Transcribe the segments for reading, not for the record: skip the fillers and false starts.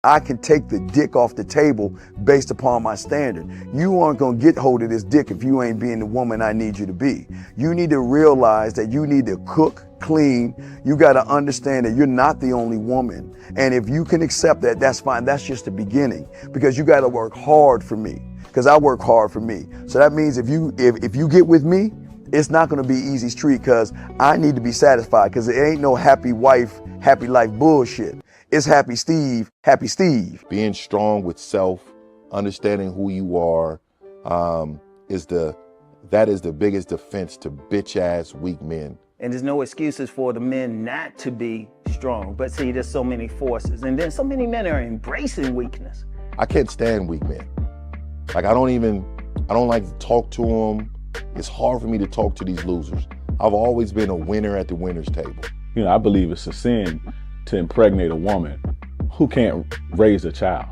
I can take the dick off the table based upon my standard. You aren't gonna get hold of this dick if you ain't being the woman I need you to be. You need to realize that you need to cook, clean. You gotta understand that you're not the only woman. And if you can accept that, that's fine. That's just the beginning, because you gotta work hard for me, because I work hard for me. So that means if you get with me, it's not gonna be easy street, because I need to be satisfied, because it ain't no happy wife, happy life bullshit. It's happy Steve, happy Steve. Being strong with self, understanding who you are, that is the biggest defense to bitch ass weak men. And there's no excuses for the men not to be strong. But see, there's so many forces, and then so many men are embracing weakness. I can't stand weak men. Like I don't like to talk to them. It's hard for me to talk to these losers. I've always been a winner at the winner's table. You know, I believe it's a sin to impregnate a woman who can't raise a child,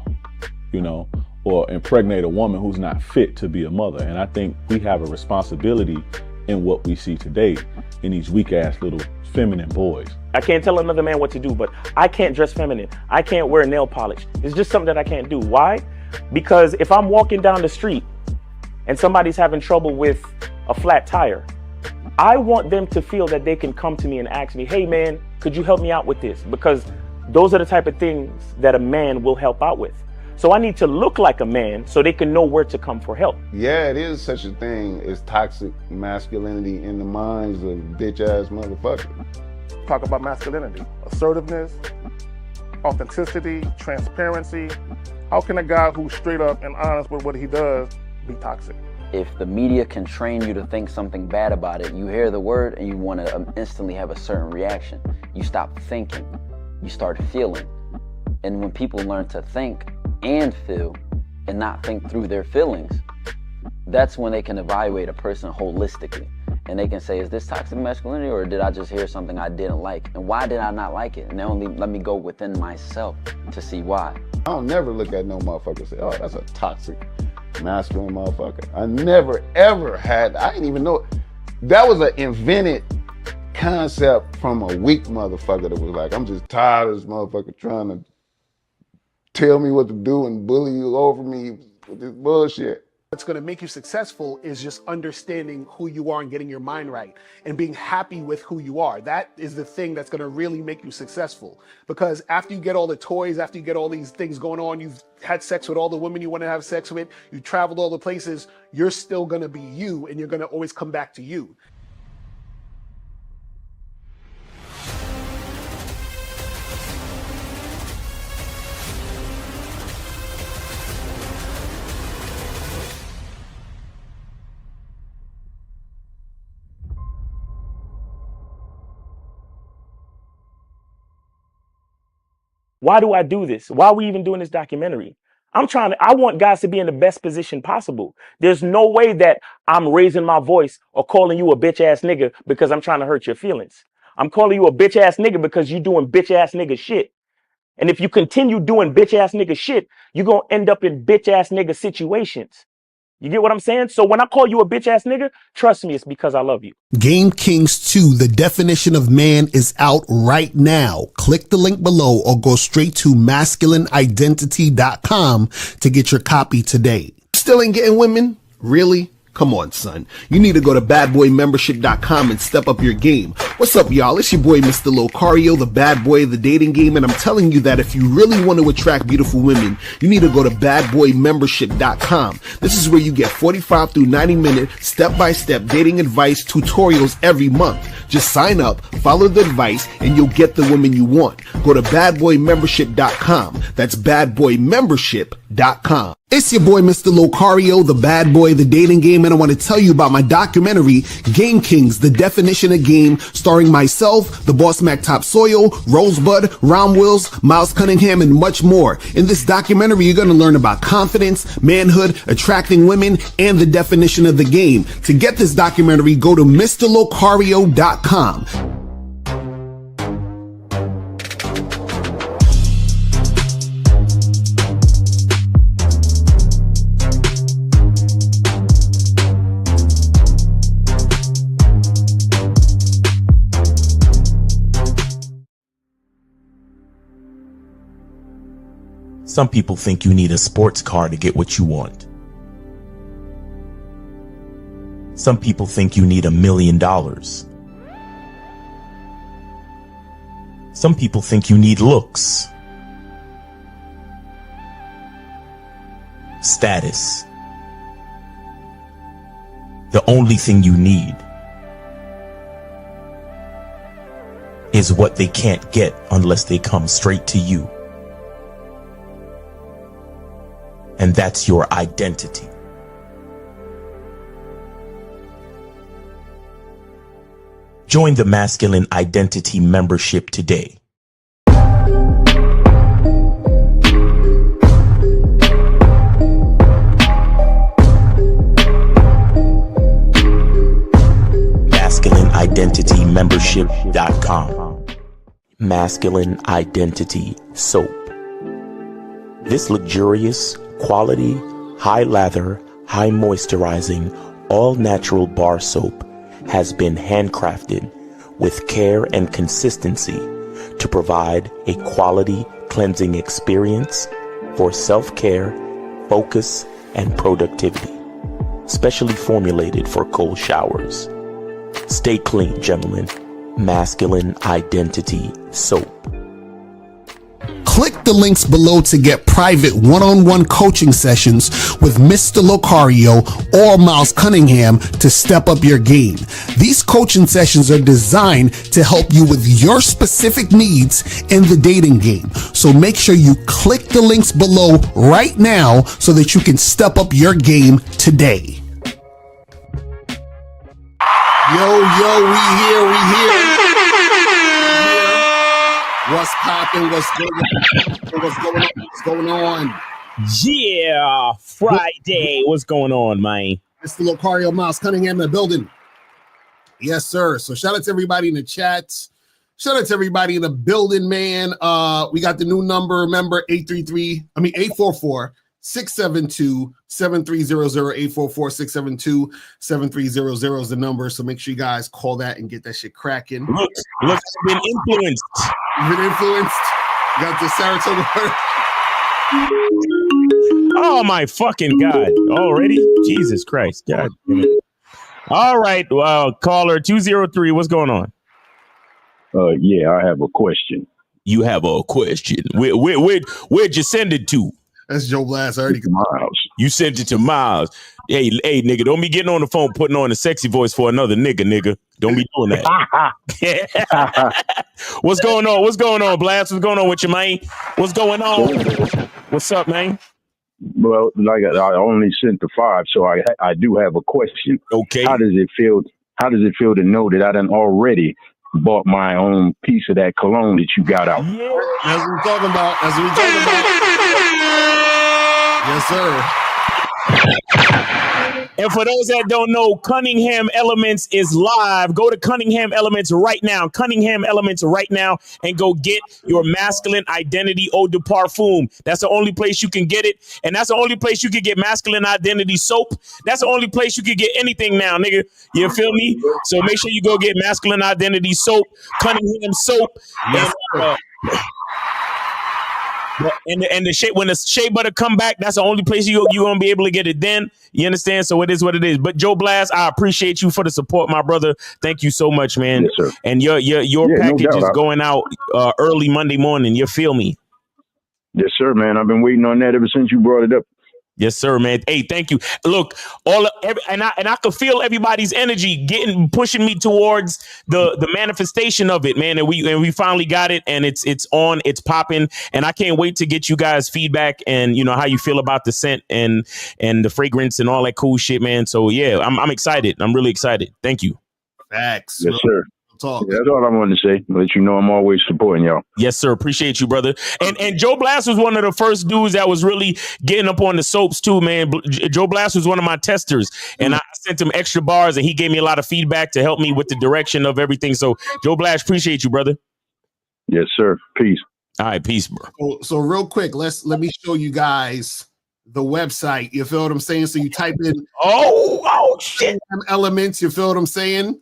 you know, or impregnate a woman who's not fit to be a mother. And I think we have a responsibility in what we see today in these weak ass little feminine boys. I can't tell another man what to do, but I can't dress feminine. I can't wear nail polish. It's just something that I can't do. Why? Because if I'm walking down the street and somebody's having trouble with a flat tire, I want them to feel that they can come to me and ask me, hey man, could you help me out with this? Because those are the type of things that a man will help out with. So I need to look like a man so they can know where to come for help. Yeah, it is such a thing as toxic masculinity in the minds of bitch ass motherfuckers. Talk about masculinity, assertiveness, authenticity, transparency. How can a guy who's straight up and honest with what he does be toxic? If the media can train you to think something bad about it, you hear the word and you want to instantly have a certain reaction. You stop thinking, you start feeling. And when people learn to think and feel and not think through their feelings, that's when they can evaluate a person holistically. And they can say, is this toxic masculinity, or did I just hear something I didn't like? And why did I not like it? And only let me go within myself to see why. I don't never look at no motherfucker and say, oh, that's a toxic masculine motherfucker. I never ever had, I didn't even know. That was an invented concept from a weak motherfucker that was like, I'm just tired of this motherfucker trying to tell me what to do and bully you over me with this bullshit. What's going to make you successful is just understanding who you are and getting your mind right and being happy with who you are. That is the thing that's going to really make you successful. Because after you get all the toys, after you get all these things going on, you've had sex with all the women you want to have sex with, you traveled all the places, you're still going to be you, and you're going to always come back to you. Why do I do this? Why are we even doing this documentary? I want guys to be in the best position possible. There's no way that I'm raising my voice or calling you a bitch ass nigga because I'm trying to hurt your feelings. I'm calling you a bitch ass nigga because you're doing bitch ass nigga shit. And if you continue doing bitch ass nigga shit, you're going to end up in bitch ass nigga situations. You get what I'm saying? So when I call you a bitch ass nigga, trust me, it's because I love you. Game Kings 2, The Definition of Man, is out right now. Click the link below or go straight to masculineidentity.com to get your copy today. Still ain't getting women? Really? Come on, son. You need to go to badboymembership.com and step up your game. What's up, y'all? It's your boy, Mr. Locario, the bad boy of the dating game, and I'm telling you that if you really want to attract beautiful women, you need to go to badboymembership.com. This is where you get 45 through 90-minute step-by-step dating advice tutorials every month. Just sign up, follow the advice, and you'll get the women you want. Go to badboymembership.com. That's badboymembership.com. It's your boy, Mr. Locario, the bad boy of the dating game, and I want to tell you about my documentary, Game Kings, The Definition of Game, starring myself, the Boss Mac Top Soil, Rosebud, Ron Wills, Miles Cunningham, and much more. In this documentary, you're going to learn about confidence, manhood, attracting women, and the definition of the game. To get this documentary, go to MrLocario.com. Some people think you need a sports car to get what you want. Some people think you need $1 million. Some people think you need looks, status. The only thing you need is what they can't get unless they come straight to you. And that's your identity. Join the Masculine Identity membership today. MasculineIdentityMembership.com. Masculine Identity Soap. This luxurious, quality, high lather, high moisturizing, all natural bar soap has been handcrafted with care and consistency to provide a quality cleansing experience for self-care, focus, and productivity. Specially formulated for cold showers. Stay clean, gentlemen. Masculine Identity Soap. Click the links below to get private one-on-one coaching sessions with Mr. Locario or Miles Cunningham to step up your game. These coaching sessions are designed to help you with your specific needs in the dating game. So make sure you click the links below right now so that you can step up your game today. Yo, we here. What's poppin'? What's going on? Yeah, Friday. What's going on, man? Mr. Locario, Miles Cunningham in the building. Yes, sir. So shout out to everybody in the chats. Shout out to everybody in the building, man. We got the new number. Remember, 844-672-7300. 844-672-7300 is the number. So make sure you guys call that and get that shit cracking. Look, I've been influenced. You've been influenced. You got the Saratoga. Oh my fucking God. Already? Jesus Christ. God damn it. All right. Caller 203. What's going on? Yeah, I have a question. You have a question. Where'd you send it to? That's Joe Blast. I already Miles. You sent it to Miles. Hey, nigga, don't be getting on the phone putting on a sexy voice for another nigga. Don't be doing that. What's going on? Blast? What's going on with you, man? What's going on? What's up, man? Well, like I only sent the 5, so I do have a question. Okay. How does it feel to know that I done already bought my own piece of that cologne that you got out? Yeah. That's what we're talking about. Yes, sir. And for those that don't know, Cunningham Elements is live. Go to Cunningham Elements right now. And go get your masculine identity eau de parfum. That's the only place you can get it. And that's the only place you can get masculine identity soap. That's the only place you can get anything now, nigga. You feel me? So make sure you go get masculine identity soap, Cunningham soap. Yes, And the shea, when the shea butter come back, that's the only place you're gonna be able to get it then. You understand? So it is what it is. But Joe Blast, I appreciate you for the support, my brother. Thank you so much, man. Yes, sir. And your package is going out early Monday morning. You feel me? Yes, sir, man. I've been waiting on that ever since you brought it up. Yes, sir, man. Hey, thank you. Look, and I could feel everybody's energy pushing me towards the manifestation of it, man. And we finally got it, and it's on, it's popping, and I can't wait to get you guys feedback and how you feel about the scent and the fragrance and all that cool shit, man. So yeah, I'm excited. I'm really excited. Thank you. Facts. Yes, sir. Talk. Yeah, that's all I wanted to say. Let you know I'm always supporting y'all. Yes, sir. Appreciate you, brother. And Joe Blast was one of the first dudes that was really getting up on the soaps too, man. Joe Blast was one of my testers, and I sent him extra bars, and he gave me a lot of feedback to help me with the direction of everything. So Joe Blast, appreciate you, brother. Yes, sir. Peace. All right, peace, bro. So real quick, let me show you guys the website. You feel what I'm saying? So you type in shit elements. You feel what I'm saying?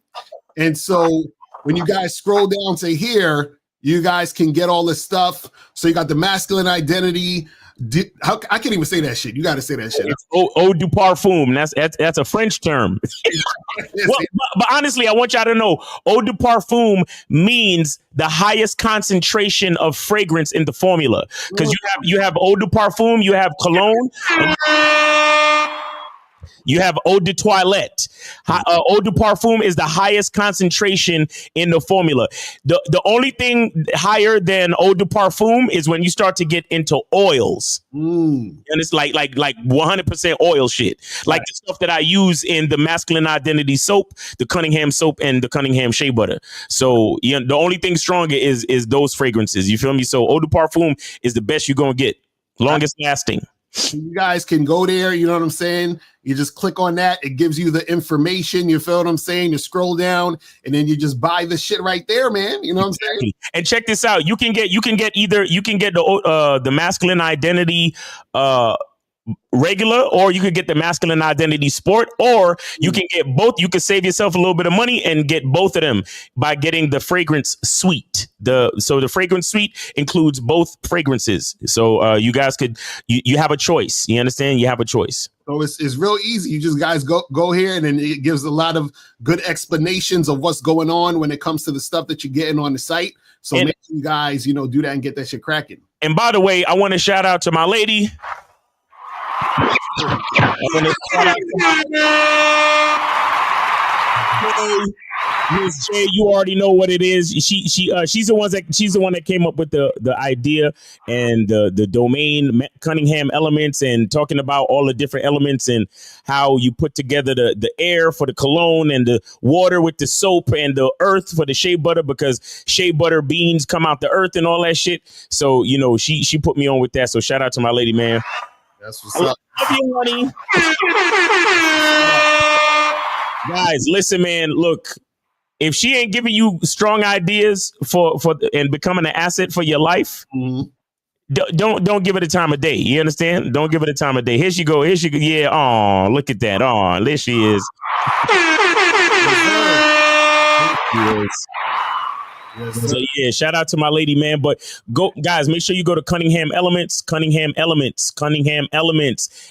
And so when you guys scroll down to here, you guys can get all this stuff. So you got the masculine identity I can't even say that shit. You got to say that shit. It's eau de parfum. That's a French term. Well, but honestly, I want y'all to know eau de parfum means the highest concentration of fragrance in the formula, because you have eau de parfum, you have cologne, you have eau de toilette. Eau de parfum is the highest concentration in the formula. The only thing higher than eau de parfum is when you start to get into oils. And it's like 100% oil shit. Like the stuff that I use in the masculine identity soap, the Cunningham soap, and the Cunningham shea butter. So the only thing stronger is those fragrances. You feel me? So eau de parfum is the best you're gonna get. Longest lasting. You guys can go there, you know what I'm saying? You just click on that, it gives you the information, you feel what I'm saying? You scroll down and then you just buy the shit right there, man. You know what I'm saying? And check this out. You can get the masculine identity regular, or you could get the masculine identity sport, or you can get both. You could save yourself a little bit of money and get both of them by getting the fragrance suite. So the fragrance suite includes both fragrances. So you guys you have a choice. You understand? You have a choice. So it's real easy. You just guys go here, and then it gives a lot of good explanations of what's going on when it comes to the stuff that you're getting on the site. So make sure you guys, do that and get that shit cracking. And by the way, I want to shout out to my lady. Miss J, you already know what it is. She's the one that came up with the idea and the domain Cunningham elements, and talking about all the different elements and how you put together the air for the cologne and the water with the soap and the earth for the shea butter, because shea butter beans come out the earth and all that shit. So she put me on with that. So shout out to my lady, man. That's what's up. Love you, honey. Guys, listen, man. Look, if she ain't giving you strong ideas for and becoming an asset for your life, don't give it a time of day. You understand? Don't give it a time of day. Here she go. Yeah. Oh, look at that. Oh, there she is. So yeah, shout out to my lady, man. But go, guys, make sure you go to Cunningham Elements,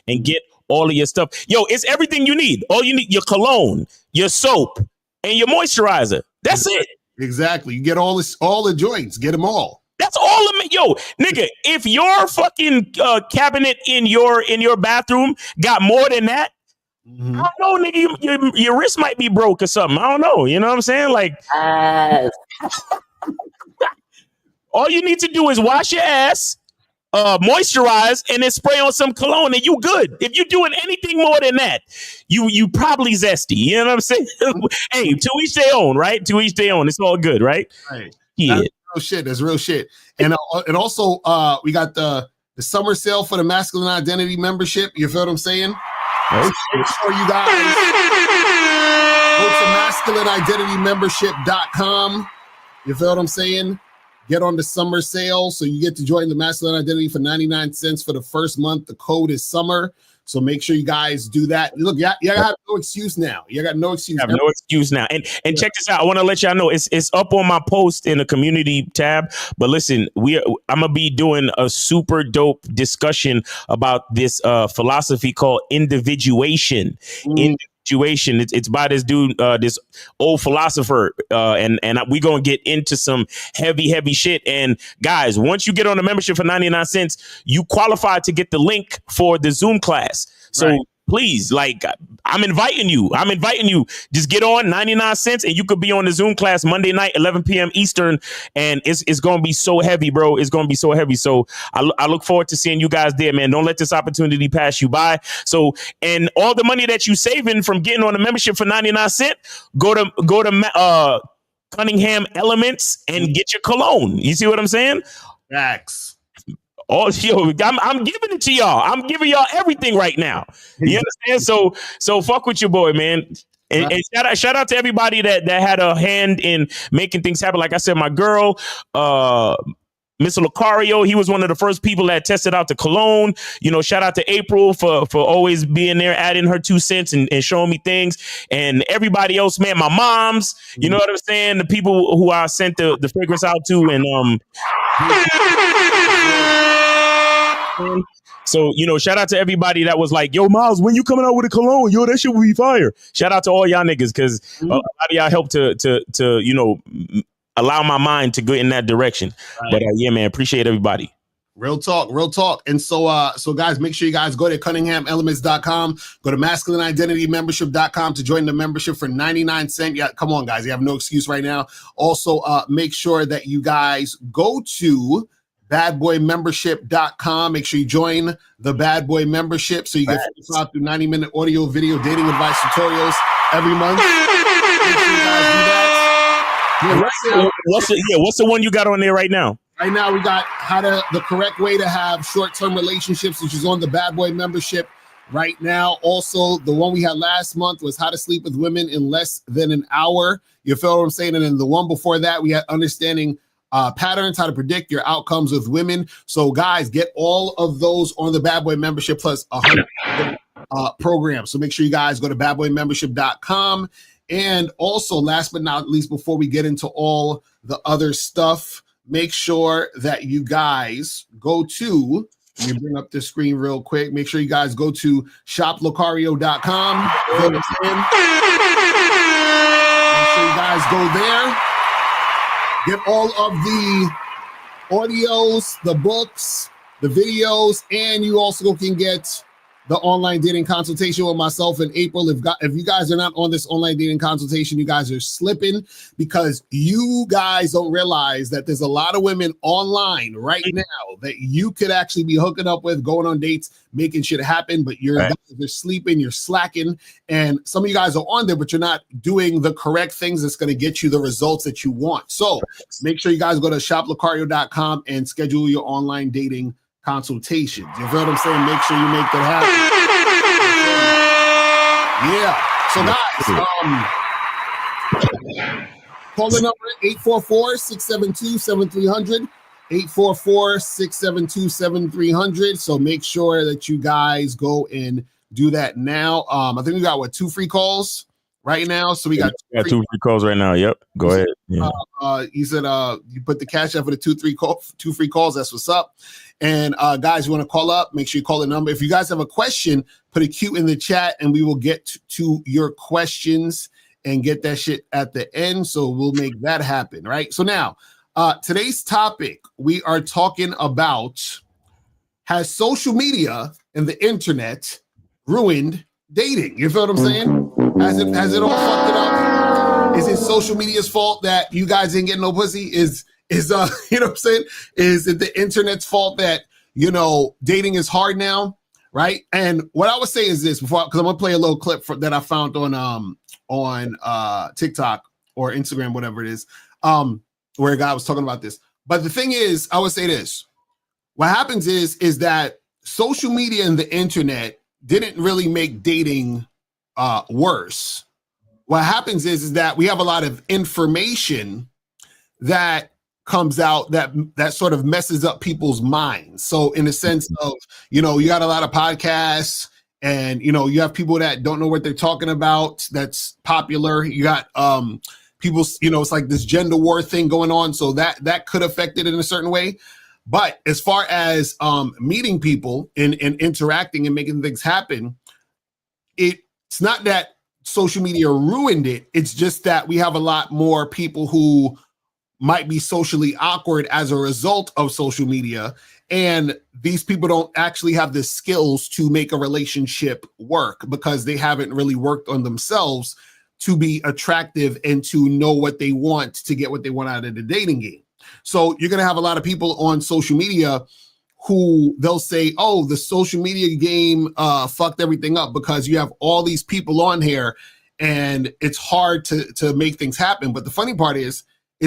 and get all of your stuff. Yo, it's everything you need. All you need: your cologne, your soap, and your moisturizer. That's it. Exactly. You get all the joints. Get them all. That's all of it. Yo, nigga, if your fucking cabinet in your bathroom got more than that, I don't know, nigga, your wrist might be broke or something. I don't know. You know what I'm saying? Like, all you need to do is wash your ass, moisturize, and then spray on some cologne, and you good. If you're doing anything more than that, you probably zesty. You know what I'm saying? Hey, to each their own, right? To each their own. It's all good, right? Right. Yeah. That's real shit. That's real shit. And also, we got the summer sale for the masculine identity membership. You feel what I'm saying? Make sure you guys go to masculineidentitymembership.com. You feel what I'm saying? Get on the summer sale so you get to join the masculine identity for 99 cents for the first month. The code is summer. So make sure you guys do that. Look, you have no excuse now. You got no excuse. I have no excuse now. And check this out. I want to let y'all know it's up on my post in the community tab. But listen, I'm gonna be doing a super dope discussion about this philosophy called individuation. It's by this dude, this old philosopher, and we gonna get into some heavy shit. And guys, once you get on the membership for 99 cents, you qualify to get the link for the Zoom class. So please, like, I'm inviting you. Just get on 99 cents and you could be on the Zoom class Monday night, 11 p.m. Eastern. And it's going to be so heavy, bro. It's going to be so heavy. So I look forward to seeing you guys there, man. Don't let this opportunity pass you by. So, and all the money that you saving from getting on the membership for 99 cents, go to Cunningham Elements and get your cologne. You see what I'm saying? Facts. Oh, yo, I'm giving it to y'all. I'm giving y'all everything right now. You understand? So fuck with your boy, man. And shout out to everybody that had a hand in making things happen. Like I said, my girl, Mr. Locario, he was one of the first people that tested out the cologne. Shout out to April for always being there, adding her 2 cents and showing me things. And everybody else, man, my moms, you know what I'm saying? The people who I sent the fragrance out to, and So, shout out to everybody that was like, yo, Miles, when you coming out with a cologne? Yo, that shit will be fire. Shout out to all y'all niggas, because a lot of y'all helped to allow my mind to go in that direction. Right. But yeah, man, appreciate everybody. Real talk. And so guys, make sure you guys go to CunninghamElements.com, go to MasculineIdentityMembership.com to join the membership for 99 cents. Yeah, come on, guys. You have no excuse right now. Also, make sure that you guys go to badboymembership.com. Make sure you join the Bad Boy membership so you get 45 to 90-minute audio, video, dating advice tutorials every month. Make sure you guys do that. What's the one you got on there right now? Right now, we got the correct way to have short-term relationships, which is on the Bad Boy membership right now. Also, the one we had last month was how to sleep with women in less than an hour. You feel what I'm saying? And then the one before that, we had understanding patterns, how to predict your outcomes with women. So, guys, get all of those on the Bad Boy membership plus 100 programs. So make sure you guys go to badboymembership.com. And also, last but not least, before we get into all the other stuff, make sure that you guys go to, let me bring up the screen real quick. Make sure you guys go to shoplocario.com. Make sure you guys go there. Get all of the audios, the books, the videos, and you also can get the online dating consultation with myself in April. If you guys are not on this online dating consultation, you guys are slipping, because you guys don't realize that there's a lot of women online right now that you could actually be hooking up with, going on dates, making shit happen, but you're sleeping, you're slacking, and some of you guys are on there, but you're not doing the correct things that's going to get you the results that you want. So make sure you guys go to shoplocario.com and schedule your online dating consultations. You feel what I'm saying? Make sure you make that happen. Yeah. So guys, call the number 844-672-7300. 844-672-7300. So make sure that you guys go and do that now. I think we got 2 free calls right now. So we got 2 free calls right now. Yep. Go ahead. Yeah. You said you put the cash up for the 2 free calls. That's what's up. And guys, you want to call up, make sure you call the number. If you guys have a question, put a Q in the chat and we will get to your questions and get that shit at the end. So we'll make that happen, right? So now, today's topic, we are talking about, has social media and the internet ruined dating? You feel what I'm saying? Has it all fucked it up? Is it social media's fault that you guys didn't get no pussy? Is you know what I'm saying? Is it the internet's fault that, dating is hard now, right? And what I would say is this, because I'm gonna play a little clip that I found on TikTok or Instagram, whatever it is, where a guy was talking about this. But the thing is, I would say this: what happens is that social media and the internet didn't really make dating worse. What happens is that we have a lot of information that comes out that sort of messes up people's minds. So in the sense of, you got a lot of podcasts and, you have people that don't know what they're talking about. That's popular. You got people, it's like this gender war thing going on. So that could affect it in a certain way. But as far as meeting people and interacting and making things happen, it's not that social media ruined it. It's just that we have a lot more people who might be socially awkward as a result of social media. And these people don't actually have the skills to make a relationship work because they haven't really worked on themselves to be attractive and to know what they want to get what they want out of the dating game. So you're going to have a lot of people on social media who they'll say, oh, the social media game fucked everything up because you have all these people on here and it's hard to make things happen. But the funny part is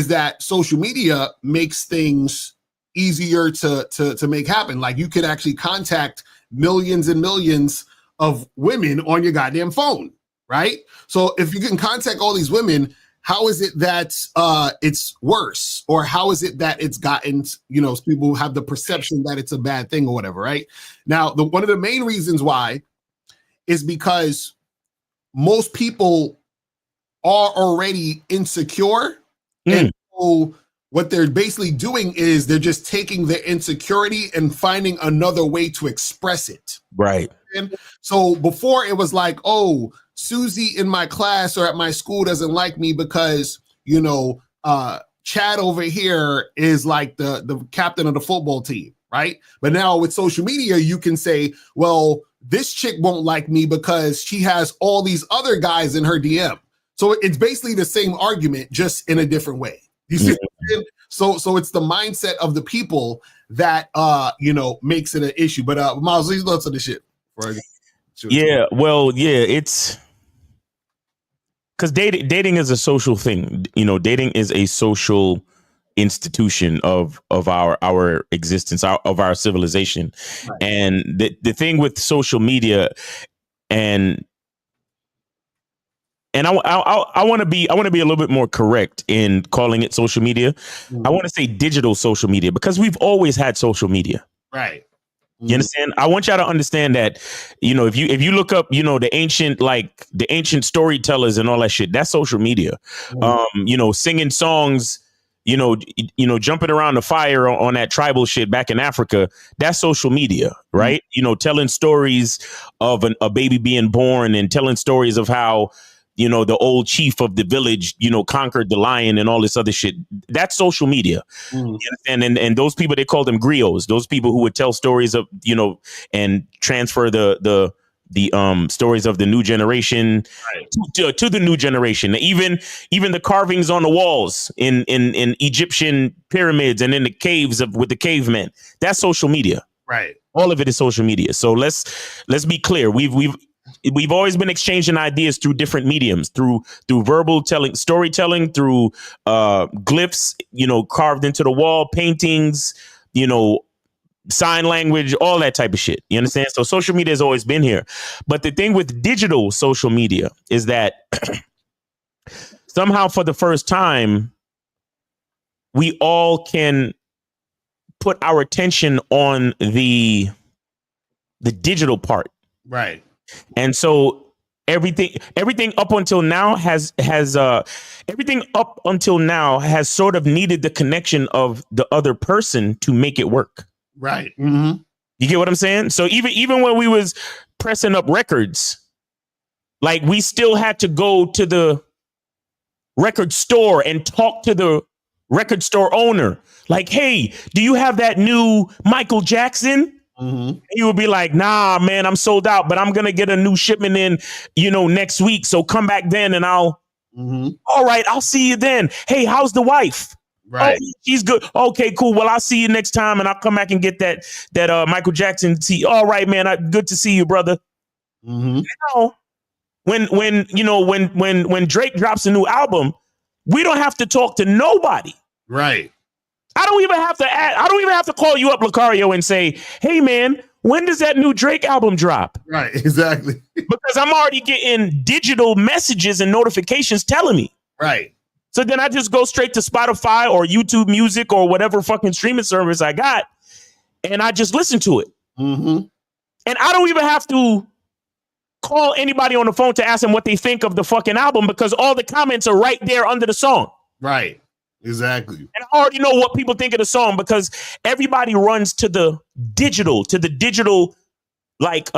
that social media makes things easier to make happen. Like you could actually contact millions and millions of women on your goddamn phone, right? So if you can contact all these women, how is it that it's worse? Or how is it that it's gotten, people have the perception that it's a bad thing or whatever, right? Now, one of the main reasons why is because most people are already insecure. And so what they're basically doing is they're just taking their insecurity and finding another way to express it. Right. And so before it was like, oh, Susie in my class or at my school doesn't like me because, you know, Chad over here is like the captain of the football team, right? But now with social media, you can say, well, this chick won't like me because she has all these other guys in her DM. So it's basically the same argument, just in a different way. You see what I'm saying? So it's the mindset of the people that you know, makes it an issue. But Miles, these lots of the shit. Right. Yeah, well, yeah, it's because dating is a social thing. You know, dating is a social institution of our existence, of our civilization. Right. And the thing with social media, and I want to be a little bit more correct in calling it social media. I want to say digital social media, because we've always had social media. Right. You understand? I want y'all to understand that, you know, if you look up, you know, the ancient storytellers and all that shit, that's social media. You know, singing songs, you know, jumping around the fire on that tribal shit back in Africa, that's social media, right? You know, telling stories of a baby being born and telling stories of how, you know, the old chief of the village, you know, conquered the lion and all this other shit. That's social media. You understand? And those people, they call them griots, those people who would tell stories of, you know, and transfer the stories of the new generation to the new generation. Even the carvings on the walls in Egyptian pyramids and in the caves with the cavemen, that's social media. Right. All of it is social media. So let's be clear. We've always been exchanging ideas through different mediums, through verbal storytelling, through glyphs, you know, carved into the wall, paintings, you know, sign language, all that type of shit. You understand? So social media has always been here. But the thing with digital social media is that somehow for the first time, we all can put our attention on the digital part. Right. And so everything up until now has sort of needed the connection of the other person to make it work. Right. You get what I'm saying? So even when we was pressing up records, like, we still had to go to the record store and talk to the record store owner. Like, hey, do you have that new Michael Jackson? He would be like, nah, man, I'm sold out, but I'm going to get a new shipment in, you know, next week. So come back then and I'll, all right, I'll see you then. Hey, how's the wife? Right. Oh, she's good. Okay, cool. Well, I'll see you next time and I'll come back and get that Michael Jackson tea. All right, man. Good to see you, brother. You know, when Drake drops a new album, we don't have to talk to nobody. Right. I don't even have to call you up, Locario, and say, hey, man, when does that new Drake album drop? Right, exactly. Because I'm already getting digital messages and notifications telling me. Right. So then I just go straight to Spotify or YouTube Music or whatever fucking streaming service I got, and I just listen to it. And I don't even have to call anybody on the phone to ask them what they think of the fucking album, because all the comments are right there under the song. Right. Exactly. And I already know what people think of the song, because everybody runs to the digital like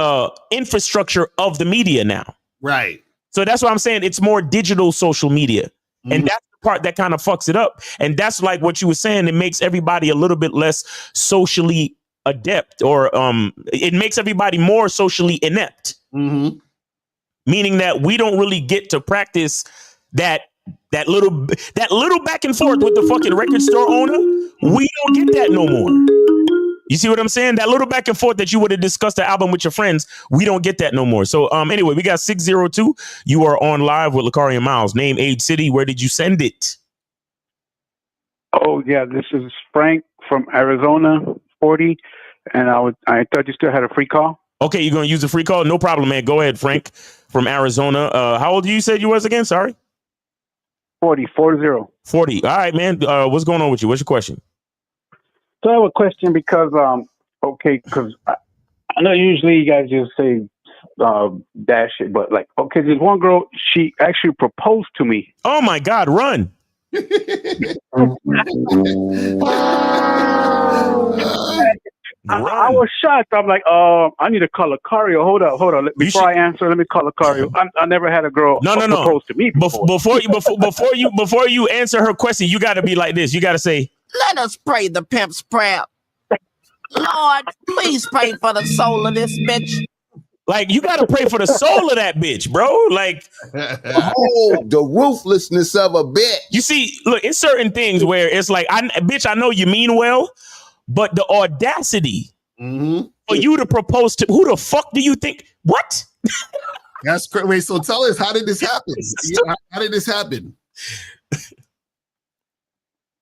infrastructure of the media now. Right. So that's what I'm saying. It's more digital social media. And that's the part that kind of fucks it up. And that's like what you were saying. It makes everybody a little bit less socially adept, or it makes everybody more socially inept. Meaning that we don't really get to practice that little back and forth with the fucking record store owner. We don't get that no more. You see what I'm saying? That little back and forth that you would have discussed the album with your friends, we don't get that no more. So anyway, we got 602. You are on live with Locario Miles. Name, age, city. Where did you send it? Oh yeah, this is Frank from Arizona, 40, and I thought you still had a free call. Okay, you're gonna use a free call? No problem, man. Go ahead, Frank from Arizona. How old you said you was again? Sorry. 40. 40. All right, man. What's going on with you? What's your question? So I have a question because I know usually you guys just say dash it, but like, okay, there's one girl, she actually proposed to me. Oh my God, run. I was shocked. I'm like, I need to call Locario. Hold up. Before I answer, let me call Locario. I never had a girl propose to me before. Before you answer her question, you got to be like this. You got to say, Let us pray the pimp's prayer. Lord, please pray for the soul of this bitch. Like, you got to pray for the soul of that bitch, bro. Like, oh, the ruthlessness of a bitch. You see, look, it's certain things where it's like, bitch, I know you mean well, but the audacity for you to propose to, who the fuck do you think? What? That's crazy. Wait, so tell us, how did this happen? How did this happen?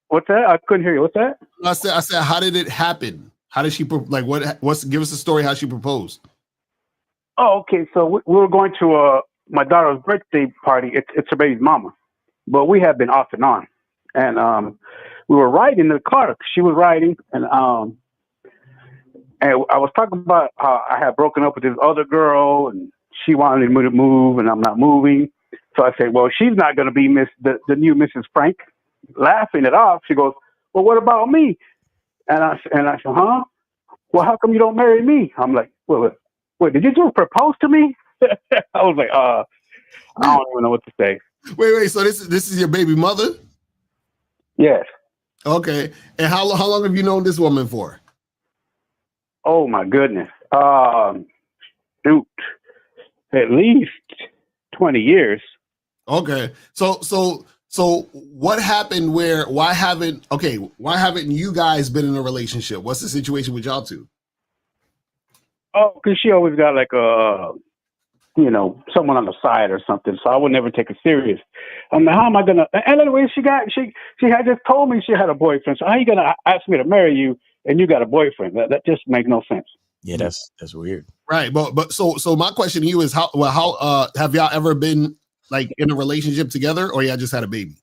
What's that? I couldn't hear you. What's that? I said, how did it happen? How did she give us a story how she proposed? Oh, okay. So we were going to my daughter's birthday party. It's her baby's mama, but we have been off and on, and we were riding in the car. She was riding, and I was talking about how I had broken up with this other girl, and she wanted me to move, and I'm not moving. So I said, well, she's not going to be the new Mrs. Frank. Laughing it off, she goes, well, what about me? And I said, huh? Well, how come you don't marry me? I'm like, well, wait, did you just propose to me? I was like, I don't even know what to say. Wait. So this is your baby mother? Yes. Okay. And how long have you known this woman for? Oh my goodness. Shoot. At least 20 years. Okay. So what happened why haven't you guys been in a relationship? What's the situation with y'all two? Oh, because she always got like someone on the side or something. So I would never take it serious. I'm like, how am I gonna? And anyway, she had just told me she had a boyfriend. So how are you gonna ask me to marry you and you got a boyfriend? That just makes no sense. Yeah, that's weird. Right, but so my question to you is how have y'all ever been like in a relationship together, or y'all just had a baby?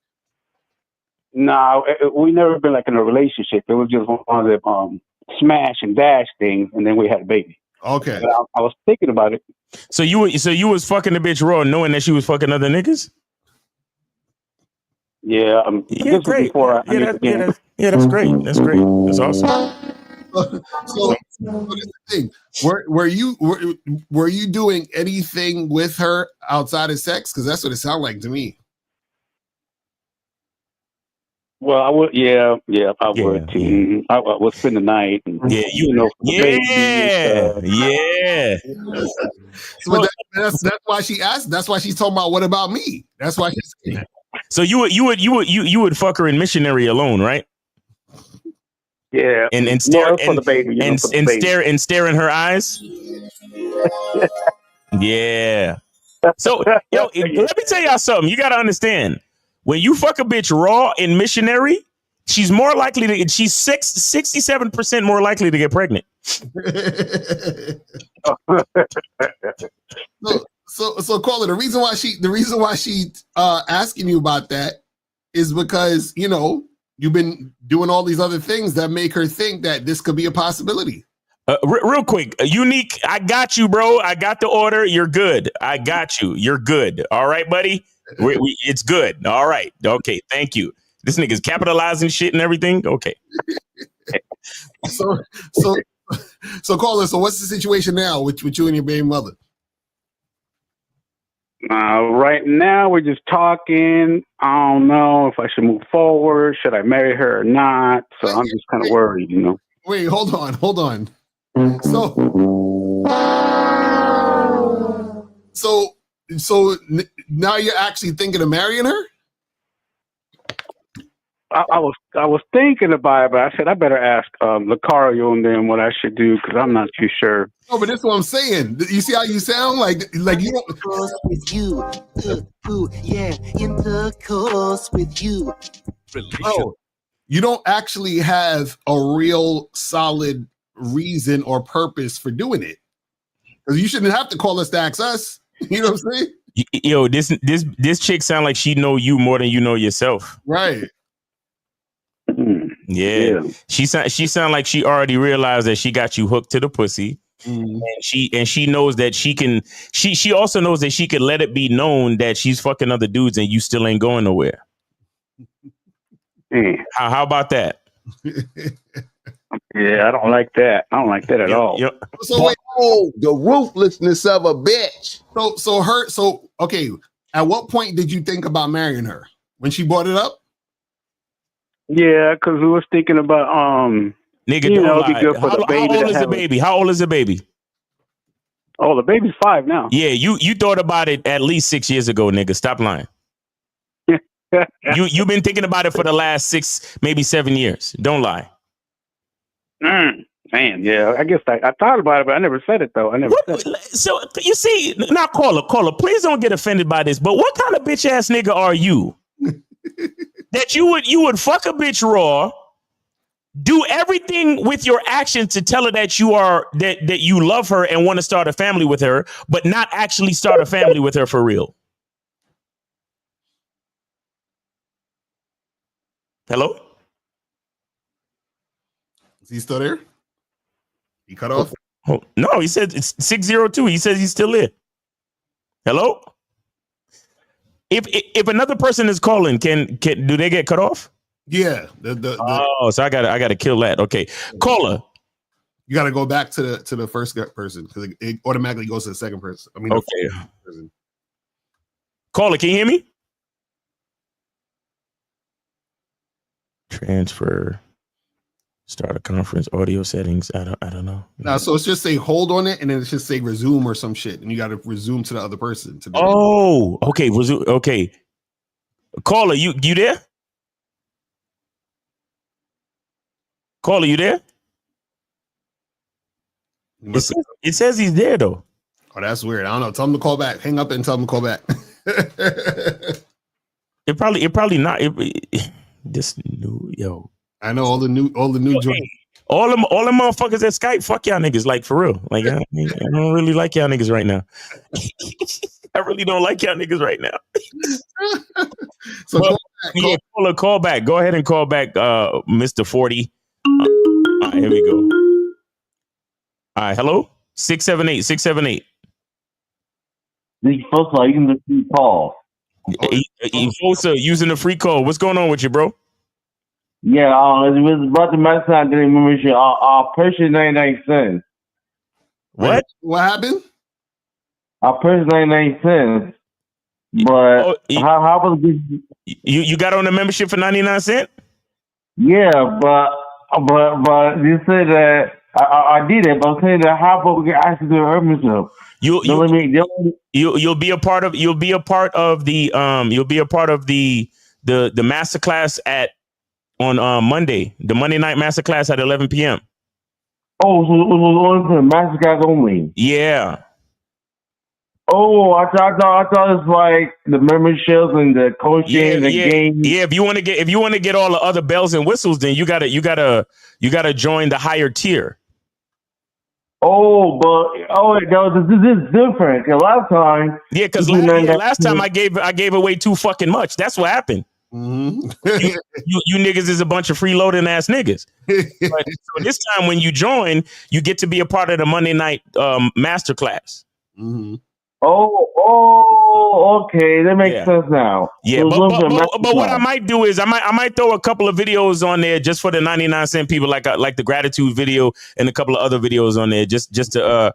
No, we never been like in a relationship. It was just one of the smash and dash things, and then we had a baby. Okay. But I was thinking about it. So you was fucking the bitch raw, knowing that she was fucking other niggas? Yeah, yeah, great. That's great. That's great. That's awesome. So this is the thing. Were you doing anything with her outside of sex? Because that's what it sounded like to me. Well, I would, yeah, I would too. Yeah. I would spend the night. And, So that's why she asked. That's why she's talking about what about me? That's why she's saying. So you would fuck her in missionary alone, right? Yeah, and stare for the baby, and stare in her eyes. Yeah. So let me tell y'all something. You gotta understand. When you fuck a bitch raw in missionary, she's more likely to. She's 67% more likely to get pregnant. So Carla, the reason why she asking you about that is because you've been doing all these other things that make her think that this could be a possibility. Real quick, Unique, I got you, bro. I got the order. You're good. I got you. You're good. All right, buddy. It's good. All right. Okay. Thank you. This nigga's capitalizing shit and everything. Okay. So Carla, so what's the situation now with you and your baby mother? Right now, we're just talking. I don't know if I should move forward. Should I marry her or not? So I'm just kind of worried, Wait, hold on. So now you're actually thinking of marrying her? I was thinking about it, but I said I better ask Locario and then what I should do because I'm not too sure. No, but that's what I'm saying. You see how you sound like you don't. With you, yeah, intercourse with you. Oh, you don't actually have a real solid reason or purpose for doing it, because you shouldn't have to call us to ask us. You know what I'm saying? Yo, this chick sound like she know you more than you know yourself. Right. Yeah. She sound like she already realized that she got you hooked to the pussy. And she knows that she also knows that she can let it be known that she's fucking other dudes and you still ain't going nowhere. How about that? Yeah, I don't like that. I don't like that at all. So wait, the ruthlessness of a bitch. So okay. At what point did you think about marrying her? When she brought it up? Yeah, because we was thinking about Nigga, you don't know, it'd lie. be good for the baby. How old is the baby? How old is the baby? Oh, the baby's 5 now. Yeah, you thought about it at least 6 years ago, nigga. Stop lying. You've been thinking about it for the last 6, maybe 7 years. Don't lie. Man, yeah. I guess I thought about it, but I never said it though. I never said it. So you see, now caller, please don't get offended by this. But what kind of bitch ass nigga are you that you would fuck a bitch raw, do everything with your actions to tell her that that you love her and want to start a family with her, but not actually start a family with her for real? Hello? Is he still there? He cut off? Oh, no, he said it's 602. He says he's still there. Hello? If another person is calling, can do they get cut off? Yeah. So I gotta kill that. Okay. Caller. You gotta go back to the first person because it automatically goes to the second person. I mean, okay. Caller, can you hear me? Transfer. Start a conference, audio settings. I don't know. No, so it's just say hold on it, and then it's just say resume or some shit, and you got to resume to the other person. Okay, resume. Okay, caller, you there? Caller, you there? It says he's there though. Oh, that's weird. I don't know. Tell him to call back. Hang up and tell him to call back. It probably not. This new I know all the new joints. All them motherfuckers at Skype, fuck y'all niggas, like for real. Like I don't really like y'all niggas right now. I really don't like y'all niggas right now. So call back. Go ahead and call back, Mr. 40. All right, here we go. All right, hello, 678. These folks are using the free call. Folks are using the free call. What's going on with you, bro? Yeah, it was about the mess I didn't membership. I'll purchase 99 cents. What? What happened? I purchased 99 cents. But how was this? You got on the membership for 99 cents? Yeah, but you said that I did it, but I'm saying that how about we get access to the membership? You'll be a part of the masterclass on Monday, the Monday night masterclass at 11 p.m. Oh, so it was only for the masterclass only? Yeah. Oh, I thought it's like the memberships and the coaching, the games. Yeah, if you want to get all the other bells and whistles, then you gotta join the higher tier. Oh, this is different. Cause last time, because last time I gave away too fucking much. That's what happened. Mm-hmm. you niggas is a bunch of freeloading ass niggas. But, so this time when you join, you get to be a part of the Monday night masterclass. Mm-hmm. Oh, okay, that makes sense now. Yeah, So but what I might do is I might throw a couple of videos on there just for the 99 cent people, like the gratitude video and a couple of other videos on there just to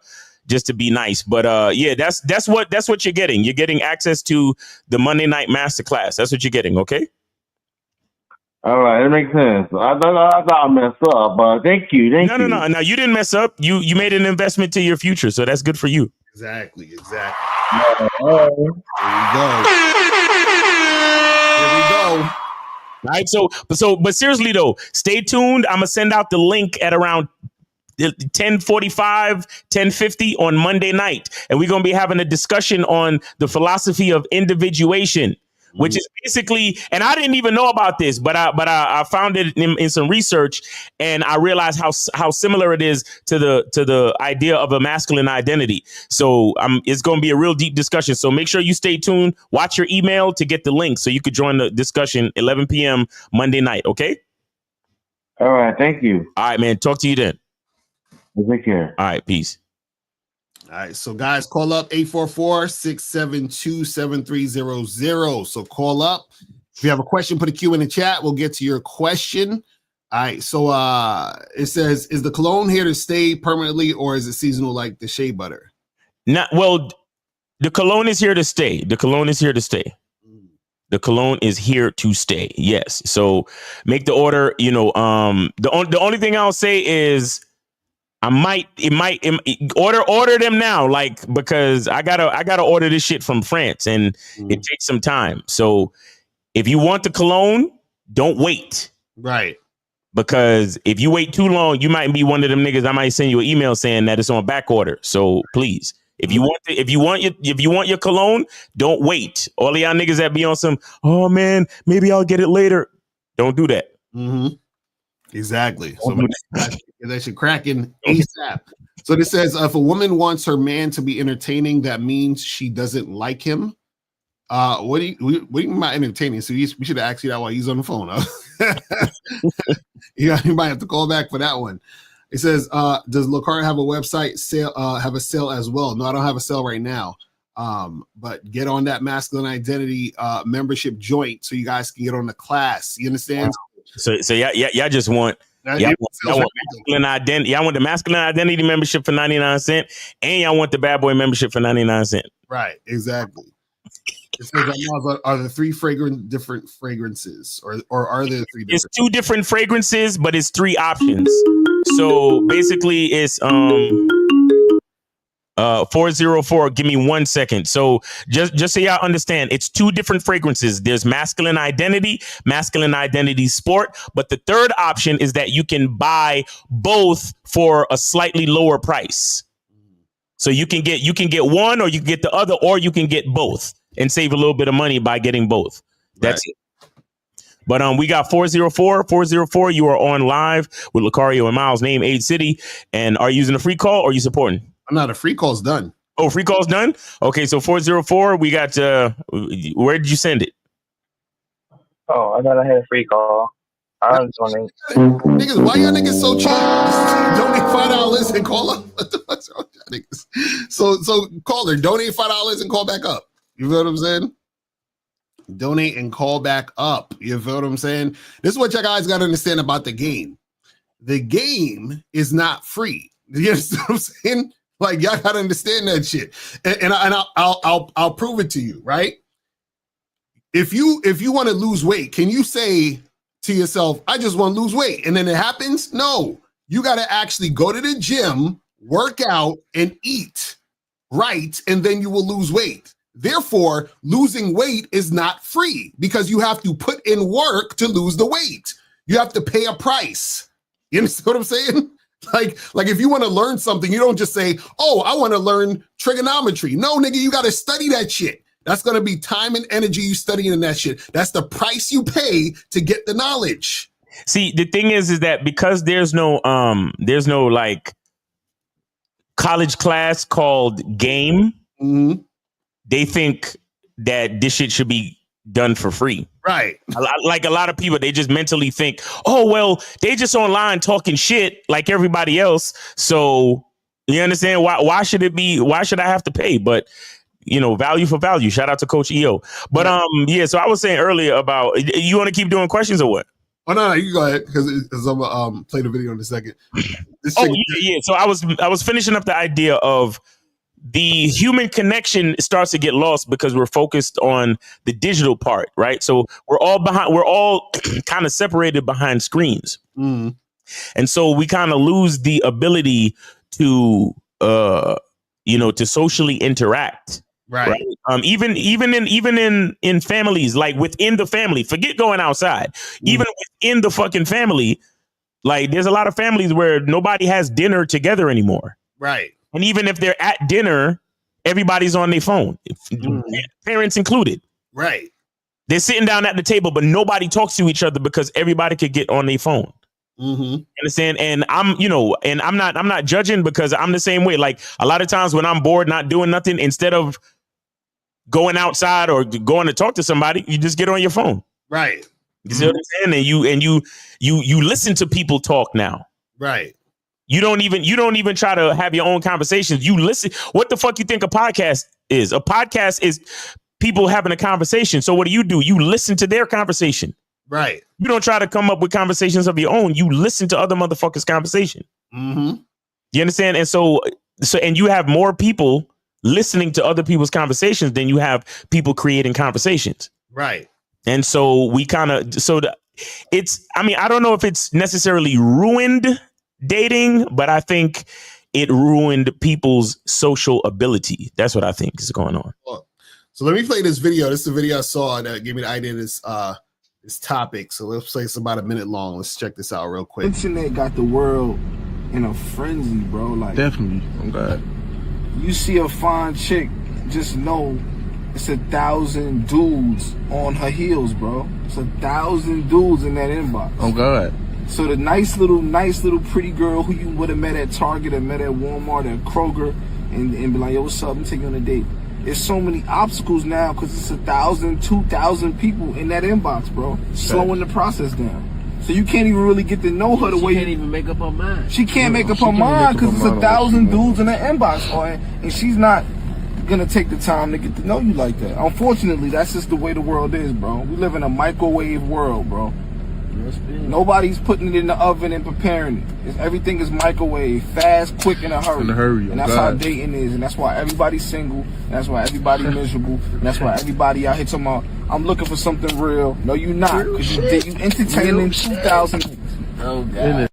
be nice. But that's what you're getting. You're getting access to the Monday night masterclass. That's what you're getting. Okay. All right, that makes sense. I thought I messed up, but thank you. No, you didn't mess up. You made an investment to your future, so that's good for you. Exactly. Here Here we go. All right, but seriously though, stay tuned. I'm gonna send out the link at around 10:45, 10:50 on Monday night, and we're gonna be having a discussion on the philosophy of individuation, which is basically, and I didn't even know about this, but I found it in some research, and I realized how similar it is to the idea of a masculine identity. So it's going to be a real deep discussion. So make sure you stay tuned. Watch your email to get the link so you could join the discussion 11 p.m. Monday night. Okay. All right. Thank you. All right, man. Talk to you then. Take care. All right. Peace. All right, so guys, call up 844-672-7300. So call up If you have a question, put a Q in the chat. We'll get to your question. All right. So it says, is the cologne here to stay permanently or is it seasonal like the shea butter? Well, the cologne is here to stay. The cologne is here to stay. The cologne is here to stay. Yes. So make the order. You know, the only thing I'll say is order them now, like, because I gotta order this shit from France and it takes some time. So if you want the cologne, don't wait. Right. Because if you wait too long, you might be one of them niggas. I might send you an email saying that it's on back order. So please, if you want your cologne, don't wait. All of y'all niggas that be on some, oh man, maybe I'll get it later. Don't do that. Mm-hmm. Exactly. So that should cracking ASAP. So this says, if a woman wants her man to be entertaining, that means she doesn't like him. What do you mean by entertaining? So we should have asked you that while he's on the phone. Huh? Yeah, you might have to call back for that one. It says, does Locario have a website sale? Have a sale as well? No, I don't have a sale right now. But get on that masculine identity membership joint so you guys can get on the class. You understand? So y'all just want masculine identity. Y'all want the masculine identity membership for 99 cents, and y'all want the bad boy membership for 99 cents. Right, exactly. It says, are the three different fragrances, or are there three different? It's two different fragrances, but it's three options. So basically, it's 404. Give me 1 second. So just so y'all understand, it's two different fragrances. There's masculine identity sport, but the third option is that you can buy both for a slightly lower price. So you can get one, or you can get the other, or you can get both and save a little bit of money by getting both. That's it. But we got 404. You are on live with Locario and Miles, name, age, city. And are you using a free call or are you supporting? I'm not. A free call's done. Oh, free call's done? Okay, so 404, we got, where did you send it? Oh, I thought I had a free call. I was wondering. Niggas, why y'all niggas so cheap? Donate $5 and call up. So caller, donate $5 and call back up. You feel what I'm saying? Donate and call back up. You feel what I'm saying? This is what you guys got to understand about the game. The game is not free. You understand what I'm saying? Like, y'all got to understand that shit. And I'll prove it to you, right? If you want to lose weight, can you say to yourself, I just want to lose weight, and then it happens? No, you got to actually go to the gym, work out, and eat right, and then you will lose weight. Therefore, losing weight is not free because you have to put in work to lose the weight. You have to pay a price. You understand what I'm saying? Like if you want to learn something, you don't just say, oh, I want to learn trigonometry. No, nigga, you got to study that shit. That's going to be time and energy you studying that shit. That's the price you pay to get the knowledge. See, the thing is that because there's no like college class called game, they think that this shit should be done for free. Right. Like a lot of people, they just mentally think, oh, well, they just online talking shit like everybody else. So you understand why should I have to pay? But you know, value for value. Shout out to Coach EO. But yeah, so I was saying earlier about, you want to keep doing questions or what? Oh no, you go ahead because I'm gonna play the video in a second. Yeah. So I was finishing up the idea of the human connection starts to get lost because we're focused on the digital part, right? So we're all kind of separated behind screens. Mm. And so we kind of lose the ability to to socially interact. Right. Even in families, like within the family, forget going outside, even within the fucking family, like there's a lot of families where nobody has dinner together anymore. Right. And even if they're at dinner, everybody's on their phone, parents included. Right. They're sitting down at the table, but nobody talks to each other because everybody could get on their phone. Mm-hmm. Understand? And I'm not judging because I'm the same way. Like a lot of times when I'm bored, not doing nothing, instead of going outside or going to talk to somebody, you just get on your phone. Right. You see what I'm saying? And you listen to people talk now. Right. You don't even try to have your own conversations. You listen. What the fuck you think a podcast is? A podcast is people having a conversation. So what do? You listen to their conversation. Right. You don't try to come up with conversations of your own. You listen to other motherfuckers' conversation. Mm-hmm. You understand? And so and you have more people listening to other people's conversations than you have people creating conversations. Right. And so we kind of, I mean, I don't know if it's necessarily ruined dating, but I think it ruined people's social ability. That's what I think is going on. So let me play this video. This is a video I saw that gave me the idea of this topic. So let's play. It's about a minute long. Let's check this out real quick. Internet got the world in a frenzy, bro. Like, definitely. I'm glad. You see a fine chick, just know it's 1,000 dudes on her heels, bro. It's 1,000 dudes in that inbox. Oh God. So the nice little pretty girl who you would have met at Target or met at Walmart or Kroger and be like, yo, what's up? I'm taking you on a date. There's so many obstacles now because it's 1,000, 2,000 people in that inbox, bro. Slowing the process down. So you can't even really get to know her the way She can't even make up her mind. She can't make up her mind because it's 1,000 dudes in that inbox, and she's not gonna take the time to get to know you like that. Unfortunately, that's just the way the world is, bro. We live in a microwave world, bro. Nobody's putting it in the oven and preparing it. Everything is microwave, fast, quick, in a hurry. And that's how dating is, and that's why everybody's single, and that's why everybody's miserable, and that's why everybody out here talking about, I'm looking for something real. No, you not, because you entertaining 2,000. Oh, God.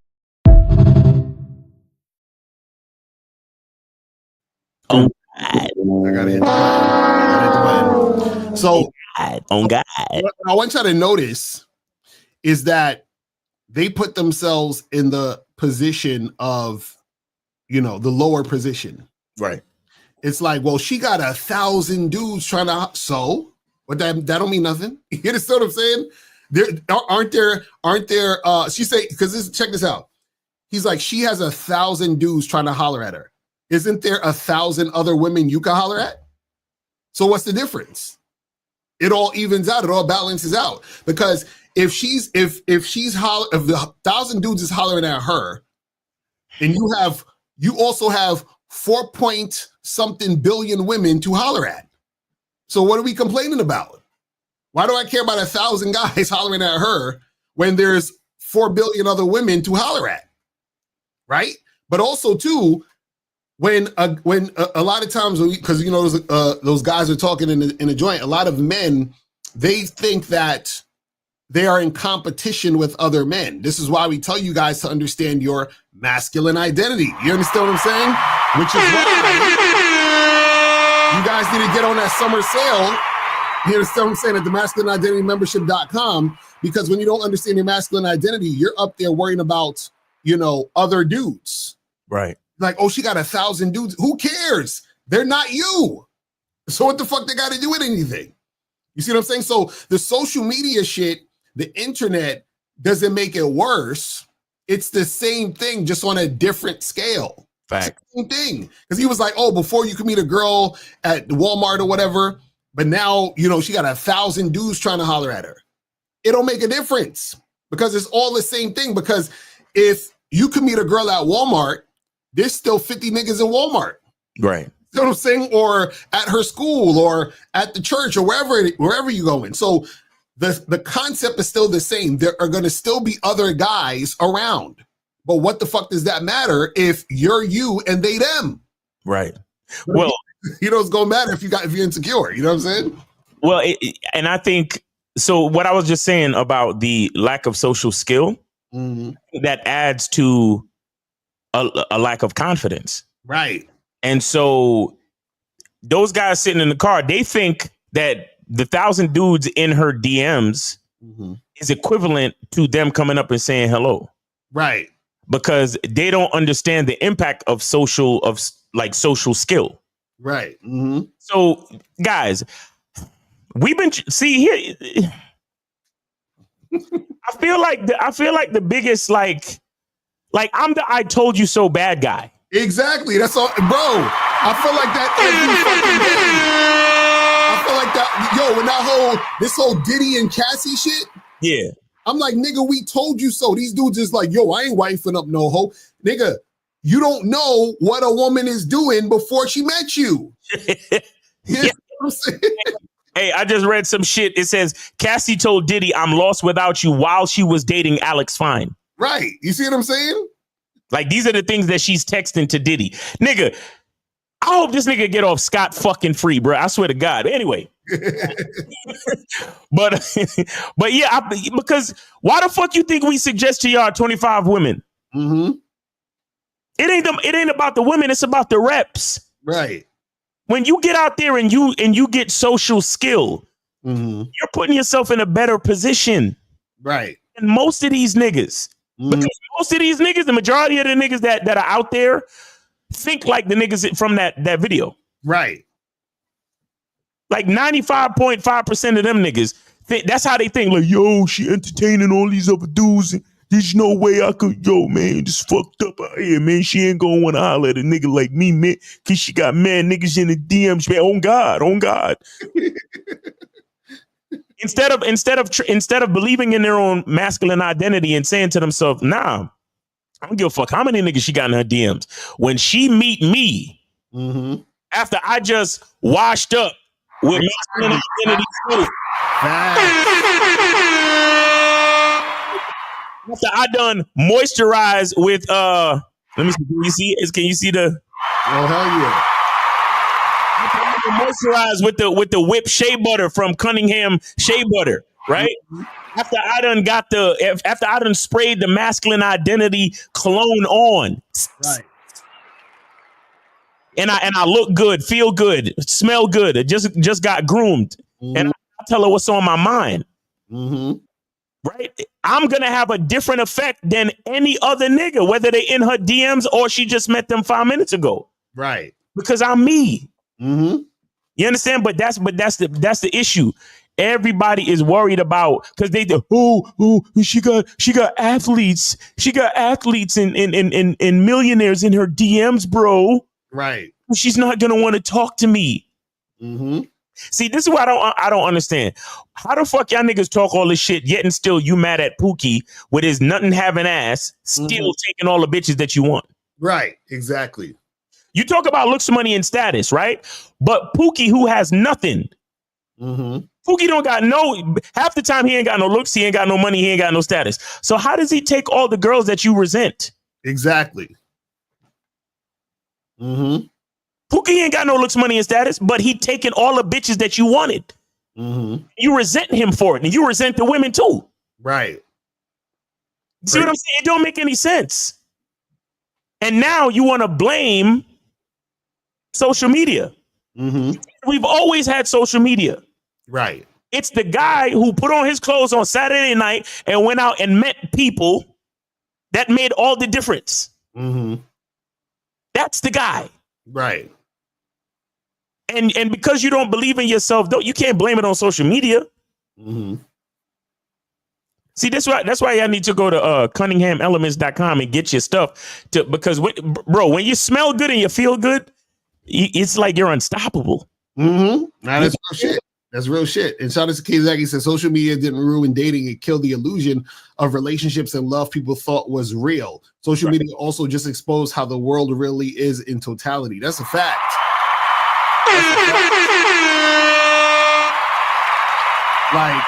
Oh, I gotta hit the button. So, what I want y'all to notice is that they put themselves in the position of, the lower position. Right. It's like, well, she got 1,000 dudes trying to, but that don't mean nothing. You understand what I'm saying? There aren't there, she say, because check this out. He's like, she has 1,000 dudes trying to holler at her. Isn't there 1,000 other women you can holler at? So what's the difference? It all evens out. It all balances out. Because if the 1,000 dudes is hollering at her, and you also have 4-point-something billion women to holler at. So what are we complaining about? Why do I care about 1,000 guys hollering at her when there's 4 billion other women to holler at? Right? But also too, when a lot of times, because those guys are talking in a joint, a lot of men, they think that they are in competition with other men. This is why we tell you guys to understand your masculine identity. You understand what I'm saying? Which is why you guys need to get on that summer sale. You understand what I'm saying? At the masculineidentitymembership.com, because when you don't understand your masculine identity, you're up there worrying about, other dudes. Right. Like, oh, she got 1,000 dudes. Who cares? They're not you. So what the fuck they got to do with anything? You see what I'm saying? So the social media shit, the internet doesn't make it worse. It's the same thing, just on a different scale. Fact. Same thing. Because he was like, oh, before you could meet a girl at Walmart or whatever, but now, she got 1,000 dudes trying to holler at her. It don't make a difference because it's all the same thing. Because if you can meet a girl at Walmart, there's still 50 niggas in Walmart. Right. You know what I'm saying? Or at her school or at the church or wherever you go in. So the concept is still the same. There are going to still be other guys around. But what the fuck does that matter if you're you and they them? Right. Well, it's going to matter if you're insecure. You know what I'm saying? Well, and I think, so what I was just saying about the lack of social skill, that adds to a lack of confidence. Right. And so those guys sitting in the car, they think that the 1,000 dudes in her DMs is equivalent to them coming up and saying hello. Right. Because they don't understand the impact of social skill. Right. So guys, we've been here. I feel like the biggest, like I'm the I told you so bad guy. Exactly. That's all, bro. I feel like that every fucking day. I feel like that, when this whole Diddy and Cassie shit. Yeah. I'm like, nigga, we told you so. These dudes is like, I ain't wifing up no hoe. Nigga, you don't know what a woman is doing before she met you. You know what I'm saying? Hey, I just read some shit. It says Cassie told Diddy, "I'm lost without you," while she was dating Alex Fine. Right. You see what I'm saying? Like, these are the things that she's texting to Diddy. Nigga, I hope this nigga get off scot fucking free, bro. I swear to God. Anyway. but yeah, because why the fuck you think we suggest to y'all 25 women? Mm-hmm. It ain't about the women. It's about the reps. Right. When you get out there and you get social skill, you're putting yourself in a better position. Right. And most of these niggas, because most of these niggas, the majority of the niggas that are out there think like the niggas from that video. Right. Like 95.5% of them niggas, that's how they think. Like, yo, she entertaining all these other dudes. There's no way I could, yo, man, just fucked up out here, man. She ain't gonna want to holler at a nigga like me, man, because she got mad niggas in the DMs, man. On God. Instead of believing in their own masculine identity and saying to themselves, nah, I don't give a fuck how many niggas she got in her DMs. When she meet me, after I just washed up with masculine identity too, after I done moisturize with let me see. Can you see the? Oh hell yeah! Moisturize with the whipped shea butter from Cunningham shea butter, right? After I done sprayed the masculine identity cologne on, right? And I look good, feel good, smell good. It just got groomed, and I tell her what's on my mind. Right? I'm going to have a different effect than any other nigga, whether they in her DMs or she just met them 5 minutes ago. Right. Because I'm me. You understand? But that's the issue. Everybody is worried about, because they do, she got athletes. She got athletes and millionaires in her DMs, bro. Right. She's not going to want to talk to me. See, this is what I don't understand. How the fuck y'all niggas talk all this shit, yet and still you mad at Pookie with his nothing having ass, still taking all the bitches that you want? Right, exactly. You talk about looks, money, and status, right? But Pookie, who has nothing, Pookie don't got half the time he ain't got no looks, he ain't got no money, he ain't got no status. So how does he take all the girls that you resent? Exactly. Pookie ain't got no looks, money, and status, but he taking all the bitches that you wanted. You resent him for it, and you resent the women too. Right. See what I'm saying? It don't make any sense. And now you want to blame social media. We've always had social media. Right. It's the guy who put on his clothes on Saturday night and went out and met people that made all the difference. That's the guy. Right. And because you don't believe in yourself, you can't blame it on social media. See, that's why y'all need to go to CunninghamElements.com and get your stuff because when you smell good and you feel good, it's like you're unstoppable. Now that's real shit. That's real shit. And shout out to Kazaki says social media didn't ruin dating, it killed the illusion of relationships and love people thought was real. Social media also just exposed how the world really is in totality. That's a fact. Like,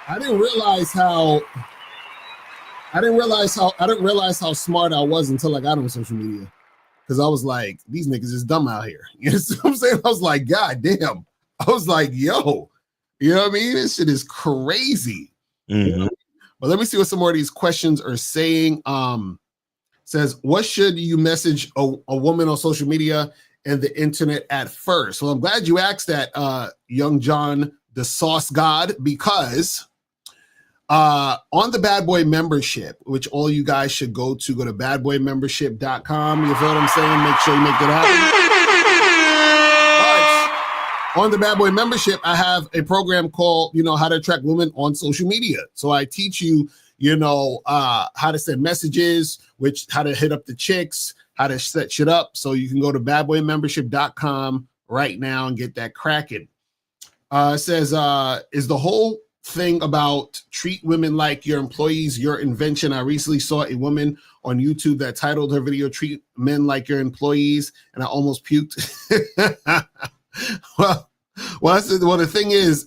I didn't realize how smart I was until I got on social media. Because I was like, these niggas is dumb out here. You know what I'm saying? I was like, God damn. I was like, yo, you know what I mean? This shit is crazy. You know? But let me see what some more of these questions are saying. Says, what should you message a woman on social media and the internet at first? Well, I'm glad you asked that, Young John, the Sauce God, because on the Bad Boy membership, which all you guys should go to badboymembership.com. You feel what I'm saying? Make sure you make that happen. But on the Bad Boy membership, I have a program called, how to attract women on social media. So I teach you, how to send messages, how to hit up the chicks, how to set shit up. So you can go to badboymembership.com right now and get that cracking. It says, is the whole thing about treat women like your employees your invention? I recently saw a woman on YouTube that titled her video treat men like your employees, and I almost puked. Well, the thing is,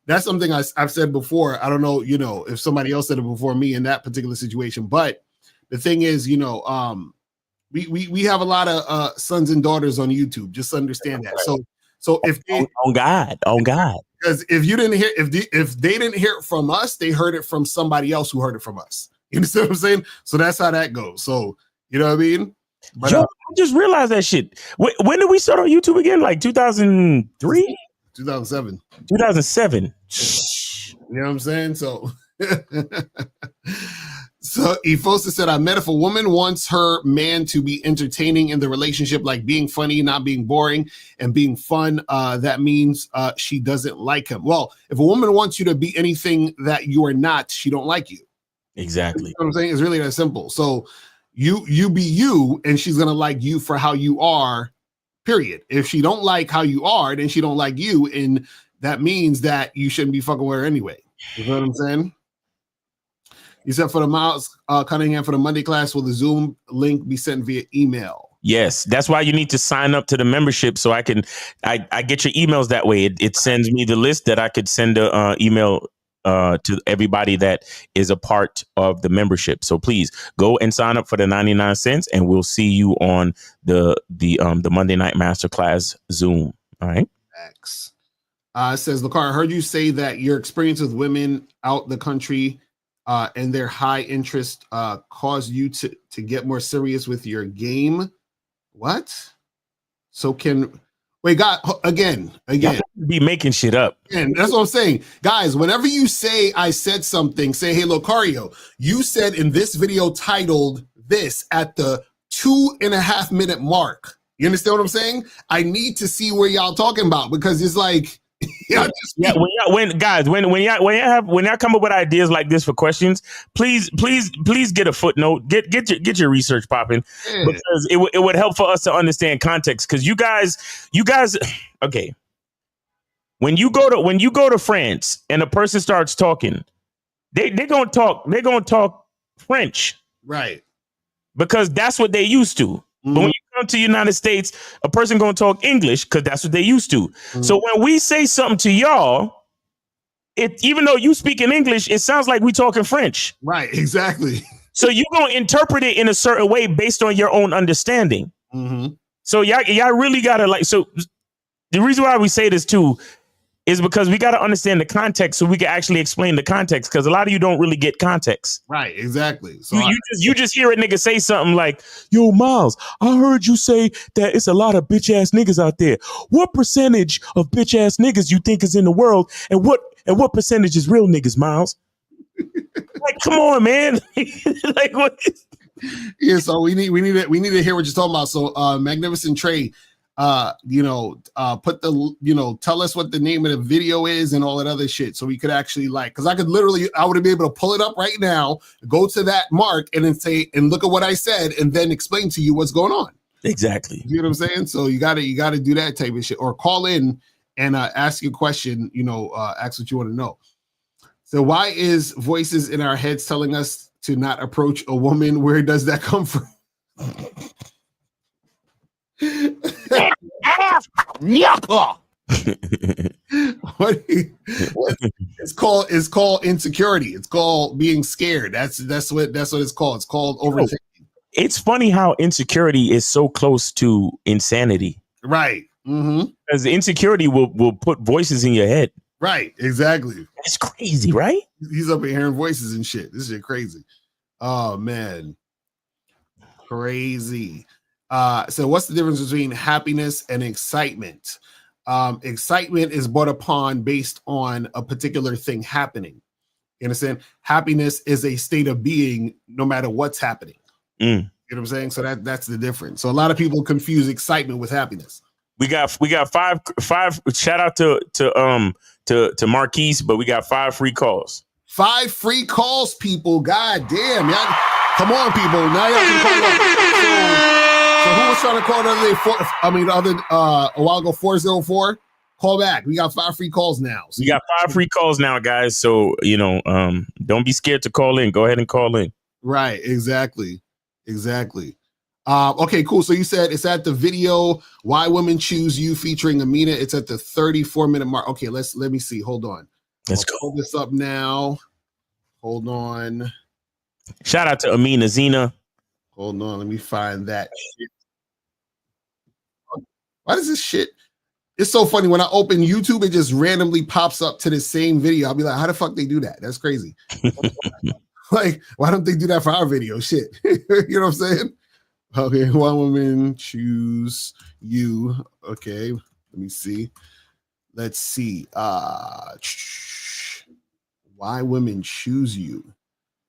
that's something I've said before. I don't know, if somebody else said it before me in that particular situation, but the thing is, we have a lot of sons and daughters on YouTube. Just understand that. So if they, on God, because if you didn't hear, if they didn't hear it from us, they heard it from somebody else who heard it from us. You understand what I'm saying? So that's how that goes. So you know what I mean? But, Yo, I just realized that shit. When did we start on YouTube again? Like 2003? 2007. 2007. You know what I'm saying? So, so Efosa said, I met if a woman wants her man to be entertaining in the relationship, like being funny, not being boring, and being fun, that means she doesn't like him. Well, if a woman wants you to be anything that you are not, she don't like you. Exactly. You know what I'm saying? It's really that simple. So you be you, and she's gonna like you for how you are, period. If she don't like how you are, then she don't like you, and that means that you shouldn't be fucking with her anyway. You know what I'm saying? You said for the Miles Cunningham for the Monday class, will the Zoom link be sent via email? Yes, that's why you need to sign up to the membership so I get your emails that way. It sends me the list that I could send a email to everybody that is a part of the membership. So please go and sign up for the 99 cents, and we'll see you on the Monday Night Masterclass Zoom. All right. X says, Locario, I heard you say that your experience with women out the country and their high interest caused you to get more serious with your game. What? So God, again. Y'all be making shit up. And that's what I'm saying. Guys, whenever you say I said something, say, hey, Locario, you said in this video titled this at the 2.5 minute mark. You understand what I'm saying? I need to see where y'all talking about, because it's like, when y'all come up with ideas like this for questions, please get a footnote, get your research popping, because it would help for us to understand context. Because you guys, okay. When you go to France and a person starts talking, they're gonna talk French, right? Because that's what they used to. But when you come to the United States, a person gonna talk English because that's what they used to. So when we say something to y'all, even though you speak in English, it sounds like we talking French. Right, exactly. So you're gonna interpret it in a certain way based on your own understanding. So y'all really gotta so the reason why we say this too is because we got to understand the context so we can actually explain the context, because a lot of you don't really get context. Right, exactly. So you just hear a nigga say something like, yo, Miles, I heard you say that it's a lot of bitch ass niggas out there. What percentage of bitch ass niggas you think is in the world, and what percentage is real niggas, Miles? Like, come on, man. Like, what? Yeah, so we need to hear what you're talking about. So Magnificent Trey, put the, tell us what the name of the video is and all that other shit, so we could actually because I would be able to pull it up right now, go to that mark, and then say, and look at what I said, and then explain to you what's going on. Exactly. You know what I'm saying? So you gotta do that type of shit, or call in and ask your question, ask what you want to know. So why is voices in our heads telling us to not approach a woman? Where does that come from? It's called insecurity. It's called being scared. That's what it's called. It's called overthinking. It's funny how insecurity is so close to insanity. Right. Because insecurity will put voices in your head. Right. Exactly. That's crazy, right? He's up here hearing voices and shit. This shit crazy. Oh man. Crazy. So what's the difference between happiness and excitement? Excitement is brought upon based on a particular thing happening. You understand? Happiness is a state of being no matter what's happening. You know what I'm saying? So that's the difference. So a lot of people confuse excitement with happiness. We got five. Shout out to Marquise, but we got 5 free calls. 5 free calls, people. God damn, y'all. Come on, people. Now y'all can call up. So who was trying to call the other day? A while ago, 404. Call back. We got 5 free calls now. So we got 5 free calls now, guys. So don't be scared to call in. Go ahead and call in. Right. Exactly. Okay, cool. So you said it's at the video "Why Women Choose You" featuring Amina. It's at the 34-minute mark. Okay, let me see. Hold on. Let's I'll pull this up now. Hold on. Shout out to Amina Zena. Hold on. Let me find that shit. Why does this shit? It's so funny. When I open YouTube, it just randomly pops up to the same video. I'll be like, how the fuck they do that? That's crazy. Like, why don't they do that for our video? Shit. You know what I'm saying? Okay, Why Women Choose You. Okay, let me see. Let's see. Why Women Choose You.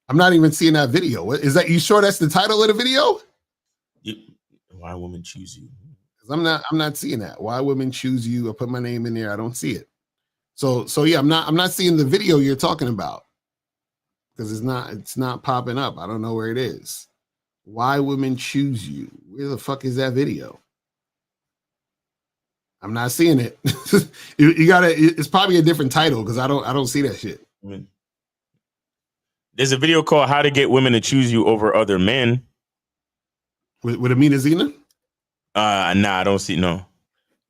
I'm not even seeing that video. What is that? You sure that's the title of the video? Why Women Choose You. I'm not seeing that. Why Women Choose You. I put my name in there. I don't see it. So yeah, I'm not seeing the video you're talking about because it's not popping up. I don't know where it is. Why Women Choose You. Where the fuck is that video? I'm not seeing it. You gotta. It's probably a different title because I don't see that shit. There's a video called "How to Get Women to Choose You Over Other Men." With Amina Zena? Nah, I don't see no.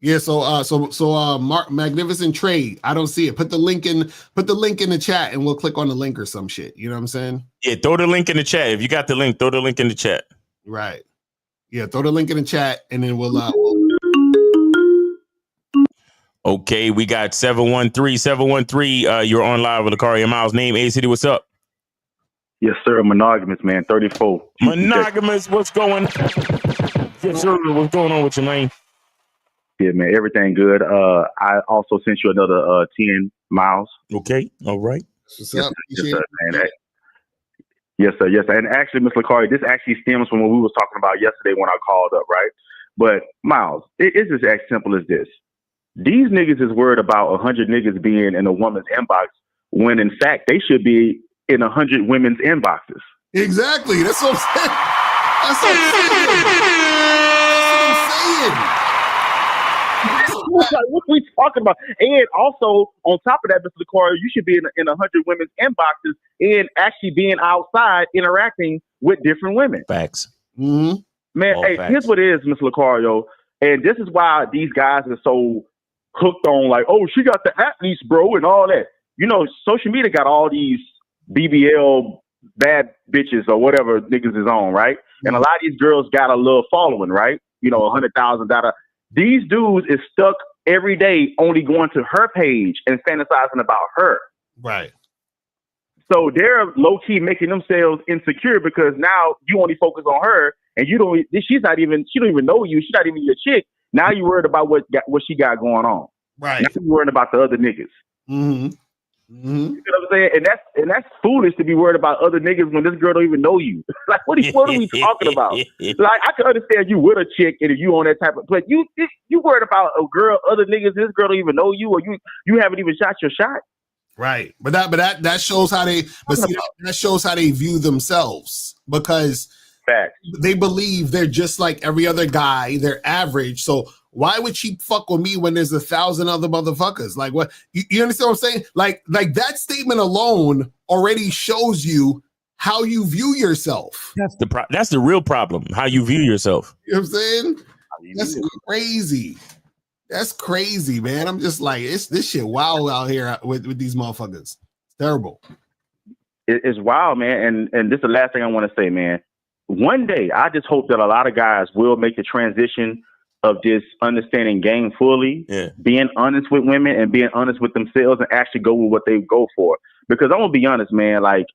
Yeah, so Mark Magnificent Trade. I don't see it. Put the link in the chat and we'll click on the link or some shit. You know what I'm saying? Yeah, throw the link in the chat. If you got the link, throw the link in the chat. Right. Yeah, throw the link in the chat and then we'll Okay, we got 713. You're on live with Locario Miles. Name A City. What's up? Yes, sir. Monogamous, man. 34. Monogamous. What's going on? Yes, sir. What's going on with your name? Yeah, man. Everything good. I also sent you another 10 miles. Okay. All right. What's up? Yes, sir, man. Yes, sir. Yes, sir. And actually, Mr. Locario, this actually stems from what we was talking about yesterday when I called up, right? But Miles, it's just as simple as this. These niggas is worried about 100 niggas being in a woman's inbox when in fact they should be in 100 women's inboxes. Exactly. That's what I'm saying. That's what I'm saying. What we talking about? And also, on top of that, Mr. Locario, you should be in 100 women's inboxes and actually being outside interacting with different women. Facts. Mm-hmm. Man, hey, facts. here's what it is, Mr. Locario. And this is why these guys are so hooked on, like, oh, she got the athletes, bro, and all that. You know, social media got all these BBL bad bitches or whatever niggas is on, right? Mm-hmm. And a lot of these girls got a little following, right? You know, 100,000 data. These dudes is stuck every day only going to her page and fantasizing about her. Right. So they're low key making themselves insecure because now you only focus on her and she don't even know you. She's not even your chick. Now you're worried about what she got going on. Right. Now you're worried about the other niggas. Mm-hmm. Mm-hmm. You know what I'm saying? And that's foolish to be worried about other niggas when this girl don't even know you. Like, what are we talking about? Like, I can understand you with a chick and if you on that type of, but you worried about a girl, other niggas, this girl don't even know you, or you haven't even shot your shot. Right. But that shows how that shows how they view themselves because they believe they're just like every other guy. They're average. So why would she fuck with me when there's 1,000 other motherfuckers? Like what? You understand what I'm saying? Like that statement alone already shows you how you view yourself. That's the real problem. How you view yourself. You know what I'm saying? That's crazy. That's crazy, man. I'm just like, this shit wild out here with these motherfuckers. It's terrible. It's wild, man. And this is the last thing I want to say, man. One day, I just hope that a lot of guys will make the transition of just understanding game fully, being honest with women and being honest with themselves and actually go with what they go for. Because I'm going to be honest, man, like,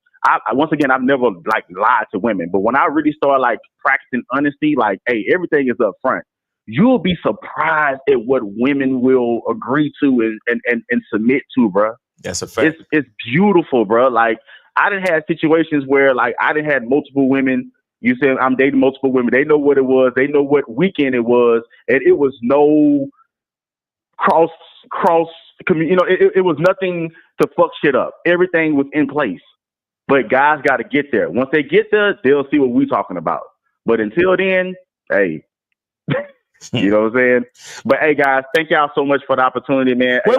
once again, I've never like lied to women, but when I really start like practicing honesty, like, hey, everything is up front. You'll be surprised at what women will agree to and submit to, bro. That's a fact. It's beautiful, bro. Like, I done had situations where like I done had multiple women. You said I'm dating multiple women. They know what it was. They know what weekend it was, and it was no cross. You know, it was nothing to fuck shit up. Everything was in place. But guys got to get there. Once they get there, they'll see what we're talking about. But until then, hey. You know what I'm saying? But hey, guys, thank y'all so much for the opportunity, man. Wait!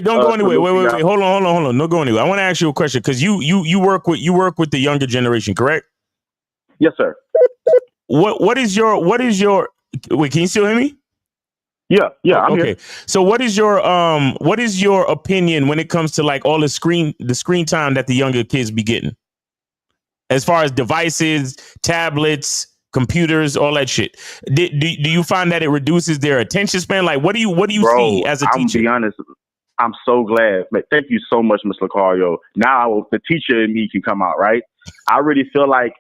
Don't go anywhere. Wait! Hold on. Don't go anywhere. I want to ask you a question because you work with the younger generation, correct? Yes, sir. what is your wait, can you still hear me? Yeah, I'm okay. here. So what is your opinion when it comes to like all the screen time that the younger kids be getting? As far as devices, tablets, computers, all that shit. Do you find that it reduces their attention span? Like what do you see as a teacher? I'm gonna be honest. I'm so glad. But thank you so much, Mr. Locario. Now the teacher in me can come out, right? I really feel like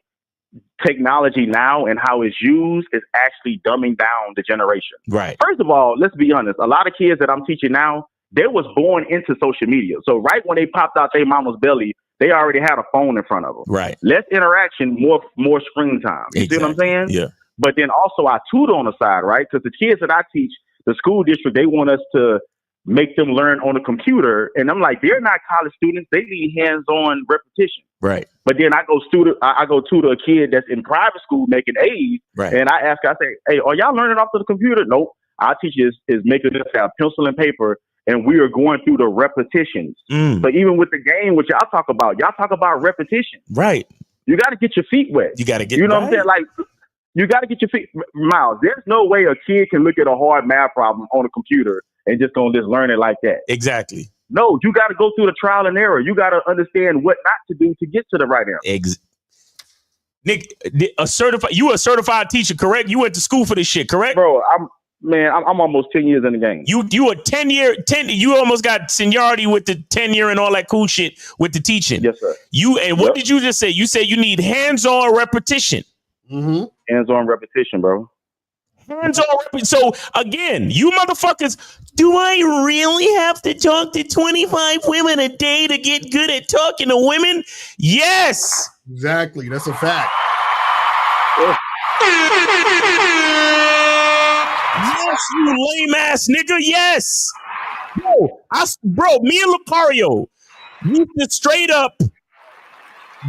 technology now and how it's used is actually dumbing down the generation. Right. First of all, let's be honest. A lot of kids that I'm teaching now, they was born into social media. So right when they popped out their mama's belly, they already had a phone in front of them. Right. Less interaction, more screen time. You see what I'm saying? Yeah. But then also I tutor on the side, right? Because the kids that I teach, the school district, they want us to make them learn on a computer. And I'm like, they're not college students. They need hands-on repetition. Right. But then I go tutor a kid that's in private school making A's. Right. And I say, hey, are y'all learning off of the computer? Nope. Our teacher is making us have pencil and paper, and we are going through the repetitions. So even with the game, which y'all talk about repetition. Right. You got to get your feet wet. You got to get, you know what I'm saying? Like, you got to get your feet, Miles. There's no way a kid can look at a hard math problem on a computer and just learn it like that. Exactly. No, you got to go through the trial and error. You got to understand what not to do to get to the right answer. Nick, you a certified teacher, correct? You went to school for this shit, correct? Bro, I'm almost 10 years in the game. You a 10 you almost got seniority with the tenure and all that cool shit with the teaching. Yes, sir. What did you just say? You said you need hands-on repetition. Mm-hmm. Hands-on repetition, bro. Hands-on repetition. So again, you motherfuckers, do I really have to talk to 25 women a day to get good at talking to women? Yes. Exactly. That's a fact. Yes, you lame ass nigga. Yes. Bro, me and Locario used to straight up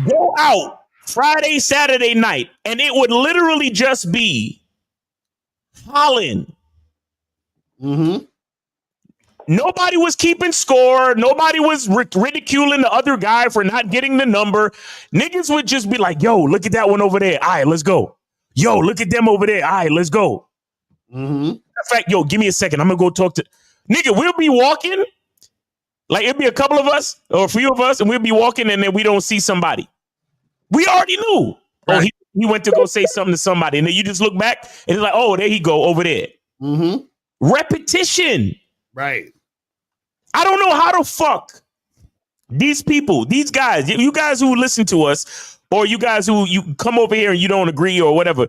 go out Friday, Saturday night, and it would literally just be Holland. Mm-hmm. Nobody was keeping score. Nobody was ridiculing the other guy for not getting the number. Niggas would just be like, yo, look at that one over there. All right, let's go. Yo, look at them over there. All right, let's go. Mm-hmm. In fact, yo, give me a second. I'm going to go talk to... Nigga, we'll be walking. Like, it'll be a couple of us or a few of us, and we'll be walking, and then we don't see somebody. We already knew. Right. Oh, he went to go say something to somebody, and then you just look back, and it's like, oh, there he go, over there. Mm-hmm. Repetition. Right. I don't know how the fuck these people, these guys, you guys who listen to us, or you guys who you come over here and you don't agree or whatever,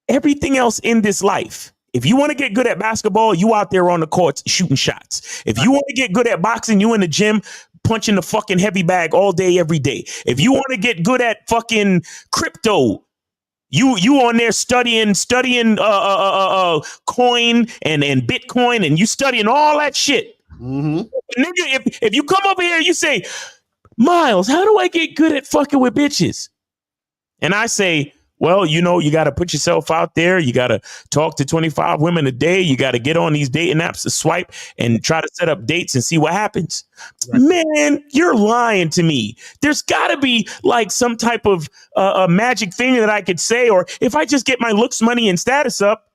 everything else in this life, if you want to get good at basketball, you out there on the courts shooting shots. If you want to get good at boxing, you in the gym punching the fucking heavy bag all day, every day. If you want to get good at fucking crypto, you on there studying coin and Bitcoin, and you studying all that shit. Mm-hmm. Nigga, if you come over here and you say, Miles, how do I get good at fucking with bitches? And I say, well, you got to put yourself out there. You got to talk to 25 women a day. You got to get on these dating apps to swipe and try to set up dates and see what happens. Right. Man, you're lying to me. There's got to be like some type of a magic thing that I could say, or if I just get my looks, money, and status up.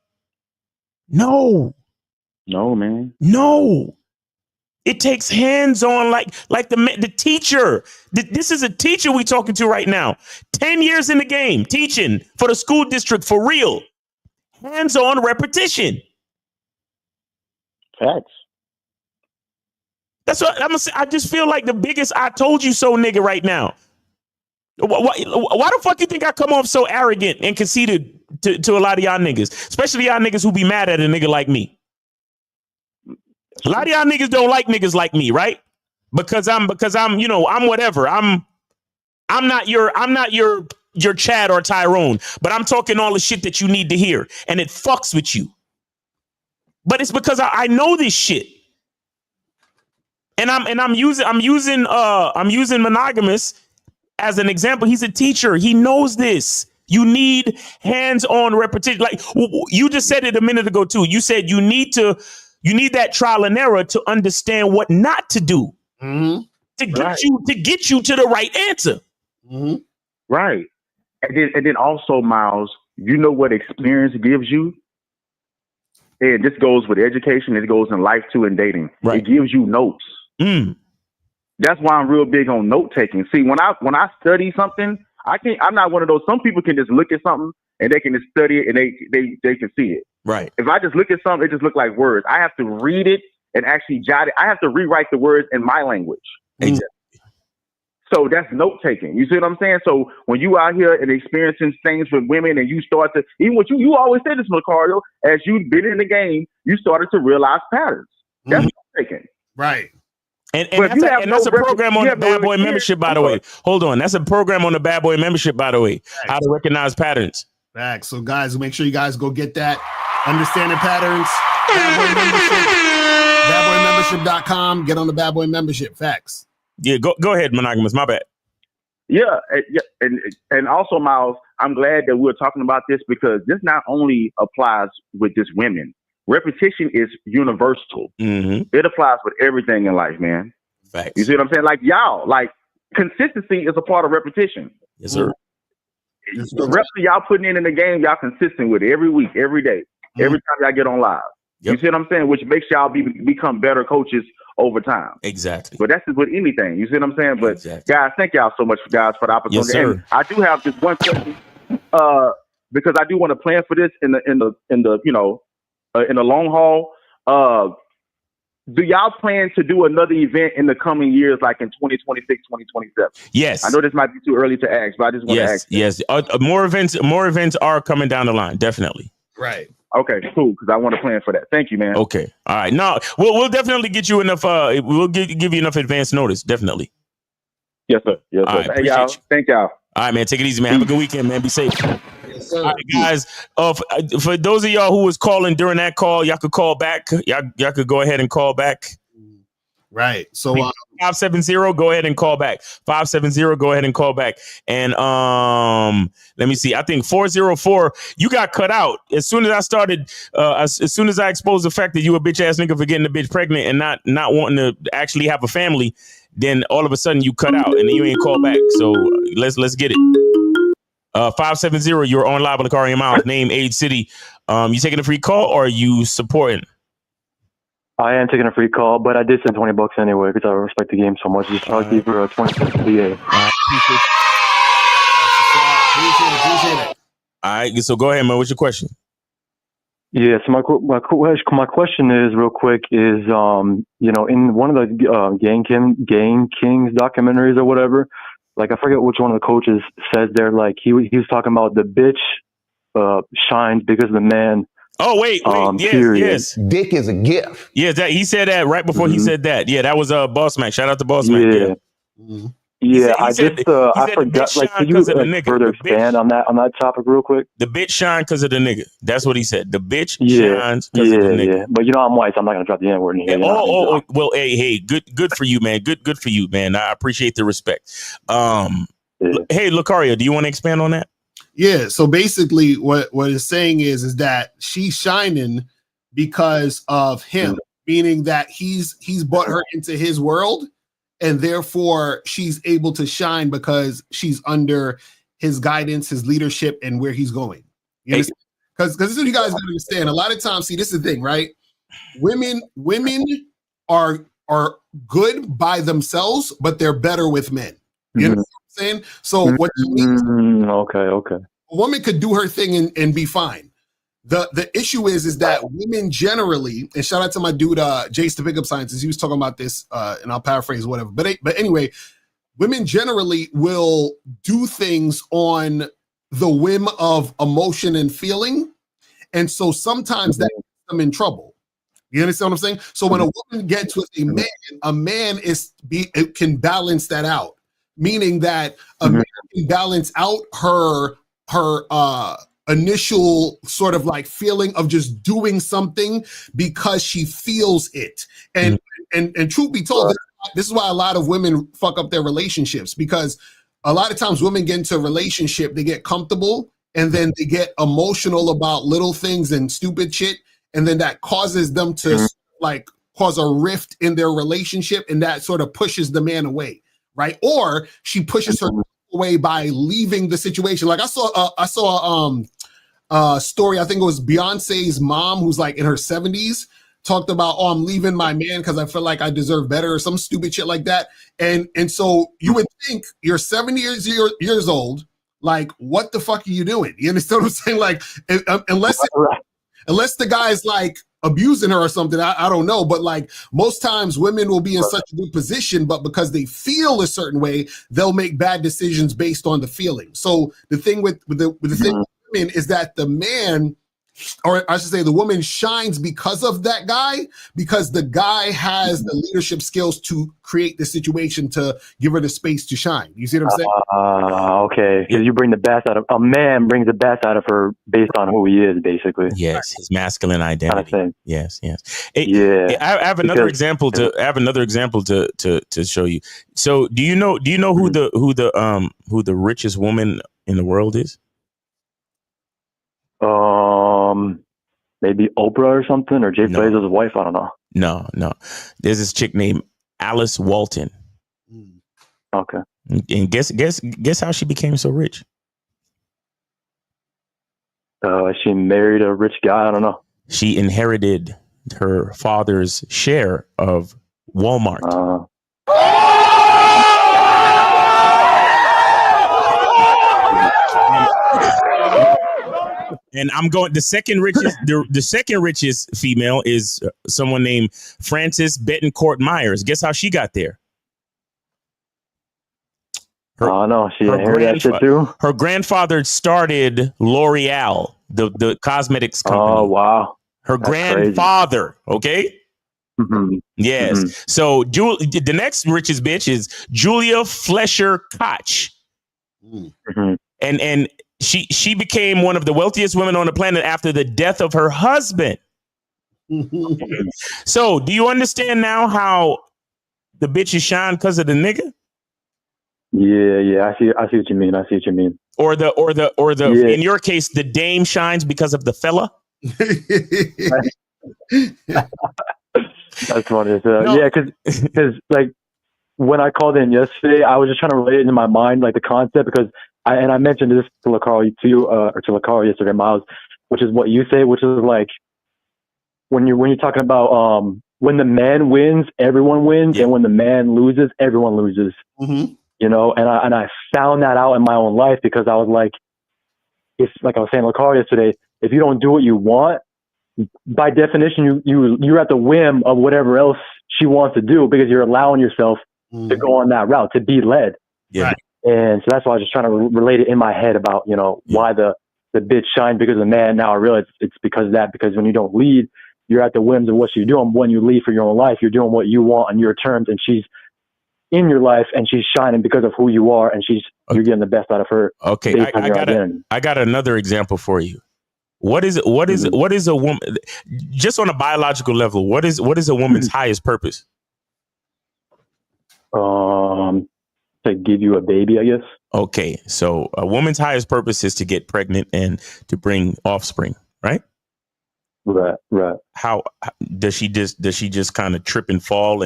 No, man. No. It takes hands-on, like the teacher. This is a teacher we talking to right now. 10 years in the game, teaching for the school district for real. Hands-on repetition. Facts. That's what I'm gonna say. I just feel like the biggest "I told you so" nigga right now. Why the fuck you think I come off so arrogant and conceited to a lot of y'all niggas, especially y'all niggas who be mad at a nigga like me? A lot of y'all niggas don't like niggas like me, right? Because I'm I'm whatever. I'm not your Chad or Tyrone, but I'm talking all the shit that you need to hear, and it fucks with you. But it's because I know this shit. And I'm using Monogamous as an example. He's a teacher. He knows this. You need hands-on repetition. Like you just said it a minute ago too. You said you need that trial and error to understand what not to do. Mm-hmm. To get you to the right answer. Mm-hmm. Right. And then also, Miles, you know what experience gives you? And this goes with education. It goes in life too, and dating. Right. It gives you notes. That's why I'm real big on note taking. See, when I study something, I'm not one of those. Some people can just look at something and they can just study it and they can see it. Right. If I just look at something, it just look like words. I have to read it and actually jot it. I have to rewrite the words in my language. Exactly. So that's note taking. You see what I'm saying? So when you out here and experiencing things with women, and you start to, even what you always say this, Locario, as you've been in the game, you started to realize patterns. That's note taking. Right. And that's a program on the Bad Boy membership, by the way. Hold on. That's a program on the Bad Boy membership, by the way. How to recognize patterns. Facts. So guys, make sure you guys go get that. Understanding patterns. Bad Boy membership. BadBoyMembership.com. Get on the Bad Boy membership. Facts. Yeah, go ahead, Monogamous. My bad. Yeah, and also, Miles, I'm glad that we're talking about this, because this not only applies with just women. Repetition is universal. It applies with everything in life, man. Facts. You see what I'm saying? Like y'all, like consistency is a part of repetition. Yes, sir. The rest of y'all putting in the game, y'all consistent with it every week, every day, every time y'all get on live. You see what I'm saying? Which makes y'all become better coaches over time. Exactly. But that's just with anything. You see what I'm saying? But guys, thank y'all so much, guys, for the opportunity. Yes, sir. And I do have just one question, because I do want to plan for this in the long haul. Do y'all plan to do another event in the coming years, like in 2026, 2027? Yes. I know this might be too early to ask, but I just want to ask. Yes. More events are coming down the line. Definitely. Right. Okay, cool. Because I want to plan for that. Thank you, man. Okay. All right. No, we'll definitely get you enough. We'll give you enough advance notice. Definitely. Yes, sir. Yes, sir. All right, Hey, y'all. Thank y'all. All right, man. Take it easy, man. Have a good weekend, man. Be safe. Yes, sir. All right, guys. For those of y'all who was calling during that call, y'all could call back. Y'all could go ahead and call back. Right. So 570, go ahead and call back. 570, go ahead and call back. And let me see. I think 404, you got cut out. As soon as I started, as soon as I exposed the fact that you a bitch ass nigga for getting a bitch pregnant and not wanting to actually have a family, then all of a sudden you cut out and then you ain't call back. So let's get it. 570, you're on live with Locario and Miles. Name, age, city. You taking a free call or are you supporting? I am taking a free call, but I did send $20 anyway because I respect the game so much. Just I'll give her a 20 VA. Appreciate it. All right, so go ahead, man. What's your question? Yeah, so my question is real quick is in one of the Gang Kings documentaries or whatever, like I forget which one of the coaches says there, like he was talking about the bitch shines because the man. Oh wait, yes. Dick is a gift. Yes, he said that right before he said that. Yeah, that was Boss Man. Shout out to Boss Man. Yeah. I forgot. Like, could you further expand on that topic real quick? The bitch shine because of the nigga. That's what he said. The bitch shines because of the nigga. Yeah. But I'm white, so I'm not gonna drop the N-word in here. Well, hey, good for you, man. Good for you, man. I appreciate the respect. Hey, Locario, do you want to expand on that? Yeah, so basically what it's saying is that she's shining because of him, meaning that he's brought her into his world, and therefore she's able to shine because she's under his guidance, his leadership, and where he's going. Because this is what you guys gotta understand. A lot of times, see, this is the thing, right? Women are good by themselves, but they're better with men. You know what I'm saying? So what you mean? Okay. A woman could do her thing and be fine. The issue is that women generally, and shout out to my dude Jace the Pickup Sciences, he was talking about this, and I'll paraphrase whatever. But anyway, women generally will do things on the whim of emotion and feeling, and so sometimes that gets them in trouble. You understand what I'm saying? So when a woman gets with a man can balance that out, meaning that a man can balance out her initial sort of like feeling of just doing something because she feels it. And truth be told, this is why a lot of women fuck up their relationships, because a lot of times women get into a relationship, they get comfortable, and then they get emotional about little things and stupid shit, and then that causes them to like cause a rift in their relationship, and that sort of pushes the man away, right? Or she pushes her away by leaving the situation. Like I saw story. I think it was Beyonce's mom, who's like in her 70s, talked about, oh, I'm leaving my man because I feel like I deserve better, or some stupid shit like that. And so you would think you're 70 years old, like, what the fuck are you doing? You understand what I'm saying? Like, unless the guy's like abusing her or something, I don't know. But like most times women will be in such a good position, but because they feel a certain way, they'll make bad decisions based on the feeling. So the thing with the thing with women is that the man, or I should say the woman, shines because of that guy, because the guy has the leadership skills to create the situation to give her the space to shine. You see what I'm saying? Okay. Because you bring the best out of a man, brings the best out of her based on who he is, basically. Yes, his masculine identity. Kind of thing. Yes. Yeah. I have another example to show you. So do you know who the richest woman in the world is? Maybe Oprah or something, or Jay Bezos' wife. I don't know. No. There's this chick named Alice Walton. Okay. And guess how she became so rich? She married a rich guy. I don't know. She inherited her father's share of Walmart. And I'm going. The second richest female is someone named Frances Betancourt Myers. Guess how she got there? No, she inherited that shit too. Her grandfather started L'Oreal, the cosmetics company. Oh wow! Her grandfather. Crazy. Okay. Mm-hmm. Yes. Mm-hmm. So the next richest bitch is Julia Fletcher Koch. Mm-hmm. And she became one of the wealthiest women on the planet after the death of her husband. So, do you understand now how the bitches shine because of the nigga? Yeah. I see what you mean. Or the in your case, the dame shines because of the fella. That's funny. Yeah, because like when I called in yesterday, I was just trying to relate it in my mind, like the concept, because I mentioned this to Locario yesterday, Miles, which is what you say, which is like when you're talking about when the man wins, everyone wins, and when the man loses, everyone loses. Mm-hmm. You know, and I found that out in my own life, because I was like, if, like I was saying to Locario yesterday, if you don't do what you want, by definition, you're at the whim of whatever else she wants to do, because you're allowing yourself to go on that route, to be led. Yeah. Right. And so that's why I was just trying to relate it in my head about, why the bitch shined because of the man. Now I realize it's because of that, because when you don't lead, you're at the whims of what you're doing. When you lead for your own life, you're doing what you want on your terms, and she's in your life and she's shining because of who you are, and you're getting the best out of her. Okay. I got another example for you. What is a woman, just on a biological level, what is a woman's highest purpose? To give you a baby, I guess. Okay, so a woman's highest purpose is to get pregnant and to bring offspring, right? Right. How does she just kind of trip and fall,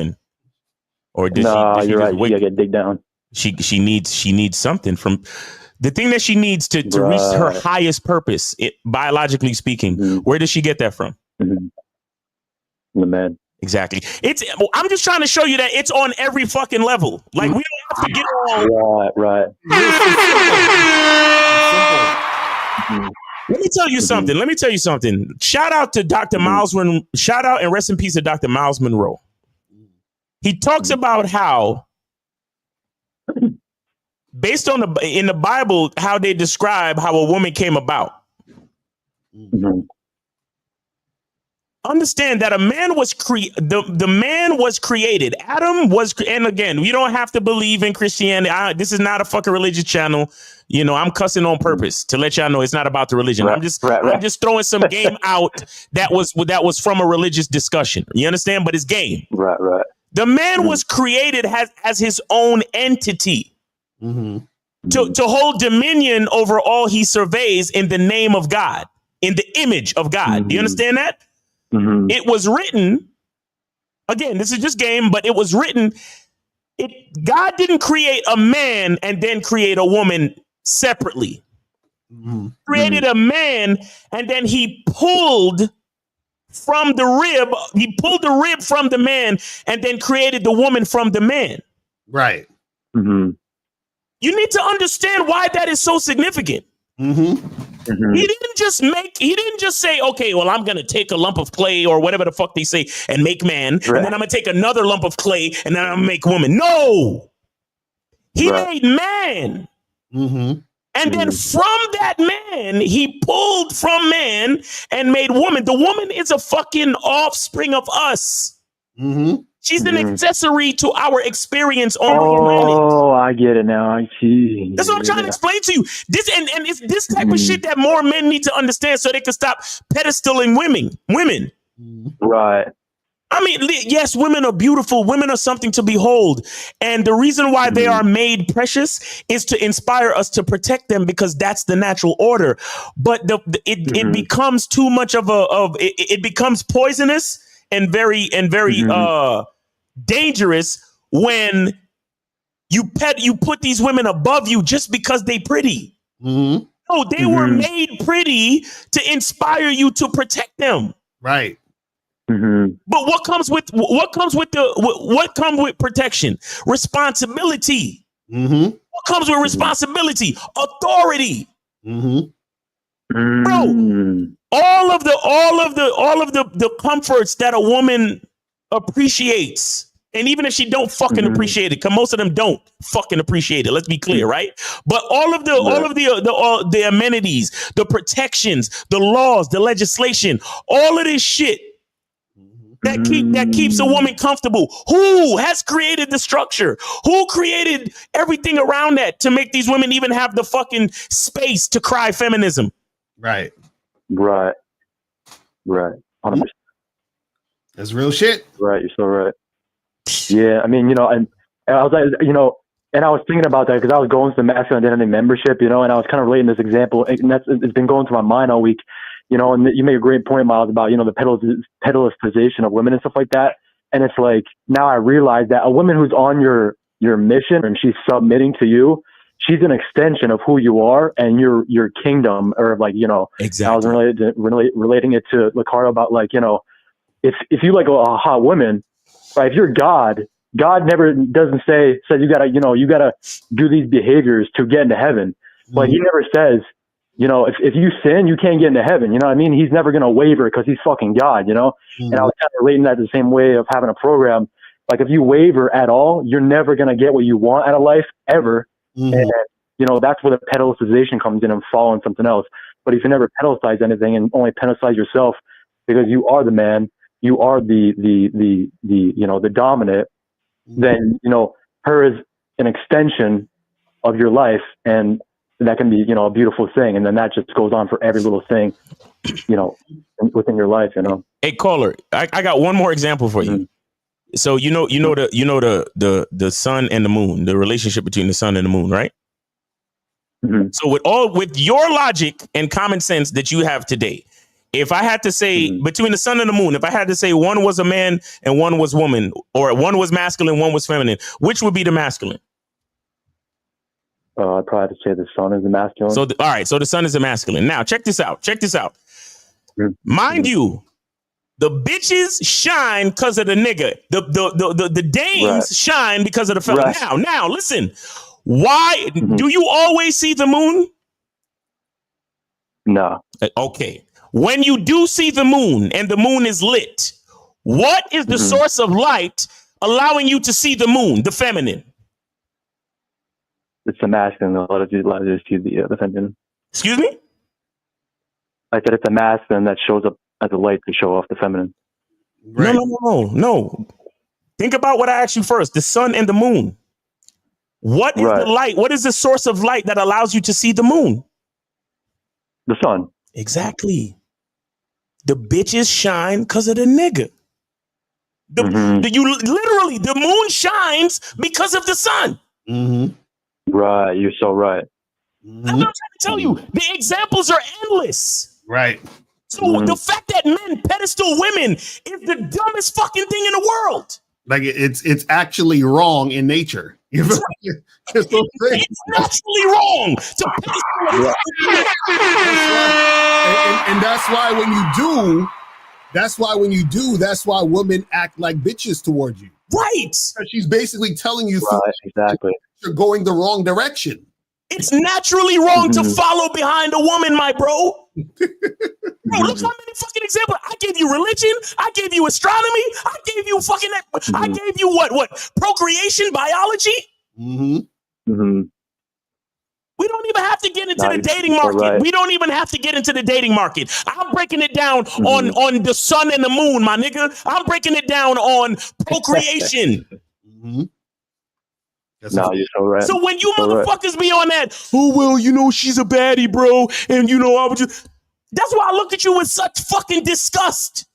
or does she you're just right. She gotta get dig down. She needs something from the thing that she needs to reach her highest purpose, biologically speaking. Where does she get that from? The man. Exactly. I'm just trying to show you that it's on every fucking level. Like, we don't have to get all right. Let me tell you something. Shout out to Dr. Miles Monroe. Shout out and rest in peace to Dr. Miles Monroe. He talks about how, based on in the Bible, how they describe how a woman came about. Understand that a man was the man was created. Adam was, and again, you don't have to believe in Christianity. This is not a fucking religious channel. I'm cussing on purpose to let y'all know it's not about the religion. Right, I'm just throwing some game out that was from a religious discussion. You understand? But it's game. Right. The man was created as his own entity to hold dominion over all he surveys in the name of God, in the image of God. Do you understand that? It was written, again, this is just game, but it was written, God didn't create a man and then create a woman separately. created a man, and then he pulled from the rib. He pulled the rib from the man, and then created the woman from the man. Right. You need to understand why that is so significant. He didn't just say, okay, well, I'm going to take a lump of clay or whatever the fuck they say and make man. And then I'm going to take another lump of clay and then I'm going to make woman. No, he made man. And then from that man, he pulled from man and made woman. The woman is a fucking offspring of us. She's an accessory to our experience on the planet. Oh, I get it now. I see. That's what I'm trying to explain to you. This and it's this type of shit that more men need to understand so they can stop pedestaling women. Right. I mean, yes, women are beautiful. Women are something to behold. And the reason why they are made precious is to inspire us to protect them, because that's the natural order. But it becomes too much of it becomes poisonous and very dangerous when you put these women above you just because they pretty. No, they were made pretty to inspire you to protect them. Right. But what comes with protection? Responsibility. What comes with responsibility? Authority. Bro, all of the comforts that a woman appreciates, and even if she don't fucking appreciate it, because most of them don't fucking appreciate it. Let's be clear, right? But all of the amenities, the protections, the laws, the legislation, all of this shit that keeps a woman comfortable. Who has created the structure? Who created everything around that to make these women even have the fucking space to cry feminism? Right. 100%. That's real shit. Right. You're so right. Yeah. I mean, and I was like, and I was thinking about that because I was going to the masculine identity membership, and I was kind of relating this example, and it's been going through my mind all week. And you make a great point, Miles, about, the pedestalization of women and stuff like that. And it's like, now I realize that a woman who's on your mission and she's submitting to you, she's an extension of who you are and your kingdom, or exactly. I was relating it to Locario about if you like a hot woman, right? If you're God never doesn't say you gotta do these behaviors to get into heaven. Like he never says, if you sin, you can't get into heaven. You know what I mean? He's never going to waver because he's fucking God, And I was kind of relating that the same way of having a program. Like if you waver at all, you're never going to get what you want out of life ever. And, that's where the pedestalization comes in and following something else. But if you never pedestalize anything and only pedestalize yourself because you are the man, you are the dominant, then, her is an extension of your life, and that can be, a beautiful thing. And then that just goes on for every little thing, within your life, Hey, caller, I got one more example for you. So, the sun and the moon, the relationship between the sun and the moon, right? So with your logic and common sense that you have today, if I had to say between the sun and the moon, if I had to say one was a man and one was woman, or one was masculine, one was feminine, which would be the masculine? I'd probably have to say the sun is the masculine. So, all right. So the sun is the masculine. Now, check this out. Mind you, the bitches shine because of the nigga. The dames shine because of the fella. Right. Now, listen. Why do you always see the moon? No. Okay. When you do see the moon and the moon is lit, what is the source of light allowing you to see the moon, the feminine? It's the masculine that allows you to see the feminine. Excuse me? I said it's the masculine that shows up as a light to show off the feminine. Right. No. Think about what I asked you first. The sun and the moon. What is the light? What is the source of light that allows you to see the moon? The sun. Exactly. The bitches shine because of the nigga. The moon shines because of the sun. Right, you're so right. That's what I'm trying to tell you. The examples are endless. Right. So the fact that men pedestal women is the dumbest fucking thing in the world. Like it's actually wrong in nature. It's naturally wrong to pay and that's why when you do, that's why women act like bitches toward you. Right. She's basically telling you exactly. You're going the wrong direction. It's naturally wrong to follow behind a woman, my bro. Bro, look how many fucking examples. I gave you religion. I gave you astronomy. I gave you fucking. I gave you what? Procreation, biology. We don't even have to get into the dating market. Right. We don't even have to get into the dating market. I'm breaking it down on the sun and the moon, my nigga. I'm breaking it down on procreation. No, you're so right. So when you motherfuckers be on that, oh, well, you know, she's a baddie, bro. And, you know, I would just. That's why I looked at you with such fucking disgust.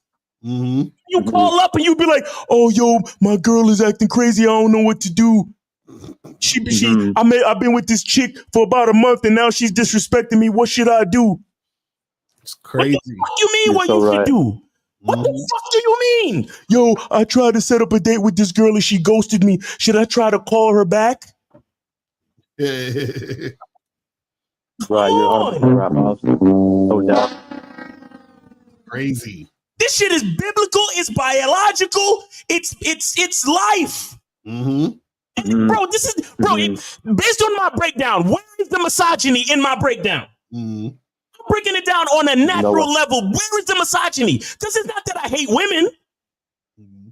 You call up and you be like, oh, yo, my girl is acting crazy. I don't know what to do. I've been with this chick for about a month and now she's disrespecting me. What should I do? It's crazy. What the fuck you mean what you should do? What the fuck do you mean? Yo, I tried to set up a date with this girl and she ghosted me. Should I try to call her back? Right, you're 100% right, Miles. No doubt. Crazy. This shit is biblical. It's biological. It's life. Bro, this is based on my breakdown. Where is the misogyny in my breakdown? I'm breaking it down on a natural level. Where is the misogyny? Because it's not that I hate women,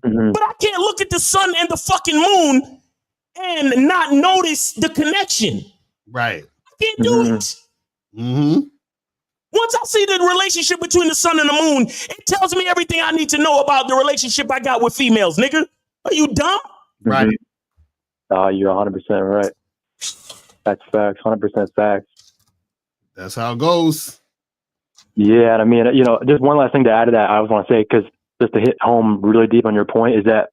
but I can't look at the sun and the fucking moon and not notice the connection. Right. I can't do it. Once I see the relationship between the sun and the moon, it tells me everything I need to know about the relationship I got with females, nigga. Are you dumb? Right. You're 100% right. That's facts. 100% facts. That's how it goes. Yeah, and I mean, you know, just one last thing to add to that, I was want to say, because just to hit home really deep on your point, is that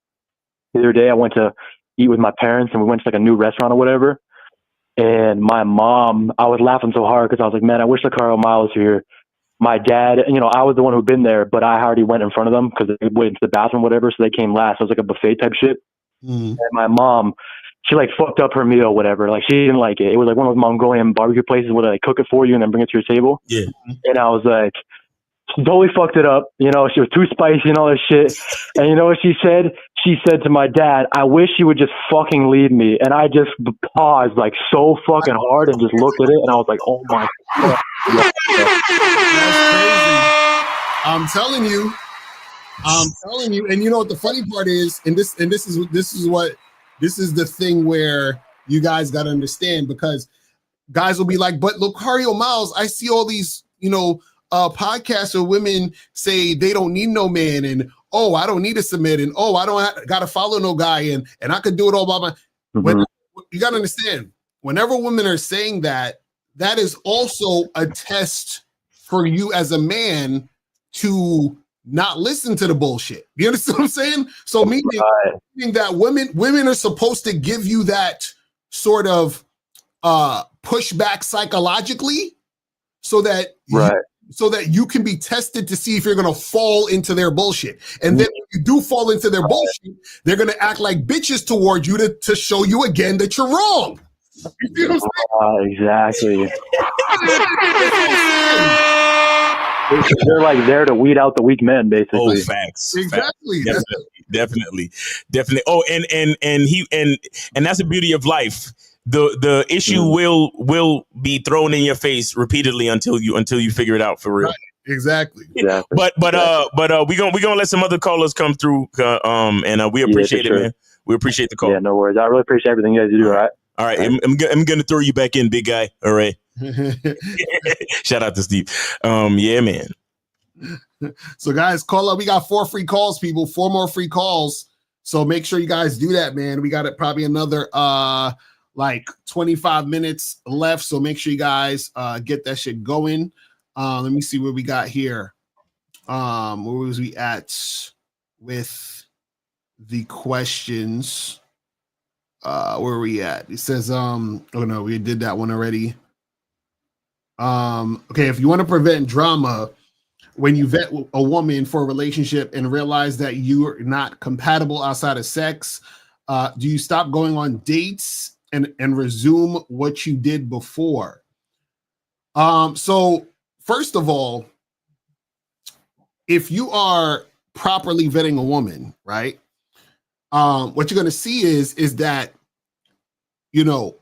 the other day I went to eat with my parents and we went to like a new restaurant or whatever. And my mom, I was laughing so hard because I was like, man, I wish Locario Miles was here. My dad, you know, I was the one who'd been there, but I already went in front of them because they went into the bathroom or whatever. So they came last. It was like a buffet type shit. And my mom, she like fucked up her meal, whatever. Like she didn't like it. It was like one of those Mongolian barbecue places where they like, cook it for you and then bring it to your table. Yeah. And I was like, she totally fucked it up. You know, she was too spicy and all that shit. And you know what she said? She said to my dad, I wish you would just fucking leave me. And I just paused like so fucking hard and just looked at it. And I was like, oh my God. That's crazy. I'm telling you. And you know what the funny part is, and this is the thing where you guys got to understand, because guys will be like, but Locario Miles, I see all these, you know, podcasts where women say they don't need no man, and oh, I don't need to submit, and oh, I don't got to follow no guy, and I could do it all by my. You got to understand, whenever women are saying that, that is also a test for you as a man to not listen to the bullshit. You understand what I'm saying? So meaning that women are supposed to give you that sort of pushback psychologically, so that you can be tested to see if you're going to fall into their bullshit. And then if you do fall into their bullshit, they're going to act like bitches toward you to show you again that you're wrong. You see what I'm saying? Exactly. They're like there to weed out the weak men, basically. Oh, facts. Exactly. Facts. Definitely. Oh, and that's the beauty of life. The issue will be thrown in your face repeatedly until you figure it out for real. Right. Exactly. But we gonna let some other callers come through. And we appreciate it, man. We appreciate the call. Yeah, no worries. I really appreciate everything you guys do. All right. I'm gonna throw you back in, big guy. All right. Shout out to Steve. Yeah, man. So guys, call up. We got 4 free calls, people. 4 more free calls. So make sure you guys do that, man. We got it probably another like 25 minutes left. So make sure you guys get that shit going. Let me see what we got here. Where was we at with the questions? Where are we at? It says, oh no, we did that one already. Okay, if you want to prevent drama when you vet a woman for a relationship and realize that you are not compatible outside of sex, Do you stop going on dates and resume what you did before? So first of all, if you are properly vetting a woman, right? What you're going to see is that, you know,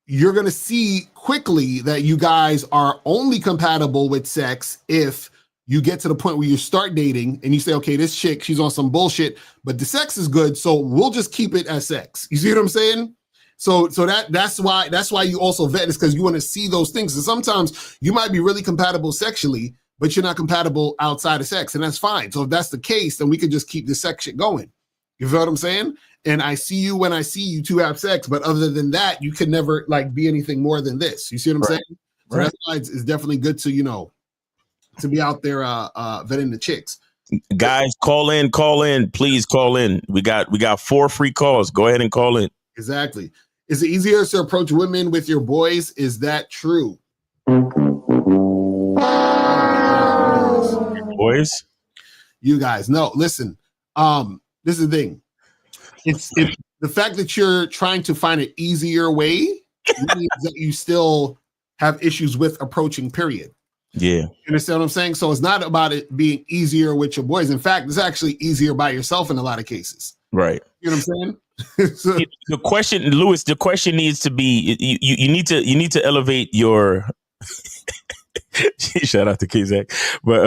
you're going to see quickly that you guys are only compatible with sex if you get to the point where you start dating and you say, okay, this chick, she's on some bullshit, but the sex is good, so we'll just keep it as sex. You see what I'm saying? So that's why you also vet, is because you want to see those things. And sometimes you might be really compatible sexually, but you're not compatible outside of sex, and that's fine. So if that's the case, then we could just keep this sex shit going. You feel what I'm saying? And I see you when I see you two have sex, but other than that, you could never like be anything more than this. You see what I'm saying? So that's why it's definitely good to, you know, to be out there vetting the chicks. Guys, call in, please call in. We got 4 free calls. Go ahead and call in. Exactly. Is it easier to approach women with your boys? Is that true? Boys? You guys, no, listen. This is the thing. It's the fact that you're trying to find an easier way means that you still have issues with approaching, period. Yeah. You understand what I'm saying? So it's not about it being easier with your boys. In fact, it's actually easier by yourself in a lot of cases. Right. You know what I'm saying? So, the question, Lewis, the question needs to be, you need to elevate your shout out to Kizak, but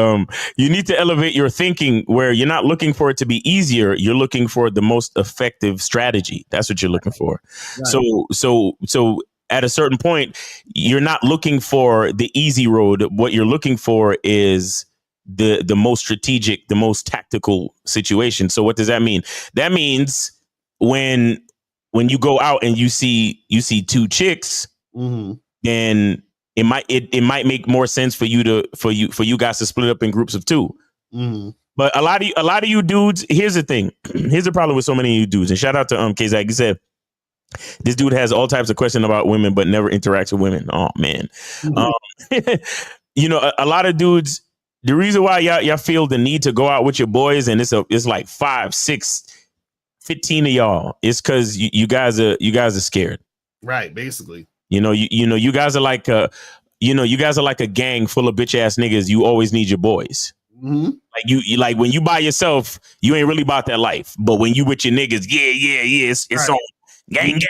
you need to elevate your thinking where you're not looking for it to be easier. You're looking for the most effective strategy. That's what you're looking for. Right. So at a certain point, you're not looking for the easy road. What you're looking for is the most strategic, the most tactical situation. So what does that mean? That means when you go out and you see 2 chicks, then it might make more sense for you guys to split up in groups of 2. But a lot of you dudes, here's the thing. Here's the problem with so many of you dudes. And shout out to Kazak. He said this dude has all types of questions about women, but never interacts with women. Oh man. You know, a lot of dudes, the reason why y'all feel the need to go out with your boys, and it's like 5, 6, 15 of y'all, is because you guys are scared. Right, basically. You know, you guys are like a gang full of bitch ass niggas. You always need your boys. Like you like when you by yourself, you ain't really about that life. But when you with your niggas, it's right. On gang,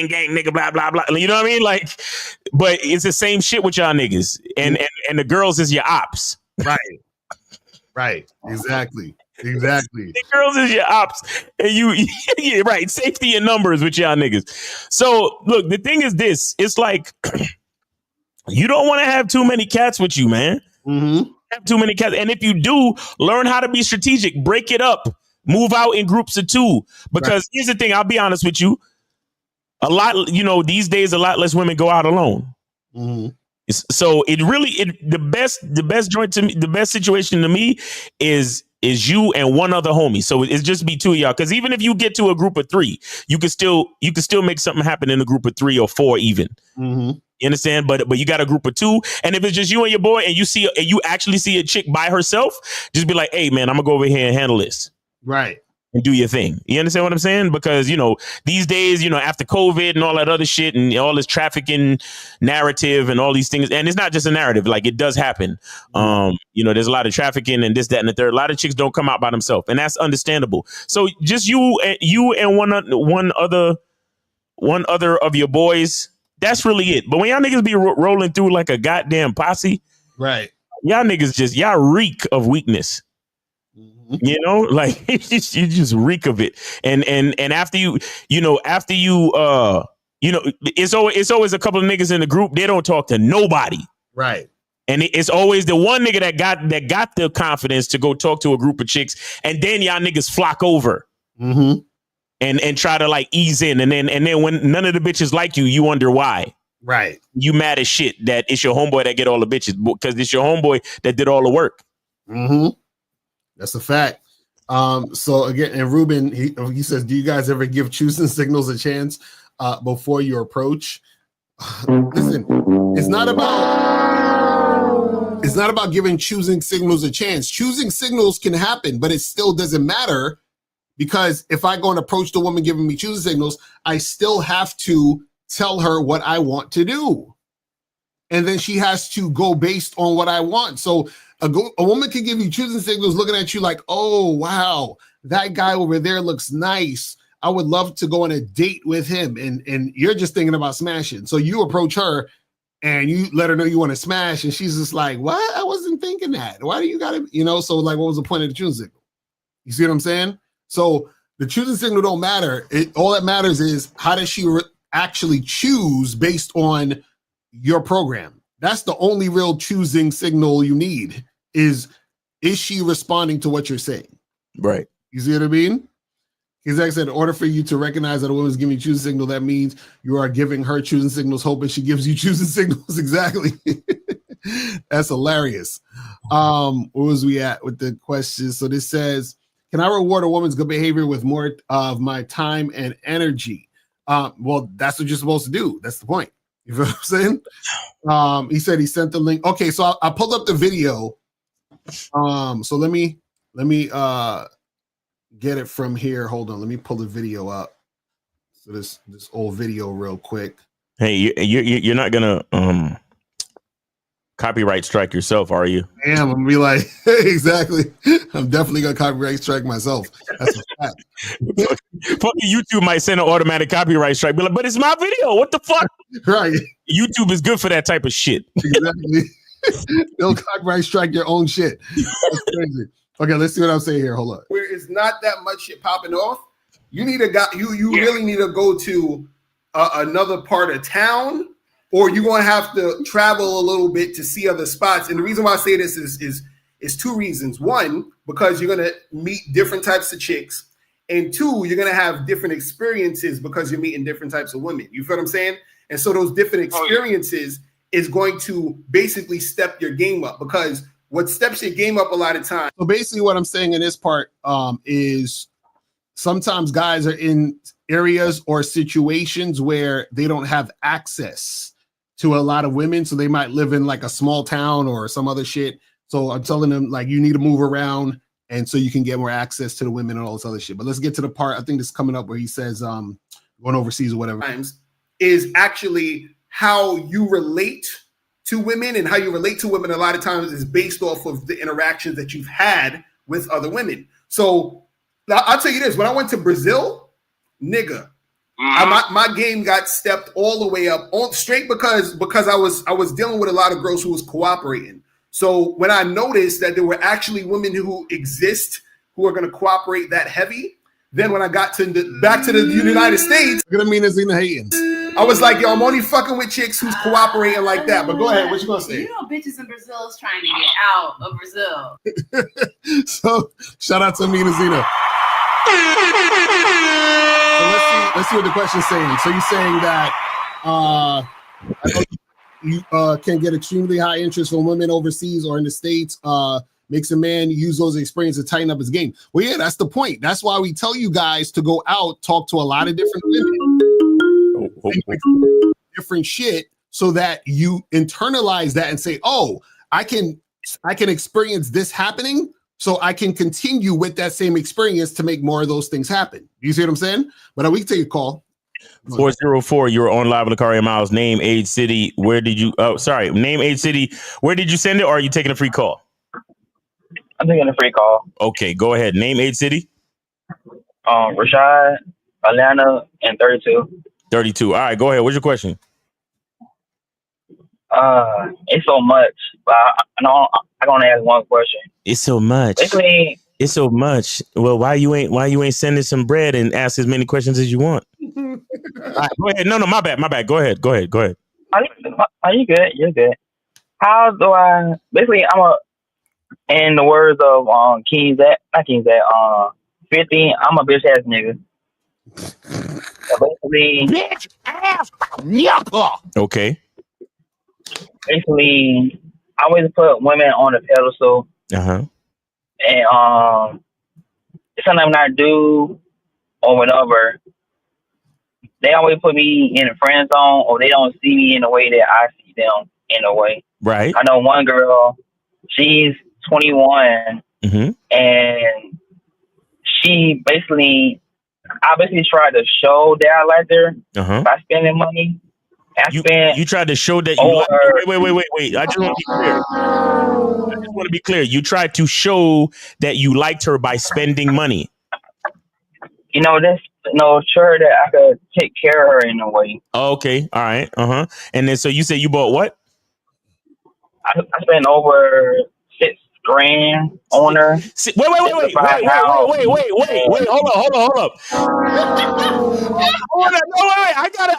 nigga, blah blah blah. You know what I mean? Like, but it's the same shit with y'all niggas, and the girls is your ops. Right. Exactly. The girls is your ops, and yeah, right. Safety in numbers with y'all niggas. So look, the thing is this: it's like you don't want to have too many cats with you, man. Have too many cats, and if you do, learn how to be strategic. Break it up. Move out in groups of 2. Because here's the thing: I'll be honest with you. A lot, these days, a lot less women go out alone. So the best joint to me, the best situation to me is you and one other homie. So it's just be 2 of y'all. Because even if you get to a group of 3, you can still make something happen in a group of 3 or 4 even. You understand? But you got a group of 2, and if it's just you and your boy, and you actually see a chick by herself, just be like, hey man, I'm gonna go over here and handle this. Right. And do your thing. You understand what I'm saying? Because, these days, after COVID and all that other shit and all this trafficking narrative and all these things, and it's not just a narrative, like it does happen. There's a lot of trafficking and this, that, and the third. A lot of chicks don't come out by themselves, and that's understandable. So just you and one other of your boys, that's really it. But when y'all niggas be rolling through like a goddamn posse, right? Y'all niggas y'all reek of weakness. Like you just reek of it. And after it's always a couple of niggas in the group. They don't talk to nobody. Right. And it's always the one nigga that got the confidence to go talk to a group of chicks. And then y'all niggas flock over and try to like ease in. And then when none of the bitches like you wonder why. Right. You mad as shit that it's your homeboy that get all the bitches because it's your homeboy that did all the work. That's a fact. So again, and Ruben, he says, do you guys ever give choosing signals a chance before you approach? Listen, it's not about giving choosing signals a chance. Choosing signals can happen, but it still doesn't matter Because if I go and approach the woman giving me choosing signals, I still have to tell her what I want to do. And then she has to go based on what I want. So a woman can give you choosing signals looking at you like, oh, wow, that guy over there looks nice. I would love to go on a date with him. And you're just thinking about smashing. So you approach her and you let her know you want to smash. And she's just like, what? I wasn't thinking that. Why do you got to, so like, what was the point of the choosing signal? You see what I'm saying? So the choosing signal don't matter. All that matters is how does she actually choose based on your program. That's the only real choosing signal you need is she responding to what you're saying? Right. You see what I mean? Because like I said, in order for you to recognize that a woman's giving you choosing signal, that means you are giving her choosing signals, hoping she gives you choosing signals. Exactly. That's hilarious. Where was we at with the questions? So this says, can I reward a woman's good behavior with more of my time and energy? Well, that's what you're supposed to do. That's the point. You feel what I'm saying? He said he sent the link. Okay, so I pulled up the video. So let me get it from here. Hold on, let me pull the video up. So this old video real quick. Hey, you're not gonna copyright strike yourself, are you? Damn, I'm gonna be like, exactly. I'm definitely gonna copyright strike myself. That's a fact. YouTube might send an automatic copyright strike. Be like, but it's my video. What the fuck? Right. YouTube is good for that type of shit. Exactly. They'll copyright strike your own shit. That's crazy. Okay, let's see what I'm saying here. Hold on. Where it's not that much shit popping off, you need you really need to go to another part of town, or you're gonna have to travel a little bit to see other spots. And the reason why I say this is two reasons. One, because you're gonna meet different types of chicks, and two, you're gonna have different experiences because you're meeting different types of women. You feel what I'm saying? And so those different experiences is going to basically step your game up, because what steps your game up a lot of times. So basically what I'm saying in this part is sometimes guys are in areas or situations where they don't have access to a lot of women. So they might live in like a small town or some other shit. So I'm telling them like, you need to move around and so you can get more access to the women and all this other shit. But let's get to the part, I think this is coming up where he says going overseas or whatever. Is actually how you relate to women, and how you relate to women a lot of times is based off of the interactions that you've had with other women. So I'll tell you this, when I went to Brazil, nigga, my game got stepped all the way up on straight because I was dealing with a lot of girls who was cooperating. So when I noticed that there were actually women who exist who are going to cooperate that heavy, then when I got back to the United States, gonna mean it's in hating. I was like, yo, I'm only fucking with chicks who's cooperating like that. But go ahead, what you gonna say? You know, bitches in Brazil is trying to get out of Brazil. So shout out to Amina Zena. So let's see what the question's saying. So you're saying that you can get extremely high interest from women overseas or in the States, makes a man use those experiences to tighten up his game. Well, yeah, that's the point. That's why we tell you guys to go out, talk to a lot of different women, different shit, so that you internalize that and say, oh, I can experience this happening, so I can continue with that same experience to make more of those things happen. You see what I'm saying? But we can take a call. 404, you were on live with Locario Miles. Name, age, city. Where did you? Oh, sorry. Name, age, city. Where did you send it? Or are you taking a free call? I'm taking a free call. Okay, go ahead. Name, age, city. Rashad, Atlanta, and 32. 32. All right, go ahead. What's your question? It's so much, but I know I'm gonna ask one question. It's so much. Basically, it's so much. Well, why you ain't sending some bread and ask as many questions as you want? All right, go ahead. No, my bad. Go ahead. Are you good? You're good. How do I? Basically, in the words of not King Zach, 50. I'm a bitch ass nigga. So basically, bitch ass nigga. Okay. Basically, I always put women on a pedestal. Uh-huh. And it's something I do or whatever. They always put me in a friend zone, or they don't see me in the way that I see them in a way. Right. I know one girl, she's 21, mm-hmm. and she I basically tried to show that I liked her by spending money. You tried to show that you like her. Wait. I just want to be clear. You tried to show that you liked her by spending money. Show her that I could take care of her in a way. Oh, okay. All right. And then so you said you bought what? I spent over $6,000 on her. Wait. Hold up.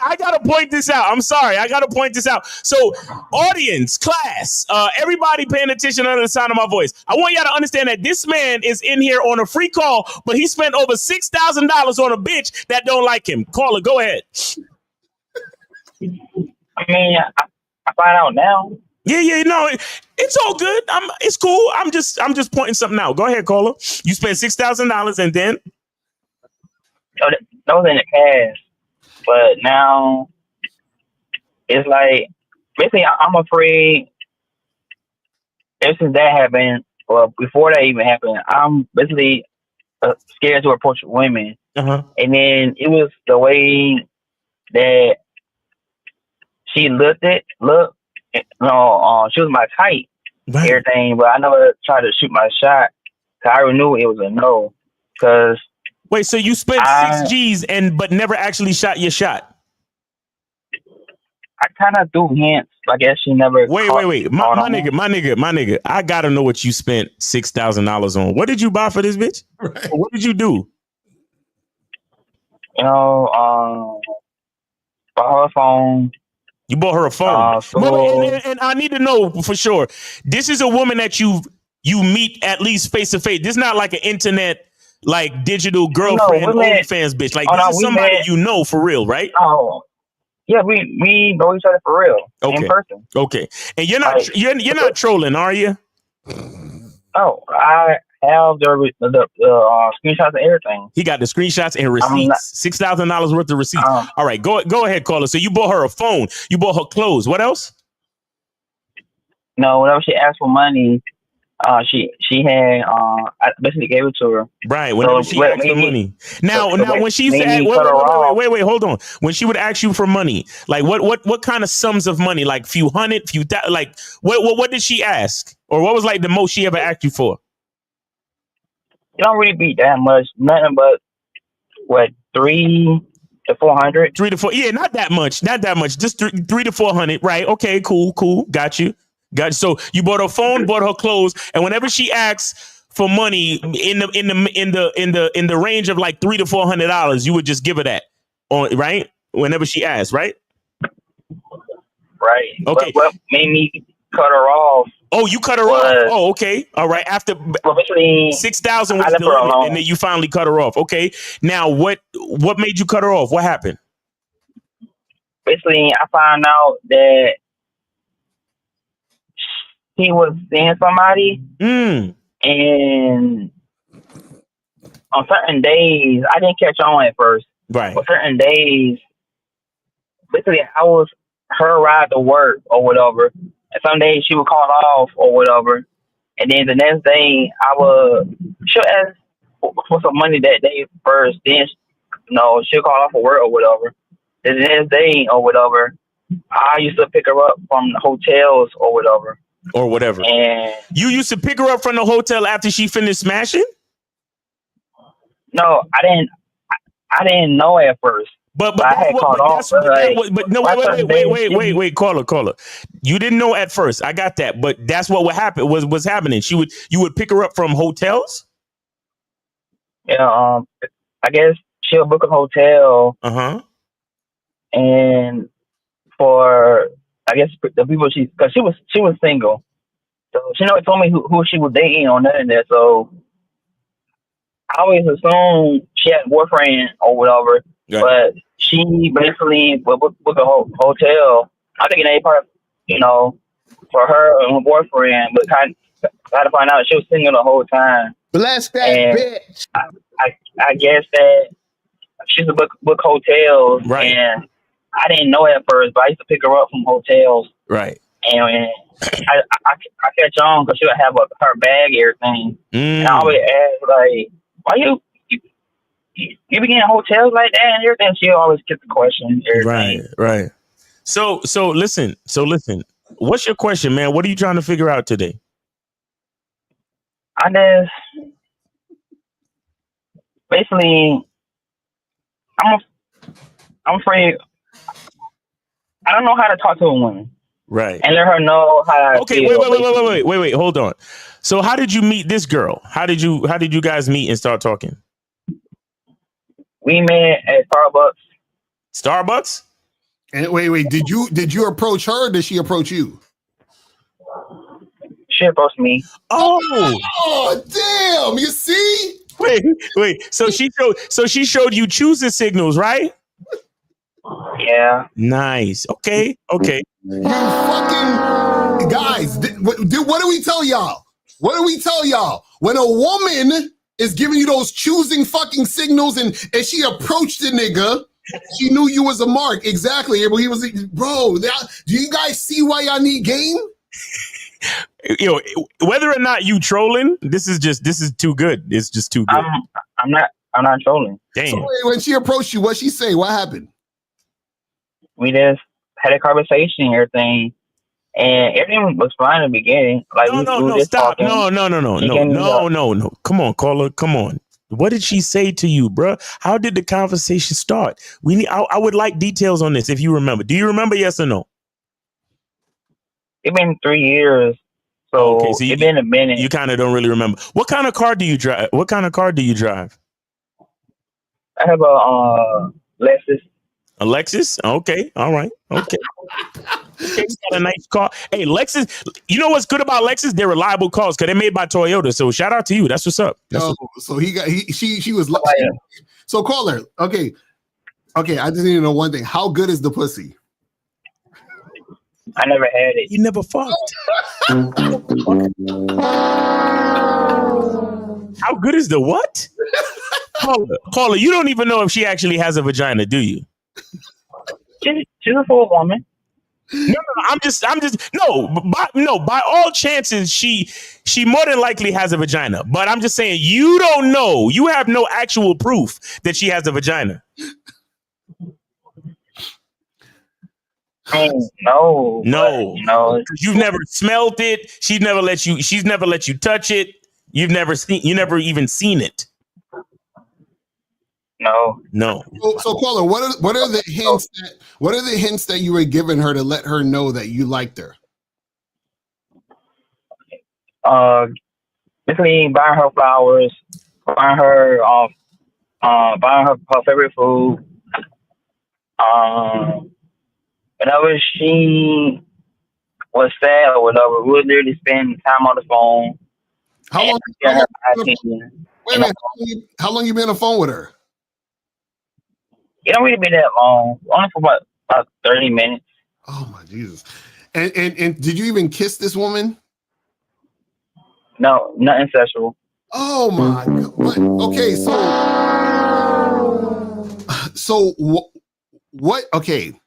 I gotta point this out. I'm sorry. I gotta point this out. So, audience, class, everybody paying attention under the sound of my voice. I want y'all to understand that this man is in here on a free call, but he spent over $6,000 on a bitch that don't like him. Caller, go ahead. I mean, I find out now. Yeah, no, it's all good. It's cool. I'm just pointing something out. Go ahead, caller. You spent $6,000 and then? That was in the past, but now it's like basically I'm afraid. Ever since that happened, well, before that even happened, I'm basically scared to approach women. And then it was the way that she looked. She was my type, everything, but I never tried to shoot my shot. Cause I already knew it was a no. Cause wait, so you spent 6 G's but never actually shot your shot? I kind of threw hints. I guess she never. Wait. My nigga. I gotta know what you spent $6,000 on. What did you buy for this bitch? Right. What did you do? Bought her a phone. You bought her a phone. And I need to know for sure. This is a woman that you meet at least face to face. This is not like an internet, like digital girlfriend, OnlyFans bitch. Like this is somebody you know for real, right? Oh, yeah, we know each other for real in person. Okay, and you're not trolling, are you? Oh, I have the screenshots and everything. He got the screenshots and receipts. $6,000 worth of receipts. All right, go ahead, caller. So you bought her a phone. You bought her clothes. What else? No, whenever she asked for money, she had I basically gave it to her. Right. Whenever she asked for money. Now when she said, wait, hold on. When she would ask you for money, like what kind of sums of money? Like few hundred, like what did she ask? Or what was like the most she ever asked you for? It don't really be that much. Nothing but $300 to $400. 3 to 4. Yeah, not that much. Just 3 to 400. Right. Okay. Cool. Got you. So you bought her phone, bought her clothes, and whenever she asks for money in the range of like $300 to $400, you would just give her that, right? Whenever she asks, right? Right. Okay. What made me cut her off? Oh, you cut her off. Oh, okay. All right. After 6,000 was the limit, and then you finally cut her off. Okay. Now, what made you cut her off? What happened? Basically, I found out that he was seeing somebody, and on certain days, I didn't catch on at first. Right. On certain days, basically, I was her ride to work or whatever. And some days she would call off or whatever. And then the next day, she'll ask for some money that day first. Then, she'll call off for work or whatever. Then the next day or whatever, I used to pick her up from the hotels or whatever. And you used to pick her up from the hotel after she finished smashing? No, I didn't know at first. But I had called off. Wait, caller. You didn't know at first. I got that, but that's what would happen. Was happening. You would pick her up from hotels. Yeah. I guess she'll book a hotel. And for the people because she was single, so she never told me who she was dating or nothing there. So I always assumed she had a boyfriend or whatever. Right. But she basically would book a hotel. I think they part, for her and her boyfriend, but kind of to find out she was single the whole time. Bless that bitch. I guess that she's a book hotels, right? And I didn't know at first, but I used to pick her up from hotels, right? And I catch on because she would have her bag, everything. And I always ask, like, why you you be getting hotels like that and everything. She always get the question. Everything. Right. So listen. What's your question, man? What are you trying to figure out today? I guess basically, I'm afraid. I don't know how to talk to a woman. Right. And let her know how I Okay, feel. wait, hold on. So how did you meet this girl? How did you guys meet and start talking? We met at Starbucks. Starbucks? And wait, did you approach her or did she approach you? She approached me. Oh damn, you see? Wait. So she showed you choosing signals, right? Yeah. Nice. Okay. You fucking guys, what do we tell y'all? What do we tell y'all? When a woman is giving you those choosing fucking signals and she approached the nigga, she knew you was a mark. Exactly. He was, bro, do you guys see why y'all need game? Whether or not you trolling, this is too good. It's just too good. I'm not trolling. Damn. So when she approached you, what'd she say? What happened? We just had a conversation and everything. And everything was fine in the beginning. Like No, stop. Talking. No. Come on, caller. Come on. What did she say to you, bro? How did the conversation start? I would like details on this if you remember. Do you remember, yes or no? It's been 3 years. So, okay, so it's been a minute. You kind of don't really remember. What kind of car do you drive? I have a Lexus. A Lexus? Okay. All right. Okay. It's got a nice car. Hey, Lexus, you know what's good about Lexus? They're reliable cars because they're made by Toyota. So shout out to you. That's what's up. So she was so caller. Okay. I just need to know one thing. How good is the pussy? I never had it. You never fucked. How good is the what? Caller, you don't even know if she actually has a vagina, do you? She's a full woman. No, I'm just by all chances she more than likely has a vagina. But I'm just saying you don't know. You have no actual proof that she has a vagina. No. You've never smelled it. She's never let you touch it. You never even seen it. No. So caller, what are the hints that you were giving her to let her know that you liked her? Basically buying her flowers, buying her her favorite food. Whenever she was sad or whatever, we would literally spend time on the phone. How long you been on the phone with her? It don't really be that long. Only for about 30 minutes. Oh my Jesus! And did you even kiss this woman? No, nothing sexual. Oh my God! Okay, so what? Okay,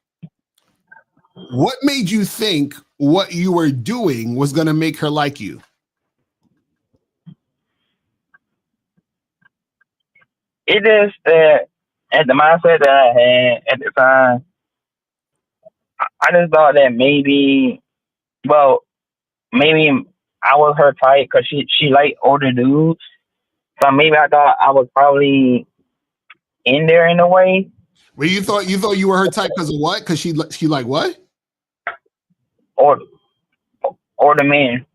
what made you think what you were doing was going to make her like you? It is that at the mindset that I had at the time, I just thought that maybe I was her type because she liked older dudes. So maybe I thought I was probably in there in a way. Well, you thought you were her type because of what? Because she like what? Or the man.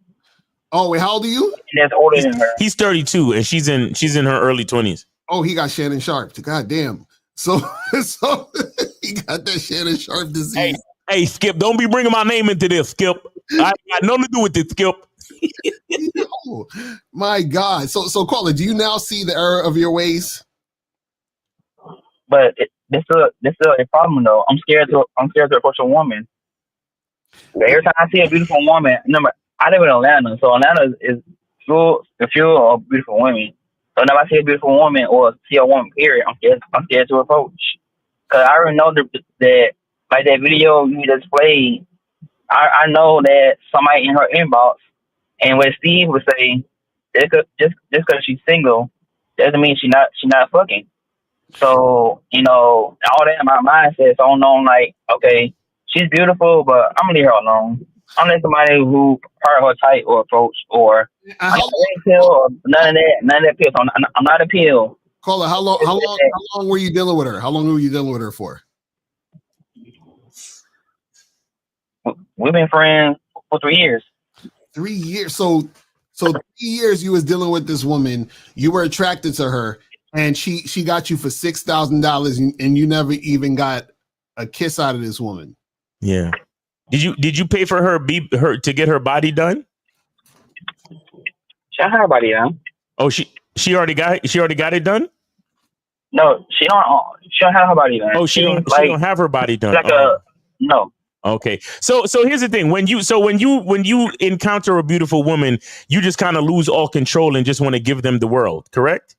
Oh, wait, how old are you? That's older than her. He's 32 and she's in her early 20s. Oh, he got Shannon Sharp. God damn. So he got that Shannon Sharp disease. Hey, Skip, don't be bringing my name into this, Skip. I got nothing to do with this, Skip. Oh, my God. So caller, do you now see the error of your ways? But this is a problem though. I'm scared to approach a woman. Every time I see a beautiful woman, remember I live in Atlanta, so Atlanta is full of beautiful women. So whenever I see a beautiful woman or see a woman, period, I'm scared to approach. Cause I already know that like that video you just played, I know that somebody in her inbox, and what Steve would say, just because she's single, doesn't mean she not fucking. So, you know, all that in my mindset. So I'm like, okay, she's beautiful, but I'm gonna leave her alone. I'm not somebody who her type or approach or I'm not a pill or none of that pills. I'm not a pill. Caller, how long were you dealing with her? How long were you dealing with her for? We've been friends for 3 years. 3 years. So 3 years you was dealing with this woman. You were attracted to her, and she got you for $6,000, and you never even got a kiss out of this woman. Yeah. Did you pay for her to get her body done? She got her body done. Oh, she already got it done? No, she don't have her body done. Oh, she don't have her body done. Like no. Okay. So here's the thing. When you encounter a beautiful woman, you just kind of lose all control and just want to give them the world, correct?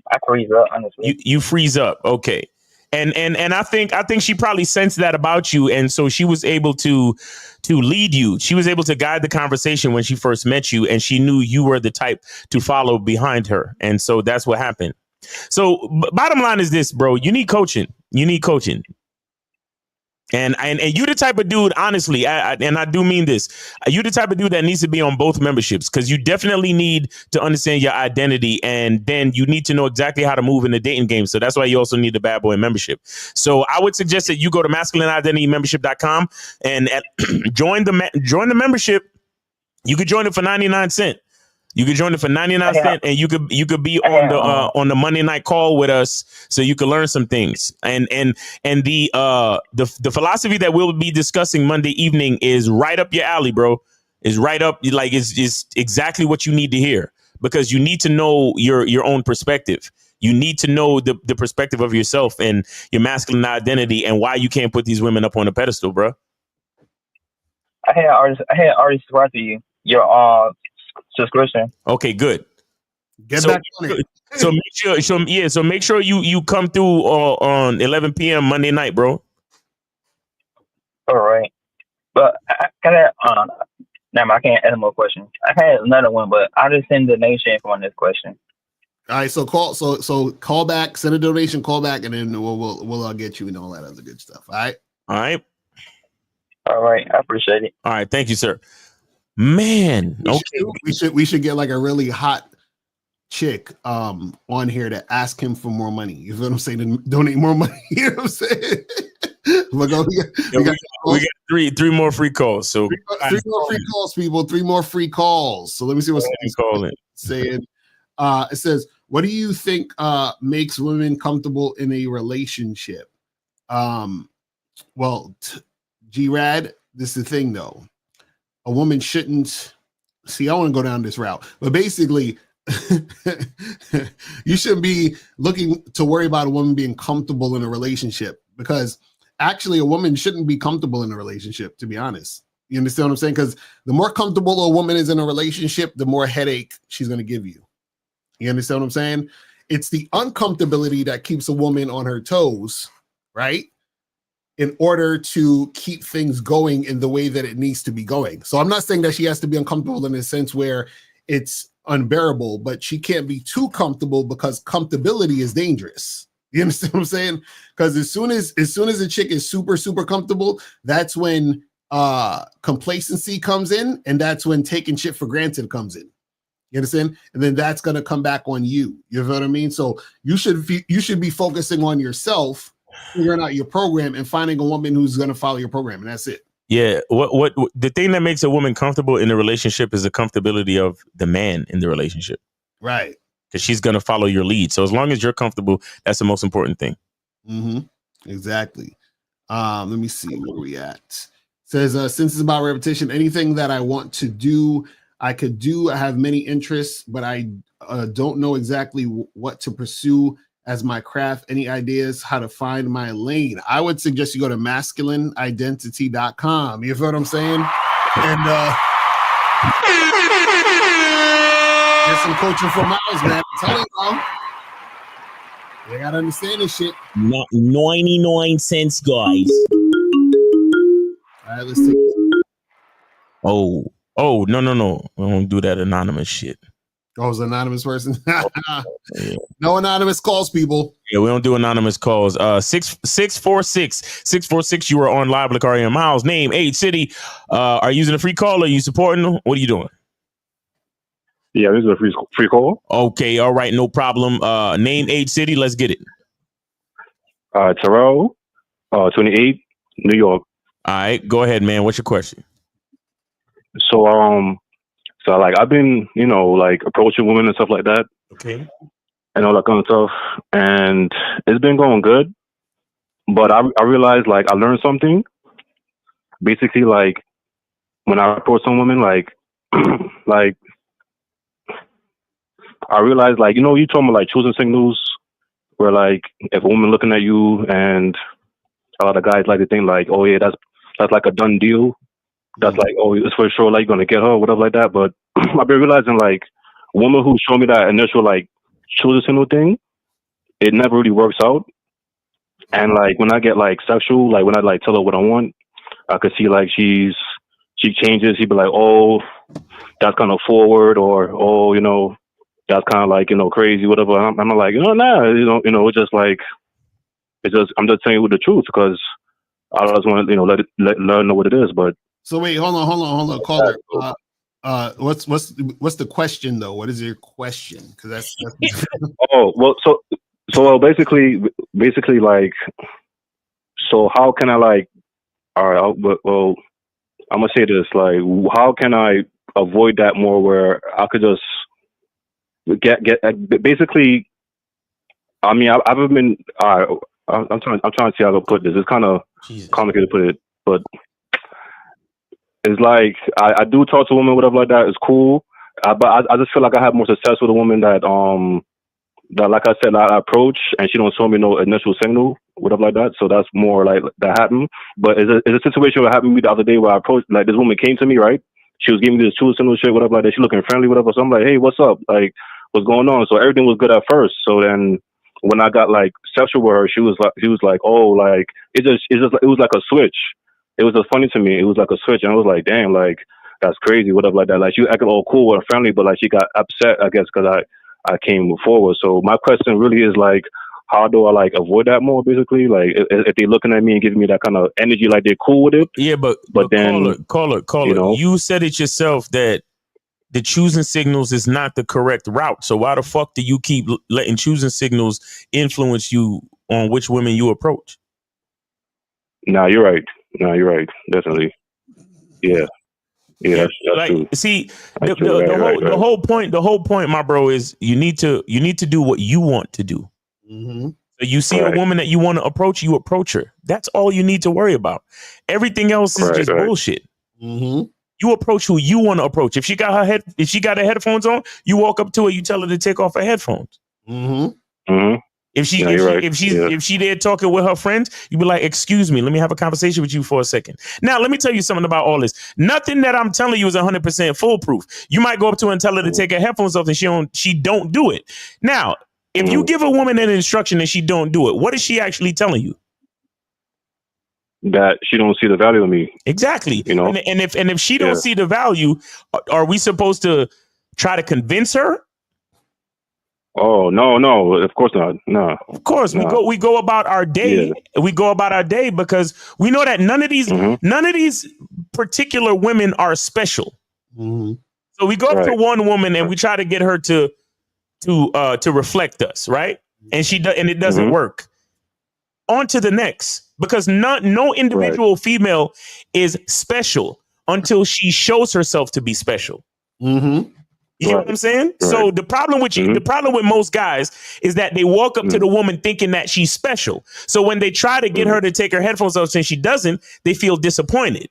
I freeze up, honestly. You freeze up. Okay. And I think she probably sensed that about you, and so she was able to lead you. She was able to guide the conversation when she first met you, and she knew you were the type to follow behind her. And so that's what happened. So bottom line is this, bro, you need coaching. And you the type of dude, honestly, and I do mean this, you the type of dude that needs to be on both memberships, because you definitely need to understand your identity, and then you need to know exactly how to move in the dating game. So that's why you also need the Bad Boy membership. So I would suggest that you go to masculineidentitymembership.com and join the membership. You could join it for 99 cents. You could join it for 99 cents, and you could be on the Monday night call with us, so you can learn some things. And the philosophy that we'll be discussing Monday evening is right up your alley, bro. Is right up, like it's exactly what you need to hear, because you need to know your own perspective. You need to know the perspective of yourself and your masculine identity, and why you can't put these women up on a pedestal, bro. I had already subscribed to you. Your subscription. Okay, good. Get back on it. So make sure you come through on 11 p.m. Monday night, bro. All right. But I can't add more questions. I had another one, but I'll just send the donation on this question. All right, so call back, send a donation, call back, and then we'll get you and all that other good stuff. All right. All right. I appreciate it. All right. Thank you, sir. Man, we should get like a really hot chick on here to ask him for more money. You know what I'm saying? To donate more money. You know what I'm saying? we got three more free calls. So three more free calls, people. 3 more free calls. So let me see what's saying. It says, what do you think makes women comfortable in a relationship? Well, G-Rad, this is the thing though. A woman shouldn't see. I want to go down this route, but basically, you shouldn't be looking to worry about a woman being comfortable in a relationship, because actually, a woman shouldn't be comfortable in a relationship. To be honest, you understand what I'm saying? Because the more comfortable a woman is in a relationship, the more headache she's going to give you. You understand what I'm saying? It's the uncomfortability that keeps a woman on her toes, right? In order to keep things going in the way that it needs to be going. So I'm not saying that she has to be uncomfortable in a sense where it's unbearable, but she can't be too comfortable, because comfortability is dangerous. You understand what I'm saying? Because as soon as a chick is super, super comfortable, that's when complacency comes in, and that's when taking shit for granted comes in. You understand? And then that's going to come back on you. You know what I mean? So you should be focusing on yourself, figuring out your program, and finding a woman who's going to follow your program, and that's it. Yeah. What the thing that makes a woman comfortable in a relationship is the comfortability of the man in the relationship. Right. Because she's going to follow your lead. So as long as you're comfortable, that's the most important thing. Mm-hmm. Exactly. Let me see where we at. It says, since it's about repetition, anything that I want to do, I could do. I have many interests, but I don't know exactly what to pursue as my craft. Any ideas how to find my lane? I would suggest you go to masculineidentity.com. You feel what I'm saying? And get some coaching from Miles, man. I'm telling you, bro. You gotta understand this shit. Not 99 cents, guys. All right, let's take it. Oh, no. I don't do that anonymous shit. Oh, it's an anonymous person? No anonymous calls, people. Yeah, we don't do anonymous calls. 646. You are on live with Locario and Miles. Name, age, city. Are you using a free call? Are you supporting them? What are you doing? Yeah, this is a free call. Okay, all right, no problem. Name, age, city. Let's get it. Terrell, 28, New York. All right, go ahead, man. What's your question? So like I've been, like approaching women and stuff like that. Okay. And all that kind of stuff, and it's been going good. But I realized, like, I learned something. Basically, like, when I approach some women, like, like, I realized, like, you talking about, like, choosing signals, where, like, if a woman looking at you, and a lot of guys like to think, like, oh, yeah, that's like a done deal. That's like, oh, it's for sure, like, you're going to get her, whatever like that. But I've been realizing, like, women who show me that initial, like, choosing signal thing, it never really works out. And like when I get like sexual, like when I like tell her what I want, I could see like she changes. She'd be like, "Oh, that's kind of forward," or "Oh, that's kind of like crazy, whatever." I'm like, nah, it's just like I'm just telling you the truth because I just want to let her know what it is. But so wait, hold on, caller. What's the question though? What is your question? Because that's oh well, so basically like, so how can I like, all right, well, I'm gonna say this, like, how can I avoid that more where I could just get basically, I mean, I've been, I'm trying to see how to put this. It's kind of complicated to put it, but it's like, I do talk to women, whatever like that, it's cool, but I just feel like I have more success with a woman that like I said, I approach and she don't show me no initial signal, whatever like that. So that's more like that happened. But it's a situation that happened to me the other day where I approached, like this woman came to me, right? She was giving me this true signal shit, whatever like that. She looking friendly, whatever. So I'm like, hey, what's up? Like, what's going on? So everything was good at first. So then when I got like sexual with her, she was like, oh, like it was like a switch. It was just funny to me. It was like a switch, and I was like, damn, like that's crazy, whatever like that. Like she acted all cool with her family, but like she got upset, I guess, because I came forward. So my question really is like, how do I like avoid that more? Basically, like if they're looking at me and giving me that kind of energy, like they're cool with it. Yeah, but then caller, you said it yourself that the choosing signals is not the correct route. So why the fuck do you keep letting choosing signals influence you on which women you approach? Nah, you're right. Definitely. Yeah. Yeah, that's like, true. See, the whole point, my bro, is you need to do what you want to do. Mm-hmm. So you see a woman that you want to approach, you approach her. That's all you need to worry about. Everything else is just bullshit. Mm-hmm. You approach who you want to approach. If she got her headphones on, you walk up to her, you tell her to take off her headphones. Mm-hmm. Mm-hmm. If she there talking with her friends, you be like, excuse me, let me have a conversation with you for a second. Now, let me tell you something about all this. Nothing that I'm telling you is 100% foolproof. You might go up to her and tell her to take her headphones off and she don't do it. Now, if you give a woman an instruction and she don't do it, what is she actually telling you? That she don't see the value of me. Exactly. And if she don't see the value, are we supposed to try to convince her? Oh, no, of course not. No. Of course, we go about our day. Yeah. We go about our day because we know that none of these particular women are special. Mm-hmm. So we go up to one woman and we try to get her to reflect us, right? And it doesn't work. On to the next, because no individual female is special until she shows herself to be special. Mm-hmm. You know what I'm saying? Right. So the problem with the problem with most guys is that they walk up to the woman thinking that she's special. So when they try to get her to take her headphones off and she doesn't, they feel disappointed.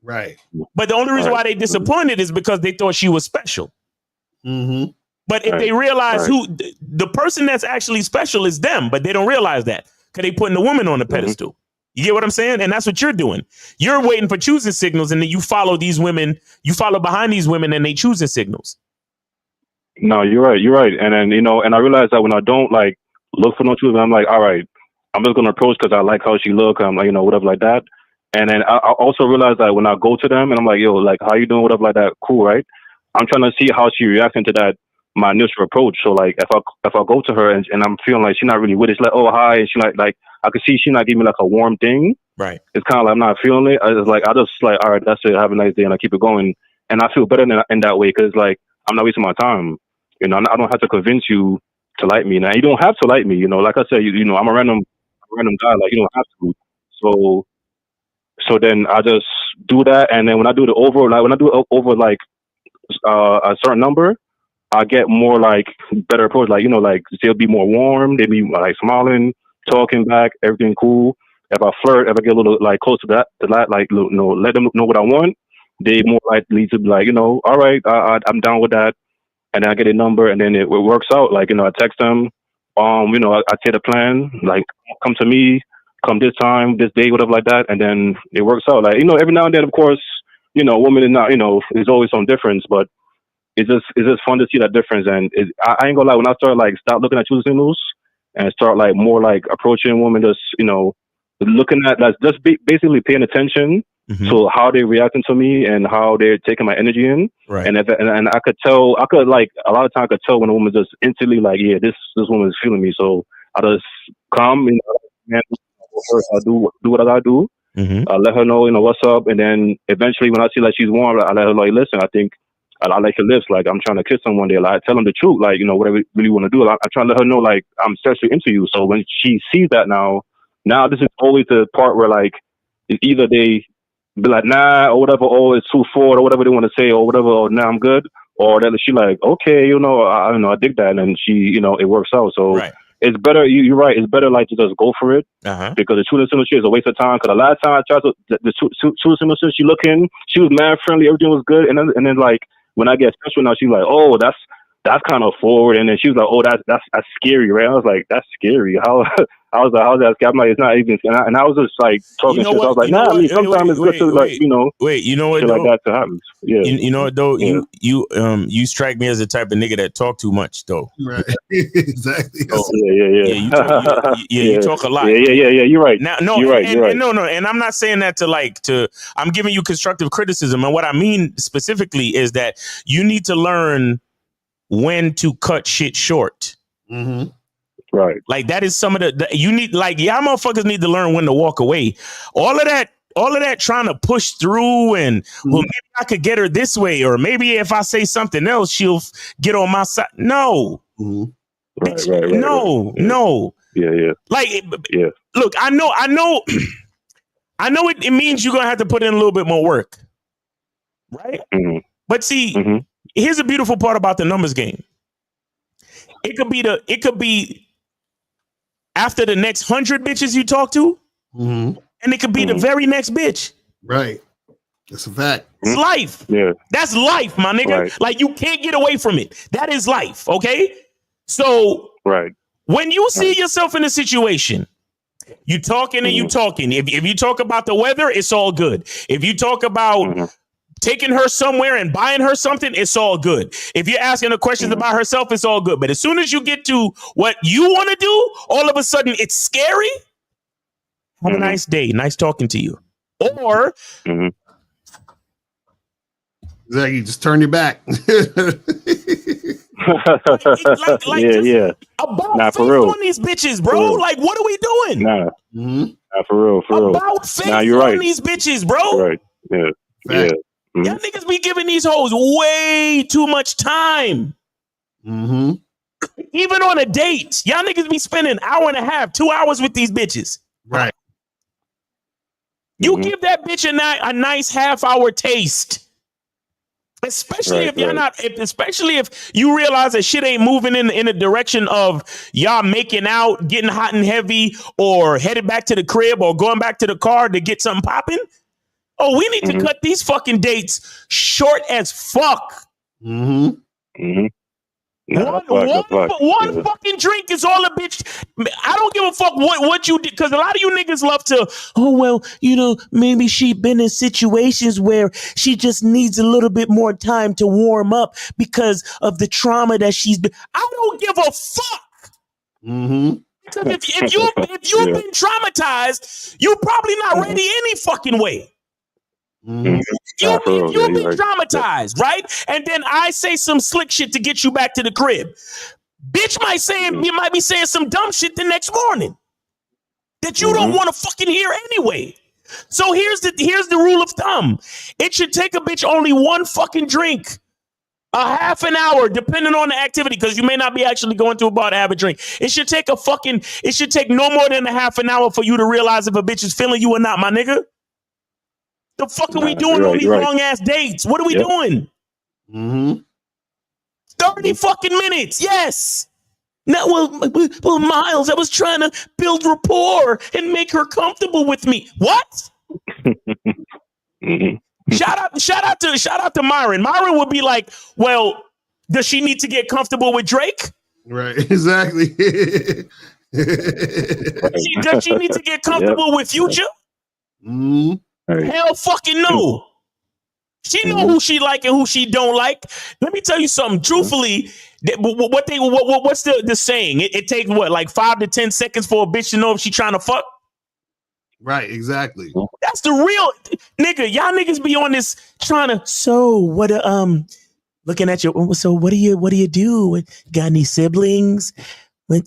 Right. But the only reason why they disappointed is because they thought she was special. Mm-hmm. But if they realize who the person that's actually special is them, but they don't realize that because they putting the woman on the pedestal. You get what I'm saying? And that's what you're doing. You're waiting for choosing signals, and then you follow these women. You follow behind these women, and they choosing signals. No, you're right. And then, and I realize that when I don't like look for no truth, I'm like, all right, I'm just going to approach because I like how she look. I'm like, whatever like that. And then I also realize that when I go to them and I'm like, yo, like, how you doing? Whatever like that. Cool. Right. I'm trying to see how she reacting to that my initial approach. So like if I go to her and I'm feeling like she's not really with it, she's like, oh hi, and she like I can see she not giving me like a warm thing. Right. It's kind of like I'm not feeling it. I just like, all right, that's it. Have a nice day, and I keep it going. And I feel better in that way because like I'm not wasting my time. You know, I don't have to convince you to like me. Now you don't have to like me. You know, like I said, you know, I'm a random guy. Like you don't have to. So then I just do that, and then when I do it over like a certain number, I get more like better approach. Like, you know, like they'll be more warm. They'll be like smiling, talking back, everything cool. If I flirt, if I get a little like close to that, like, you know, let them know what I want, they more likely to be like, you know, all right, I'm down with that. And then I get a number, and then it works out. Like, you know, I text them, you know, I take the plan, like, come to me, come this time, this day, whatever like that. And then it works out. Like, you know, every now and then, of course, you know, women is not, you know, there's always some difference, but it's just fun to see that difference. And I ain't gonna lie, when I start like stop looking at choosing singles and start like more like approaching women, just, you know, looking at like just basically paying attention to how they're reacting to me and how they're taking my energy in. Right. And and I could like a lot of times I could tell when a woman just instantly like, yeah, this woman is feeling me. So I just come, you know, and I do what I gotta do. I let her know, you know, what's up, and then eventually when I see like she's warm, I let her know, like, listen, I think I like your lips. Like, I'm trying to kiss someone there. Like, I tell them the truth. Like, you know, whatever you really want to do. I try to let her know, like, I'm sexually into you. So when she sees that now this is always the part where, like, it's either they be like, nah, or whatever, or it's too forward, or whatever they want to say, or whatever, or nah, I'm good. Or that she like, okay, you know, I don't know, I dig that. And she, you know, it works out. So it's better, you're right, it's better, like, to just go for it. Because the true intimacy is a waste of time. Because the last time I tried to, the true intimacy, she looking, she was mad friendly, everything was good. And then like, when I get special now, she's like, oh, that's kind of forward. And then she was like, oh, that's scary, right? I was like, that's scary. How? I was like, how's that scary? I'm like, it's not even. And I was just like talking shit. So I was like, nah, I mean, sometimes it's good to like, you know, you know what, shit like that to happen. Yeah. You know what though? Yeah. You strike me as the type of nigga that talk too much though. Right. Exactly. Oh, yeah. You talk a lot. Yeah. You're right. Now, no, you're right. And and I'm not saying that to I'm giving you constructive criticism. And what I mean specifically is that you need to learn when to cut shit short. Right. Like that is some of the you need, like, y'all motherfuckers need to learn when to walk away. All of that trying to push through and well, maybe I could get her this way, or maybe if I say something else, she'll get on my side. No. Right. No. Yeah. Like, look, I know it means you're gonna have to put in a little bit more work. Right? But see, here's a beautiful part about the numbers game. It could be after the next 100 bitches you talk to, and it could be the very next bitch. Right. That's a fact. It's life. Yeah. That's life, my nigga. Right. Like, you can't get away from it. That is life, okay? So when you see yourself in a situation, you talking and you talking. If you talk about the weather, it's all good. If you talk about taking her somewhere and buying her something, it's all good. If you're asking her questions about herself, it's all good. But as soon as you get to what you want to do, all of a sudden it's scary. Have a nice day. Nice talking to you. Or exactly, just turn your back. About face on these bitches, bro. Like, what are we doing? Nah, for real. About face you're on right. these bitches, bro. Right. Yeah. Y'all niggas be giving these hoes way too much time. Even on a date, y'all niggas be spending an hour and a half, 2 hours with these bitches. Right. You give that bitch a nice half-hour taste. Especially if you're not, especially if you realize that shit ain't moving in the direction of y'all making out, getting hot and heavy, or headed back to the crib, or going back to the car to get something popping. Oh, we need to cut these fucking dates short as fuck. One fucking drink is all a bitch. I don't give a fuck what you did, because a lot of you niggas love to, oh, well, you know, maybe she been in situations where she just needs a little bit more time to warm up because of the trauma that she's been. I don't give a fuck. Because if you've been traumatized, you're probably not ready any fucking way. Mm-hmm. You've been traumatized, right? And then I say some slick shit to get you back to the crib. Bitch you might be saying some dumb shit the next morning that you don't want to fucking hear anyway. So here's the rule of thumb. It should take a bitch only one fucking drink, a half an hour, depending on the activity, because you may not be actually going to a bar to have a drink. It should take no more than a half an hour for you to realize if a bitch is feeling you or not, my nigga. The fuck are we doing on these long ass dates? What are we doing? 30 fucking minutes. Yes. Now, well, Miles, I was trying to build rapport and make her comfortable with me. What? Shout out to Myron. Myron would be like, well, does she need to get comfortable with Drake? Right. Exactly. Does she need to get comfortable with Future? Hell fucking no. She know who she like and who she don't like. Let me tell you something. Truthfully, what's the saying? It takes what, like 5 to 10 seconds for a bitch to know if she trying to fuck? Right, exactly. That's the real nigga. Y'all niggas be on this trying to. So what? Looking at you. So what do you do? Got any siblings? But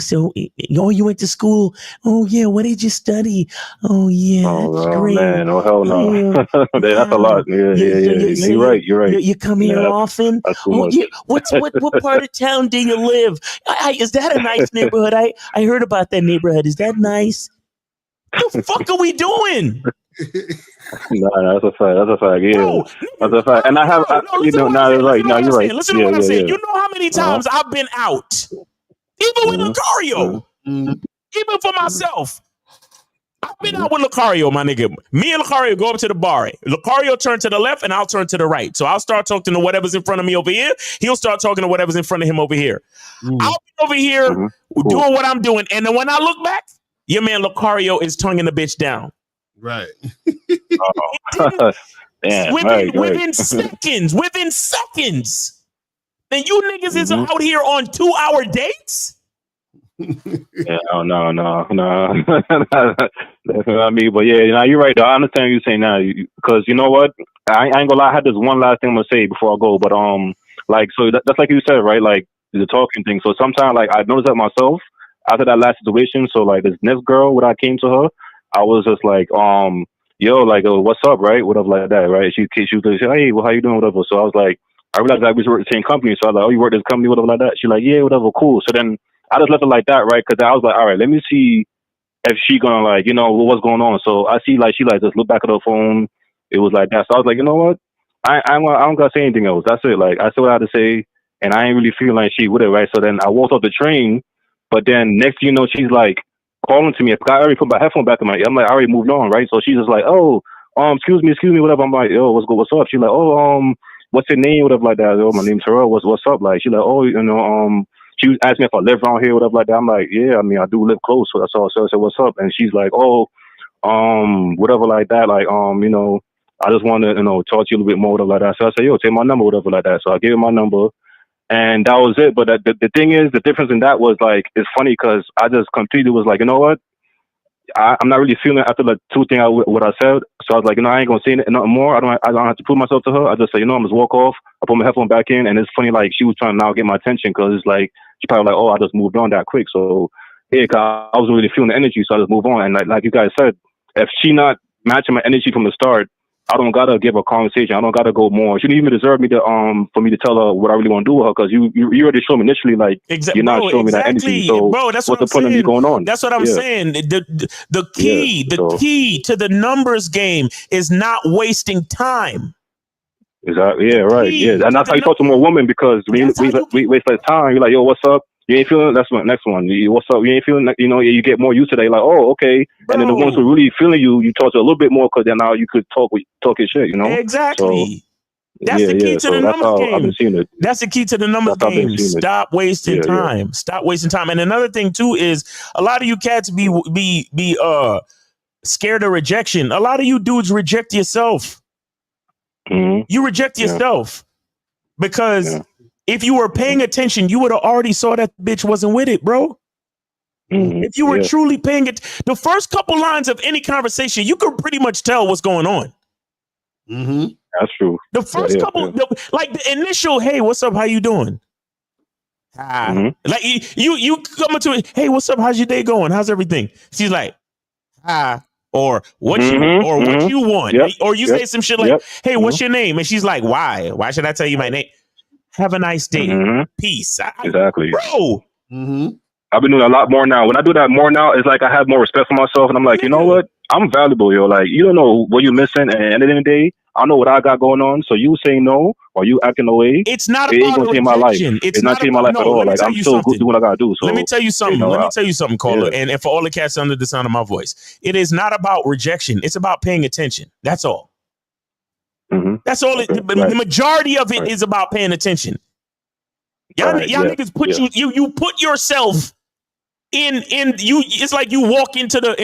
so you went to school. Oh yeah, what did you study? Oh yeah, that's great. Man, oh hell no, that's a lot. Yeah. You're right. You come here often. That's too much. Yeah. What part of town do you live? Is that a nice neighborhood? I heard about that neighborhood. Is that nice? What the fuck are we doing? Nah, that's a fact. Yeah, bro, that's a fact. And I have, you're right. Listen to what I'm saying. You know how many times I've been out. Even with Locario, even for myself, I've been out with Locario, my nigga. Me and Locario go up to the bar. Locario turn to the left and I'll turn to the right. So I'll start talking to whatever's in front of me over here. He'll start talking to whatever's in front of him over here. I'll be over here doing what I'm doing. And then when I look back, your man Locario is tonguing the bitch down. Right. Damn, within seconds. And you niggas is out here on 2-hour dates? Yeah, no. That's what I mean. But yeah, you're right though. I understand what you're saying now. Because you know what? I ain't gonna lie, I had this one last thing I'm gonna say before I go. But that's like you said, right? Like the talking thing. So sometimes like I noticed that myself after that last situation. So like this next girl, when I came to her, I was just like, what's up, right? Whatever like that, right? She was like, hey, well, how you doing, whatever. So I was like, I realized that we work at the same company. So I was like, oh, you work at this company, whatever like that. She's like, yeah, whatever, cool. So then I just left it like that, right? Because I was like, all right, let me see if she gonna what's going on. So I see like she like just look back at her phone. It was like that. So I was like, you know what? I don't gotta say anything else. That's it. Like I said what I had to say, and I ain't really feeling like she would it, right? So then I walked off the train, but then next thing you know, she's like calling to me. I already put my headphone back in my ear. I'm like, I already moved on, right? So she's just like, oh, excuse me, whatever. I'm like, yo, what's up? She's like, oh, what's your name, whatever like that. Oh, my name's Terrell. What's up? Like, she's like, oh, she was asking me if I live around here, whatever like that. I'm like, yeah, I mean, I do live close. So that's all. So I said, what's up? And she's like, oh, whatever like that. Like, I just want to, talk to you a little bit more, whatever like that. So I said, yo, take my number, whatever like that. So I gave her my number, and that was it. But the thing is, the difference in that was like, it's funny because I just completely was like, you know what? I'm not really feeling after the two things what I said. So I was like, I ain't gonna say nothing more. I don't have to prove myself to her. I just say, I'm just walk off. I put my headphone back in, and it's funny, like she was trying to now get my attention because it's like she probably like, oh, I just moved on that quick. So yeah, cause I wasn't really feeling the energy, so I just moved on. And like you guys said, if she not matching my energy from the start, I don't gotta give a conversation. I don't gotta go more. She didn't even deserve me to for me to tell her what I really want to do with her, because you already showed me initially like you're not showing me that energy. So bro, that's what's what the point of me going on? That's what I'm saying. The key to the numbers game is not wasting time. Exactly. Yeah. Right. Yeah. And that's how you talk to more women, because we waste like time. You're like, yo, what's up? You ain't feeling? That's my next one. What's up? You ain't feeling? You get more used to that. You're like, oh, okay. Bro. And then the ones who really feeling you talk to a little bit more, because then now you could talk your shit. Exactly. So, that's the key to the numbers game. I've been seeing it. That's the key to the numbers game. Stop wasting time. Yeah. Stop wasting time. And another thing too is a lot of you cats be scared of rejection. A lot of you dudes reject yourself. Mm-hmm. You reject yourself because if you were paying attention, you would have already saw that bitch wasn't with it, bro. Mm-hmm. If you were truly paying it, the first couple lines of any conversation, you could pretty much tell what's going on. Mm-hmm. That's true. The first couple, like the initial, hey, what's up? How you doing? Like you come to it, hey, what's up? How's your day going? How's everything? She's like, or what you want, or you say some shit like, hey, what's your name? And she's like, why should I tell you my name? Have a nice day. Peace. Exactly, bro. I've been doing a lot more now. When I do that more now, it's like I have more respect for myself, and I'm like, you know what? I'm valuable, yo. Like, you don't know what you're missing, and at the end of the day, I know what I got going on. So you saying no or you acting away, it's not it ain't about gonna change my life. rejection. It's not changing my life at all. Like, I'm still doing what I gotta do. So let me tell you something. Let me tell you something, caller, and for all the cats under the sound of my voice, it is not about rejection. It's about paying attention. That's all. That's all. The majority of it is about paying attention. Y'all niggas put you put yourself in you. It's like you walk into the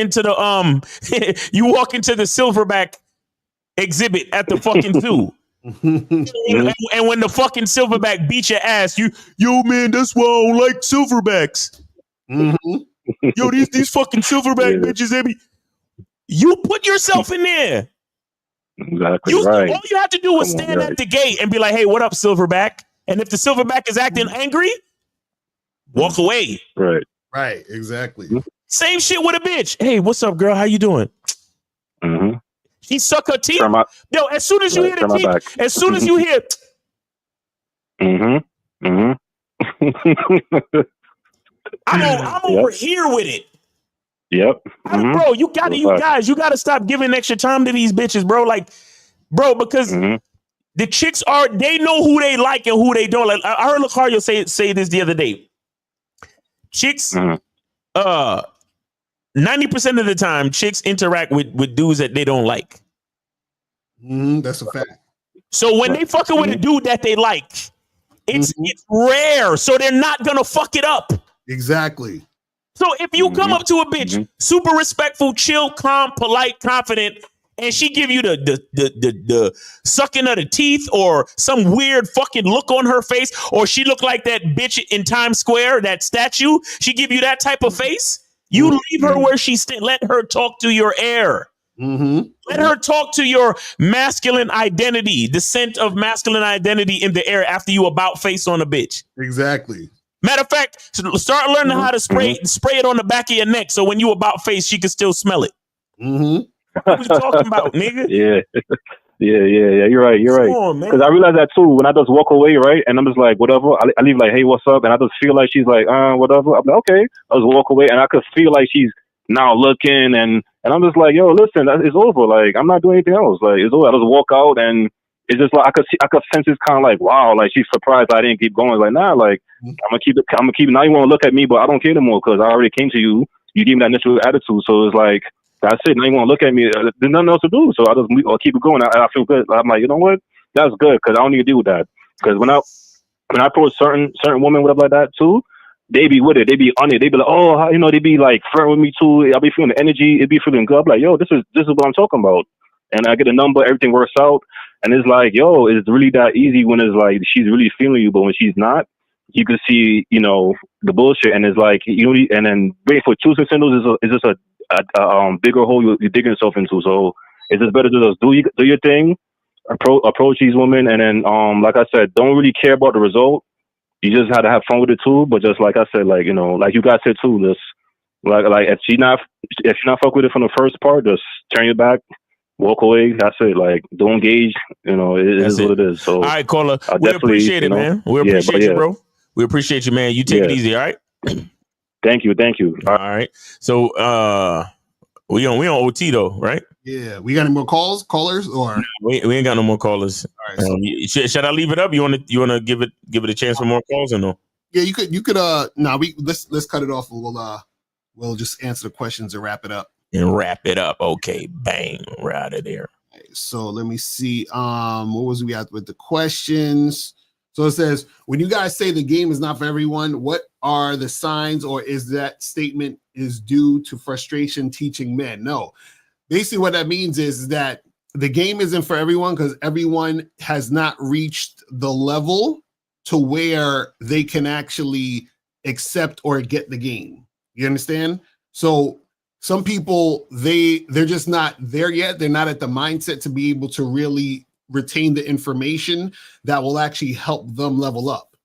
you walk into the silverback exhibit at the fucking zoo. And when the fucking silverback beat your ass, yo man, that's why I don't like silverbacks. Yo, these fucking silverback bitches, you put yourself in there. Exactly. All you have to do is stand at the gate and be like, hey, what up, silverback? And if the silverback is acting angry, walk away. Right, exactly. Same shit with a bitch. Hey, what's up, girl? How you doing? She suck her teeth. Yo, as soon as you hear the teeth, as soon as you hear I'm over here with it. Bro, you gotta stop giving extra time to these bitches, bro. Like, bro, because the chicks they know who they like and who they don't like. I heard Locario say this the other day. Chicks, 90% of the time, chicks interact with dudes that they don't like. That's a fact. So when they fucking with a dude that they like, it's rare. So they're not gonna fuck it up. Exactly. So if you come up to a bitch, super respectful, chill, calm, polite, confident, and she give you the sucking of the teeth or some weird fucking look on her face, or she look like that bitch in Times Square, that statue, she give you that type of face, you leave her where she let her talk to your air. Let her talk to your masculine identity, the scent of masculine identity in the air after you about face on a bitch. Exactly. Matter of fact, start learning how to spray it on the back of your neck so when you about face, she can still smell it. What we talking about, nigga? Yeah. You're right. Come on, man. Because I realized that too when I just walk away, right? And I'm just like, whatever. I leave like, hey, what's up? And I just feel like she's like, whatever. I'm like, okay. I just walk away, and I could feel like she's now looking, and I'm just like, yo, listen, it's over. Like, I'm not doing anything else. Like, it's over. I just walk out, and it's just like I could sense it's kind of like, wow, like she's surprised I didn't keep going. Like, nah, like I'm gonna keep it. Now you want to look at me, but I don't care anymore because I already came to you. You gave me that initial attitude, so it's like that's it. Now you want to look at me. There's nothing else to do, so I'll keep it going. I feel good. I'm like, you know what? That's good because I don't need to deal with that. Because when I approach certain women, whatever like that too, they be with it. They be on it. They be like, oh, how, they be like flirting with me too. I'll be feeling the energy. It be feeling good. I'm like, yo, this is what I'm talking about. And I get a number, everything works out. And it's like, yo, it's really that easy when it's like she's really feeling you, but when she's not, you can see, the bullshit. And it's like, and then waiting for 2 cents is just a bigger hole you're digging yourself into. So it's just better to just do your thing, approach these women, and then, like I said, don't really care about the result. You just had to have fun with it too. But just like I said, like, like you guys said too, just like if she not fuck with it from the first part, just turn your back. Walk away. That's it. Like, don't engage. It is what it is. So, all right, caller. We appreciate it, man. We appreciate you, bro. We appreciate you, man. You take it easy, all right? Thank you. All right. So, we on OT though, right? Yeah. We got any more callers, or we ain't got no more callers. All right. Should I leave it up? You wanna give it a chance for more calls or no? Yeah, you could. Let's cut it off. We'll just answer the questions and wrap it up. Okay, bang, we're out of there. So let me see. What was we at with the questions? So it says, when you guys say the game is not for everyone, what are the signs, or is that statement is due to frustration teaching men? No, basically what that means is that the game isn't for everyone because everyone has not reached the level to where they can actually accept or get the game. You understand? So some people, they're just not there yet. They're not at the mindset to be able to really retain the information that will actually help them level up.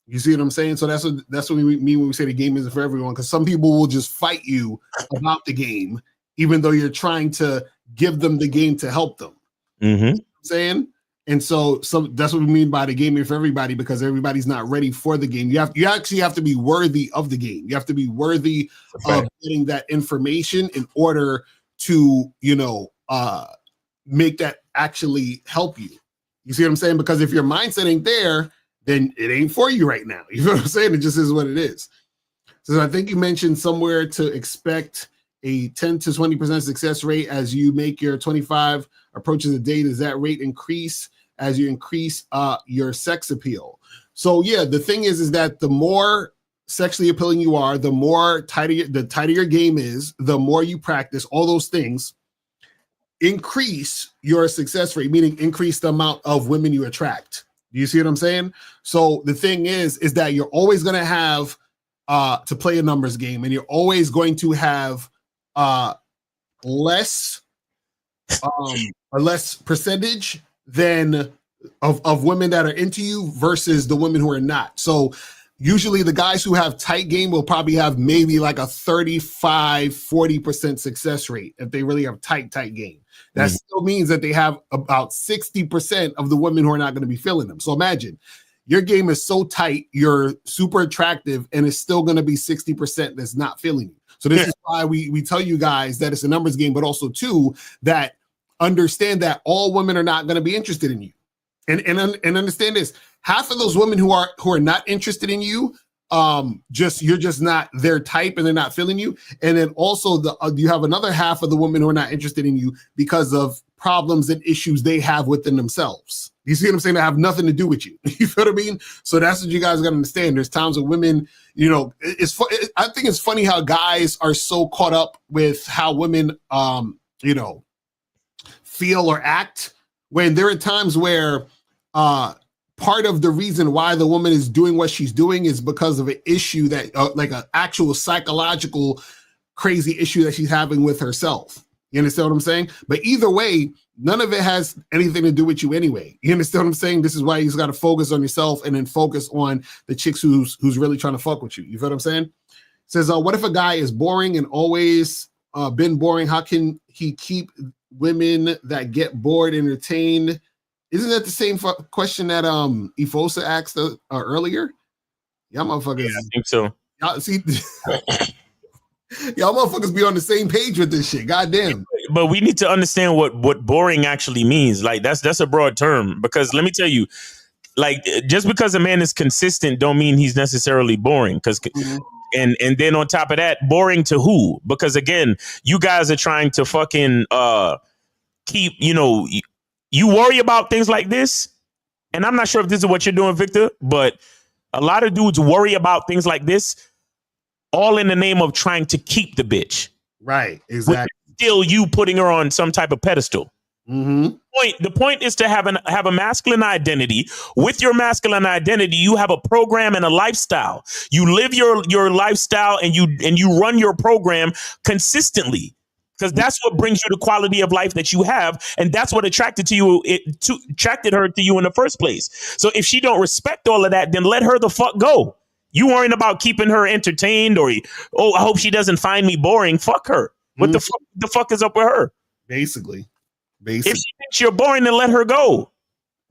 You see what I'm saying? So that's what we mean when we say the game isn't for everyone, because some people will just fight you about the game, even though you're trying to give them the game to help them. Mm-hmm. You know what I'm saying? And so that's what we mean by the game is for everybody, because everybody's not ready for the game. You actually have to be worthy of the game. You have to be worthy of getting that information in order to, make that actually help you. You see what I'm saying? Because if your mindset ain't there, then it ain't for you right now. You know what I'm saying? It just is what it is. So I think you mentioned somewhere to expect a 10 to 20% success rate as you make your 25 approaches a day. Does that rate increase as you increase your sex appeal? So yeah, the thing is that the more sexually appealing you are, the tighter your game is, the more you practice all those things, increase your success rate, meaning increase the amount of women you attract. Do you see what I'm saying? So the thing is that you're always going to have to play a numbers game, and you're always going to have less percentage than of women that are into you versus the women who are not. So usually the guys who have tight game will probably have maybe like a 35-40% success rate if they really have tight game. That still means that they have about 60% of the women who are not going to be feeling them. So imagine your game is so tight, you're super attractive, and it's still going to be 60% that's not feeling you. So this is why we tell you guys that it's a numbers game, but also too, that understand that all women are not going to be interested in you. And understand this, half of those women who are not interested in you, you're just not their type and they're not feeling you. And then also you have another half of the women who are not interested in you because of problems and issues they have within themselves. You see what I'm saying? That have nothing to do with you. You feel what I mean? So that's what you guys got to understand. There's times when women, I think it's funny how guys are so caught up with how women, feel or act, when there are times where part of the reason why the woman is doing what she's doing is because of an issue that like an actual psychological crazy issue that she's having with herself. You understand what I'm saying? But either way, none of it has anything to do with you anyway. You understand what I'm saying? This is why you just got to focus on yourself and then focus on the chicks who's really trying to fuck with you. You feel what I'm saying? It says, what if a guy is boring and always been boring? How can he keep women that get bored entertained? Isn't that the same question that Ifosa asked earlier? Y'all motherfuckers. Yeah, I think so. Y'all see, y'all motherfuckers be on the same page with this shit. Goddamn. But we need to understand what boring actually means. Like that's a broad term, because let me tell you, like, just because a man is consistent don't mean he's necessarily boring. Because and then on top of that, boring to who? Because again, you guys are trying to fucking keep, you worry about things like this. And I'm not sure if this is what you're doing, Victor, but a lot of dudes worry about things like this, all in the name of trying to keep the bitch. Right, exactly. Still you putting her on some type of pedestal. Mm-hmm. The point is to have a masculine identity. With your masculine identity, you have a program and a lifestyle. You live your lifestyle and you run your program consistently. Because that's what brings you the quality of life that you have, and that's what attracted her to you in the first place. So if she don't respect all of that, then let her the fuck go. You worrying about keeping her entertained, or I hope she doesn't find me boring. Fuck her. What the fuck is up with her? Basically. If she thinks you're boring, then let her go.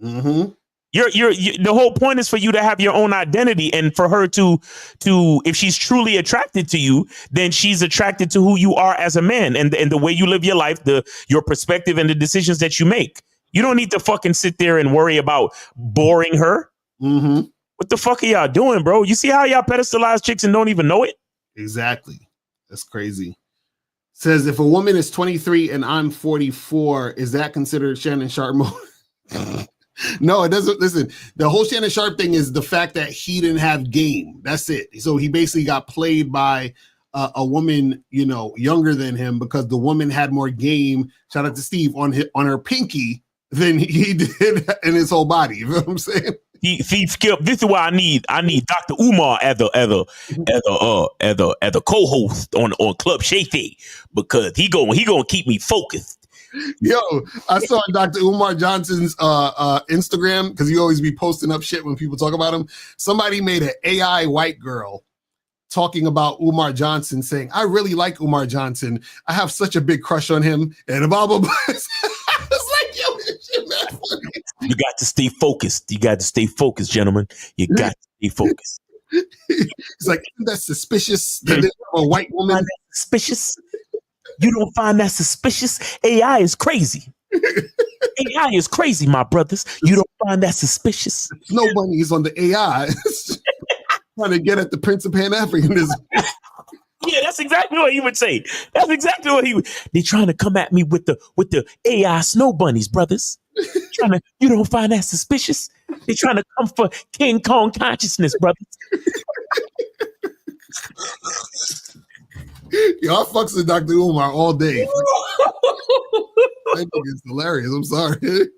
Mm-hmm. The whole point is for you to have your own identity, and for her to if she's truly attracted to you, then she's attracted to who you are as a man and the way you live your life, your perspective and the decisions that you make. You don't need to fucking sit there and worry about boring her. Mm-hmm. What the fuck are y'all doing, bro? You see how y'all pedestalize chicks and don't even know it? Exactly. That's crazy. Says, if a woman is 23 and I'm 44, is that considered Shannon Sharp mode? No, it doesn't. Listen, the whole Shannon Sharp thing is the fact that he didn't have game. That's it. So he basically got played by a woman, younger than him, because the woman had more game. Shout out to Steve on her pinky than he did in his whole body. You know what I'm saying? See, Skip, this is why I need Dr. Umar as a co-host on Club Shafi, because he gonna keep me focused. Yo, I saw Dr. Umar Johnson's Instagram, because he always be posting up shit when people talk about him. Somebody made an AI white girl talking about Umar Johnson, saying, I really like Umar Johnson. I have such a big crush on him, and blah, blah, blah. It's like, yo, this shit, man, funny. You got to stay focused. You got to stay focused, gentlemen. You got to stay focused. It's like, isn't that suspicious that they have a white woman? Suspicious? You don't find that suspicious? AI is crazy. AI is crazy, my brothers. You don't find that suspicious? Snow Bunny is on the AI. Trying to get at the Prince of Pan-Africanism. Yeah, that's exactly what he would say. That's exactly what he would. They're trying to come at me with the AI snow bunnies, brothers. You don't find that suspicious? They're trying to come for King Kong consciousness, brothers. Yo, I fucks with Dr. Umar all day. That nigga's hilarious. I'm sorry. It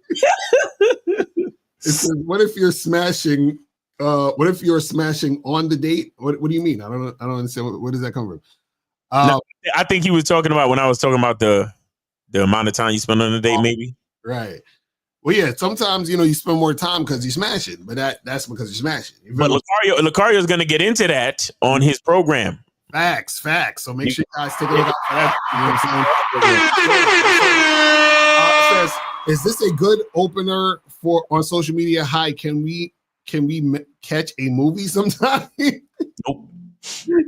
says, what if you're smashing? What if you're smashing on the date? What do you mean? I don't understand. Where does that come from? No, I think he was talking about when I was talking about the amount of time you spend on a date, maybe. Right. Well, yeah. Sometimes you spend more time because you're smashing, but that's because you're smashing. But Locario is going to get into that on his program. Facts. So make sure you guys take a look out for that. You know what I'm saying? It says, is this a good opener for on social media? Hi, can we catch a movie sometime? Nope.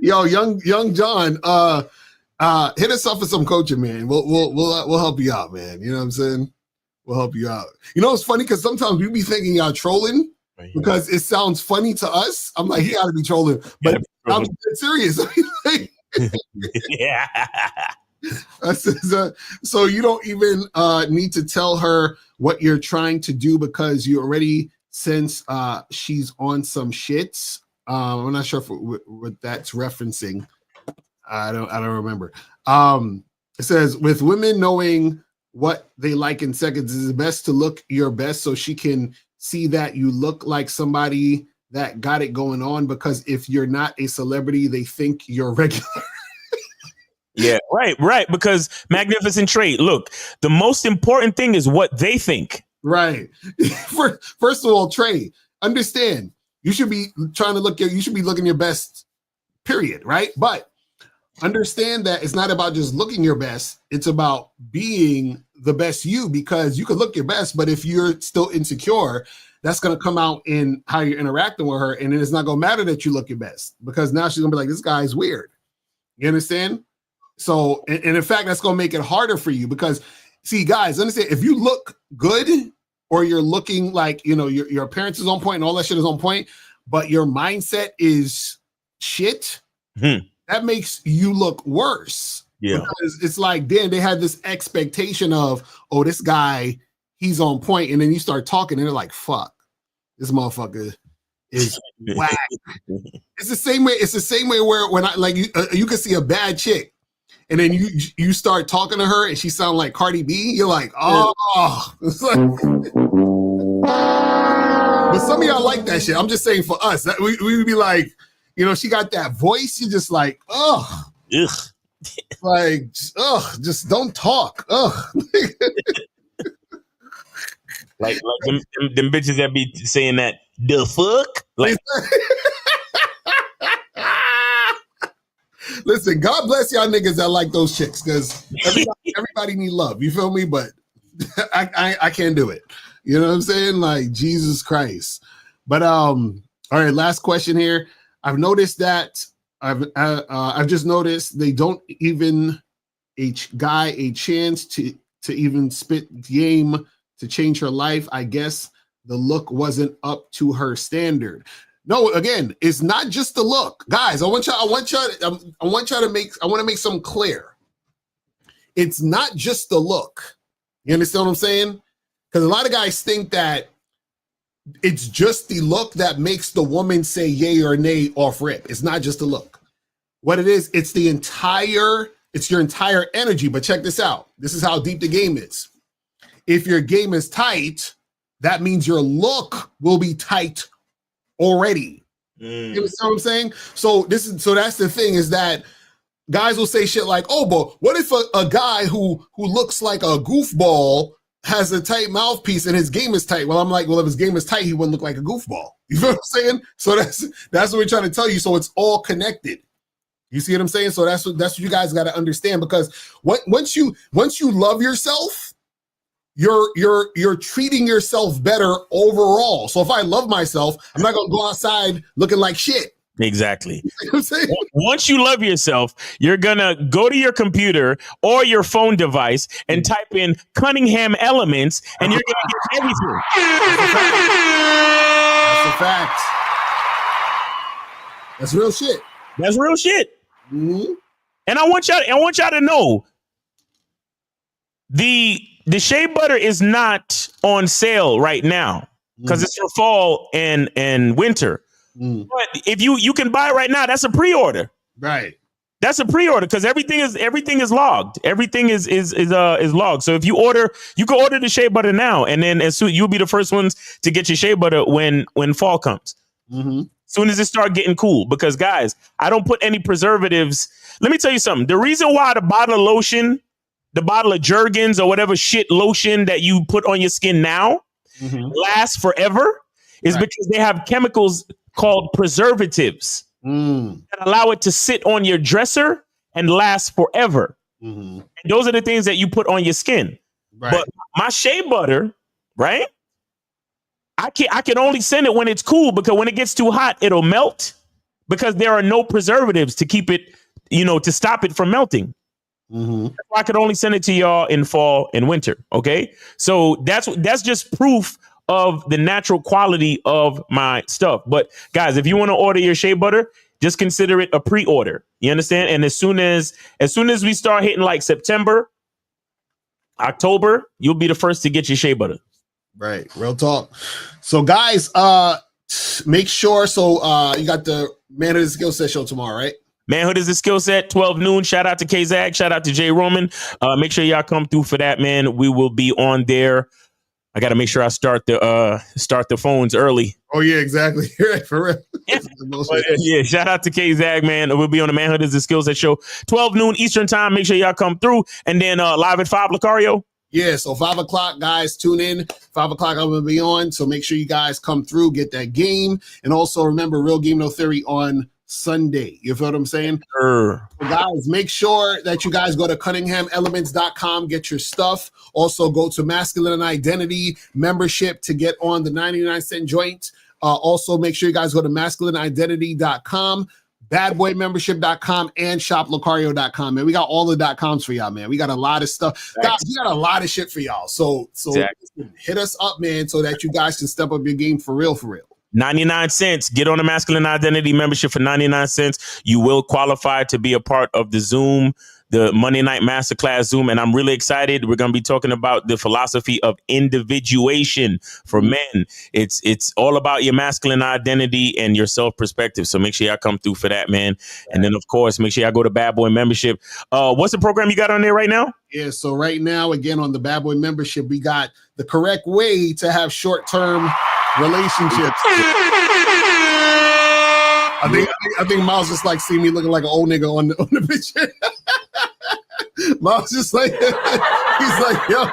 Yo, young John, hit us up for some coaching, man. We'll help you out, man. You know what I'm saying? We'll help you out. You know, it's funny because sometimes we be thinking y'all trolling because it sounds funny to us. I'm like, he gotta be trolling, but I'm serious. Yeah. So you don't even need to tell her what you're trying to do because you already sense she's on some shits. I'm not sure what that's referencing. I don't remember. It says, with women knowing what they like in seconds, it's best to look your best so she can see that you look like somebody that got it going on, because if you're not a celebrity, they think you're regular. Yeah, right. Because magnificent trait. Look, the most important thing is what they think. Right. First of all, Trey, understand you should be trying to you should be looking your best, period. Right. But understand that it's not about just looking your best. It's about being the best you, because you could look your best, but if you're still insecure, that's going to come out in how you're interacting with her. And then it's not going to matter that you look your best, because now she's going to be like, this guy's weird. You understand? So, and in fact, that's going to make it harder for you, because see, guys, understand, if you look good or you're looking like, your appearance is on point and all that shit is on point, but your mindset is shit, that makes you look worse. Yeah. Because it's like, then they had this expectation of, oh, this guy, he's on point. And then you start talking and they're like, fuck, this motherfucker is whack. It's the same way. It's the same way where when you can see a bad chick and then you start talking to her and she sound like Cardi B. You're like, oh, it's like, but some of y'all like that shit. I'm just saying for us, that we would be like, she got that voice. You're just like, oh, like, just don't talk. Like them bitches that be saying that the fuck. Like, listen, God bless y'all niggas that like those chicks, because everybody need love. You feel me? But I can't do it. You know what I'm saying? Like, Jesus Christ. But all right, last question here. I've noticed that I've just noticed they don't even a guy a chance to even spit game to change her life. I guess the look wasn't up to her standard. No, again, it's not just the look, guys. I want to make something clear. It's not just the look. You understand what I'm saying? Because a lot of guys think that it's just the look that makes the woman say yay or nay off rip. It's not just the look. What it is, it's your entire energy. But check this out. This is how deep the game is. If your game is tight, that means your look will be tight already. You understand what I'm saying? So that's the thing, is that guys will say shit like, oh, but what if a guy who looks like a goofball has a tight mouthpiece and his game is tight? Well, I'm like, well, if his game is tight, he wouldn't look like a goofball. You feel what I'm saying? So that's what we're trying to tell you. So it's all connected. You see what I'm saying? So that's what you guys got to understand, because once you love yourself, you're treating yourself better overall. So if I love myself, I'm not gonna go outside looking like shit. Exactly. Once you love yourself, you're gonna go to your computer or your phone device and type in Cunningham elements, and you're gonna get everything. That's a fact. That's real shit. That's real shit. Mm-hmm. And I want y'all to know, the shea butter is not on sale right now because it's for fall and winter. But if you can buy it right now, that's a pre-order. Right. That's a pre-order because everything is logged. Everything is logged. So if you can order the shea butter now, and then as soon you'll be the first ones to get your shea butter when fall comes. Soon as it start getting cool, because guys, I don't put any preservatives. Let me tell you something. The reason why the bottle of lotion, the bottle of Jergens or whatever shit lotion that you put on your skin now lasts forever is because they have chemicals called preservatives that allow it to sit on your dresser and last forever. And those are the things that you put on your skin. Right. But my shea butter, right? I can only send it when it's cool, because when it gets too hot, it'll melt, because there are no preservatives to keep it, to stop it from melting. I could only send it to y'all in fall and winter. Okay. So that's just proof of the natural quality of my stuff. But guys, if you want to order your shea butter, just consider it a pre-order. You understand? And as soon as we start hitting like September, October, you'll be the first to get your shea butter. Right. Real talk. So guys, make sure. So you got the Manhood is a Skill Set show tomorrow, right? Manhood is a Skill Set, 12 noon. Shout out to K-Zag. Shout out to Jay Roman. Make sure y'all come through for that, man. We will be on there. I got to make sure I start the phones early. Oh yeah, exactly. Right, for real. Yeah, shout out to K-Zag, man. We'll be on the Manhood is a Skill Set show, 12 noon Eastern time. Make sure y'all come through. And then live at 5, Locario. Yeah, so 5 o'clock, guys, tune in. 5 o'clock, I'm going to be on. So make sure you guys come through, get that game. And also remember, Real Game No Theory on Sunday. You feel what I'm saying? So guys, make sure that you guys go to CunninghamElements.com, get your stuff. Also go to Masculine Identity membership to get on the 99-cent joint. Also make sure you guys go to MasculineIdentity.com. badboymembership.com and shoplocario.com, man. We got all the .coms for y'all, man. We got a lot of stuff. Guys, we got a lot of shit for y'all. So exactly. Hit us up, man, so that you guys can step up your game for real, for real. 99 cents. Get on the Masculine Identity membership for 99 cents. You will qualify to be a part of the Zoom, the Monday Night Masterclass Zoom. And I'm really excited. We're going to be talking about the philosophy of individuation for men. It's all about your masculine identity and your self-perspective. So make sure y'all come through for that, man. And then, of course, make sure y'all go to Bad Boy membership. What's the program you got on there right now? Yeah, so right now, again, on the Bad Boy membership, we got the correct way to have short-term relationships. I think Miles just like see me looking like an old nigga on the picture. Miles just like he's like, yo.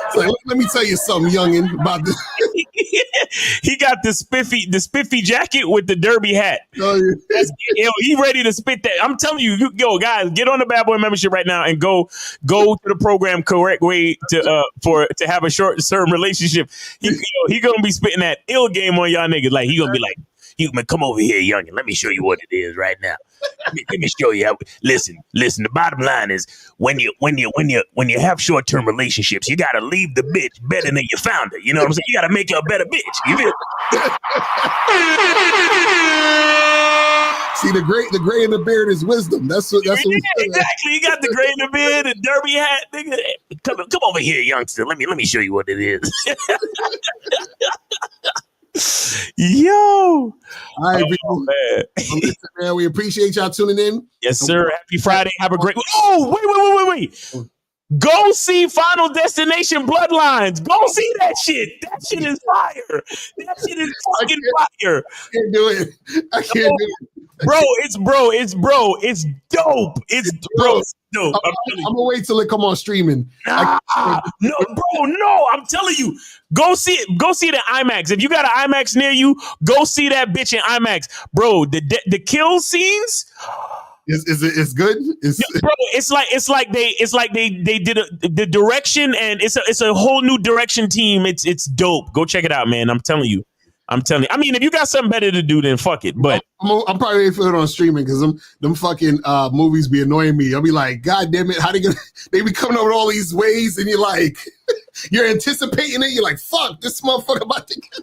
It's like, let me tell you something, youngin, about this. He got the spiffy jacket with the derby hat. Oh, yeah. He ready to spit that. I'm telling you, guys, get on the Bad Boy membership right now and go to the program correct way to have a short-term relationship. He gonna be spitting that ill game on y'all niggas. Like he gonna be like, man, come over here, youngin. Let me show you what it is right now. Let me show you how. Listen. The bottom line is when you have short-term relationships, you gotta leave the bitch better than you found her. You know what I'm saying? You gotta make her a better bitch. You feel? See, the gray in the beard is wisdom. That's what exactly. You got the gray in the beard, the derby hat, nigga. Come over here, youngster. Let me show you what it is. Yo, all right, man. We appreciate y'all tuning in. Yes, sir. Happy Friday. Have a great. Oh, wait. Go see Final Destination Bloodlines. Go see that shit. That shit is fire. That shit is fucking fire. I can't do it. I can't do it. It's dope. It's dope. I'm gonna wait till it come on streaming. No, bro, no. I'm telling you, go see it. Go see the IMAX. If you got an IMAX near you, go see that bitch in IMAX, bro. The kill scenes. It's good. Bro, it's like they did the direction, and it's a whole new direction team. It's dope. Go check it out, man. I'm telling you. I mean, if you got something better to do, then fuck it. But I'm probably waiting for it on streaming because them fucking movies be annoying me. I'll be like, God damn it, how they be coming up with all these ways, and you're like, you're anticipating it. You're like, fuck, this motherfucker about to get.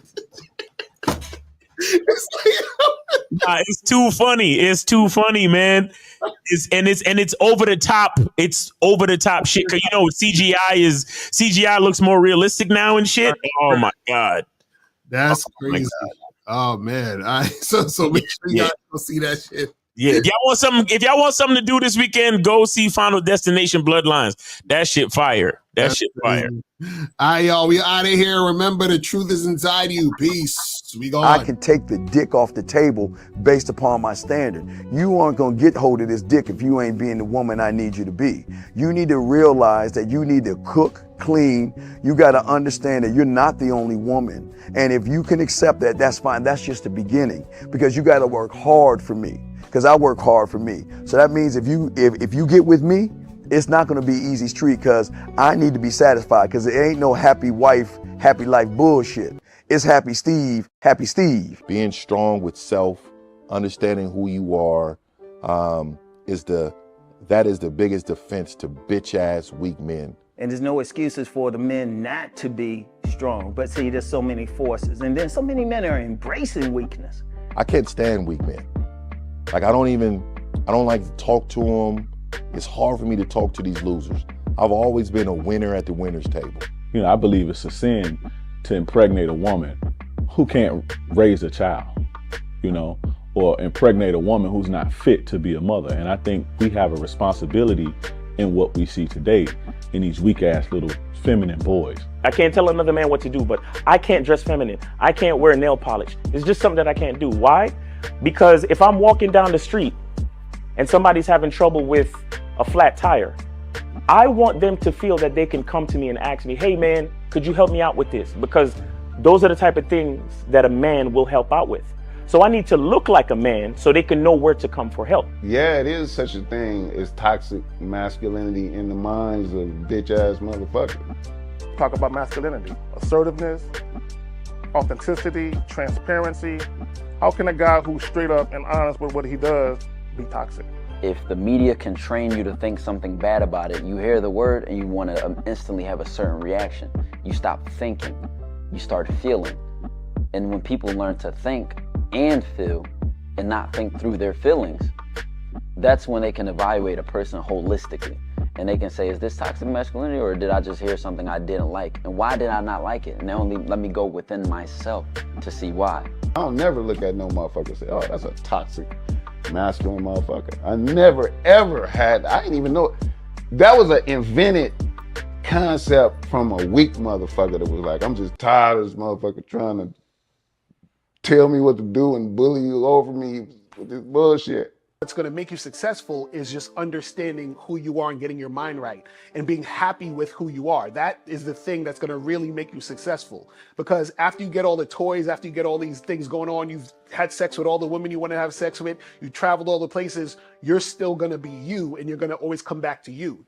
It's too funny. It's too funny, man. It's over the top. It's over the top shit. Cause you know CGI looks more realistic now and shit. Oh my god, that's crazy. Oh man, so make sure you guys go see that shit. Yeah, if y'all want something to do this weekend, go see Final Destination Bloodlines. That shit fire. That shit fire. All right, y'all, we out of here. Remember, the truth is inside you. Peace. We go. I can take the dick off the table based upon my standard. You aren't gonna get hold of this dick if you ain't being the woman I need you to be. You need to realize that you need to cook, clean. You got to understand that you're not the only woman. And if you can accept that, that's fine. That's just the beginning, because you got to work hard for me, because I work hard for me. So that means if you get with me, it's not going to be easy street, because I need to be satisfied, because it ain't no happy wife, happy life bullshit. It's happy Steve, happy Steve. Being strong with self, understanding who you are, that is the biggest defense to bitch ass weak men. And there's no excuses for the men not to be strong. But see, there's so many forces, and then so many men are embracing weakness. I can't stand weak men. Like I don't like to talk to them. It's hard for me to talk to these losers. I've always been a winner at the winner's table. You know, I believe it's a sin to impregnate a woman who can't raise a child, you know, or impregnate a woman who's not fit to be a mother. And I think we have a responsibility in what we see today in these weak ass little feminine boys. I can't tell another man what to do, but I can't dress feminine. I can't wear nail polish. It's just something that I can't do. Why? Because if I'm walking down the street and somebody's having trouble with a flat tire, I want them to feel that they can come to me and ask me, hey man, could you help me out with this? Because those are the type of things that a man will help out with. So I need to look like a man so they can know where to come for help. Yeah, it is such a thing as toxic masculinity in the minds of bitch ass motherfuckers. Talk about masculinity, assertiveness, authenticity, transparency. How can a guy who's straight up and honest with what he does be toxic? If the media can train you to think something bad about it, you hear the word and you want to instantly have a certain reaction. You stop thinking, you start feeling. And when people learn to think and feel and not think through their feelings, that's when they can evaluate a person holistically. And they can say, is this toxic masculinity, or did I just hear something I didn't like? And why did I not like it? And only let me go within myself to see why. I don't never look at no motherfucker and say, oh, that's a toxic masculine motherfucker. I never ever had, I didn't even know, that was an invented concept from a weak motherfucker that was like, I'm just tired of this motherfucker trying to tell me what to do and bully you over me with this bullshit. What's going to make you successful is just understanding who you are and getting your mind right and being happy with who you are. That is the thing that's going to really make you successful. Because after you get all the toys, after you get all these things going on, you've had sex with all the women you want to have sex with, you traveled all the places, you're still going to be you, and you're going to always come back to you.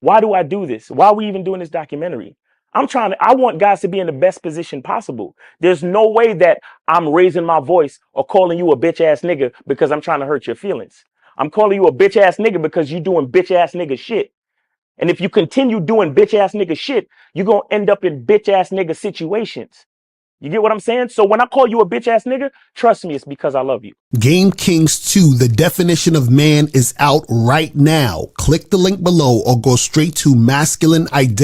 Why do I do this? Why are we even doing this documentary? I want guys to be in the best position possible. There's no way that I'm raising my voice or calling you a bitch ass nigga because I'm trying to hurt your feelings. I'm calling you a bitch ass nigga because you doing bitch ass nigga shit. And if you continue doing bitch ass nigga shit, you're going to end up in bitch ass nigga situations. You get what I'm saying? So when I call you a bitch ass nigga, trust me, it's because I love you. Game Kings 2, the definition of man, is out right now. Click the link below or go straight to masculine identity.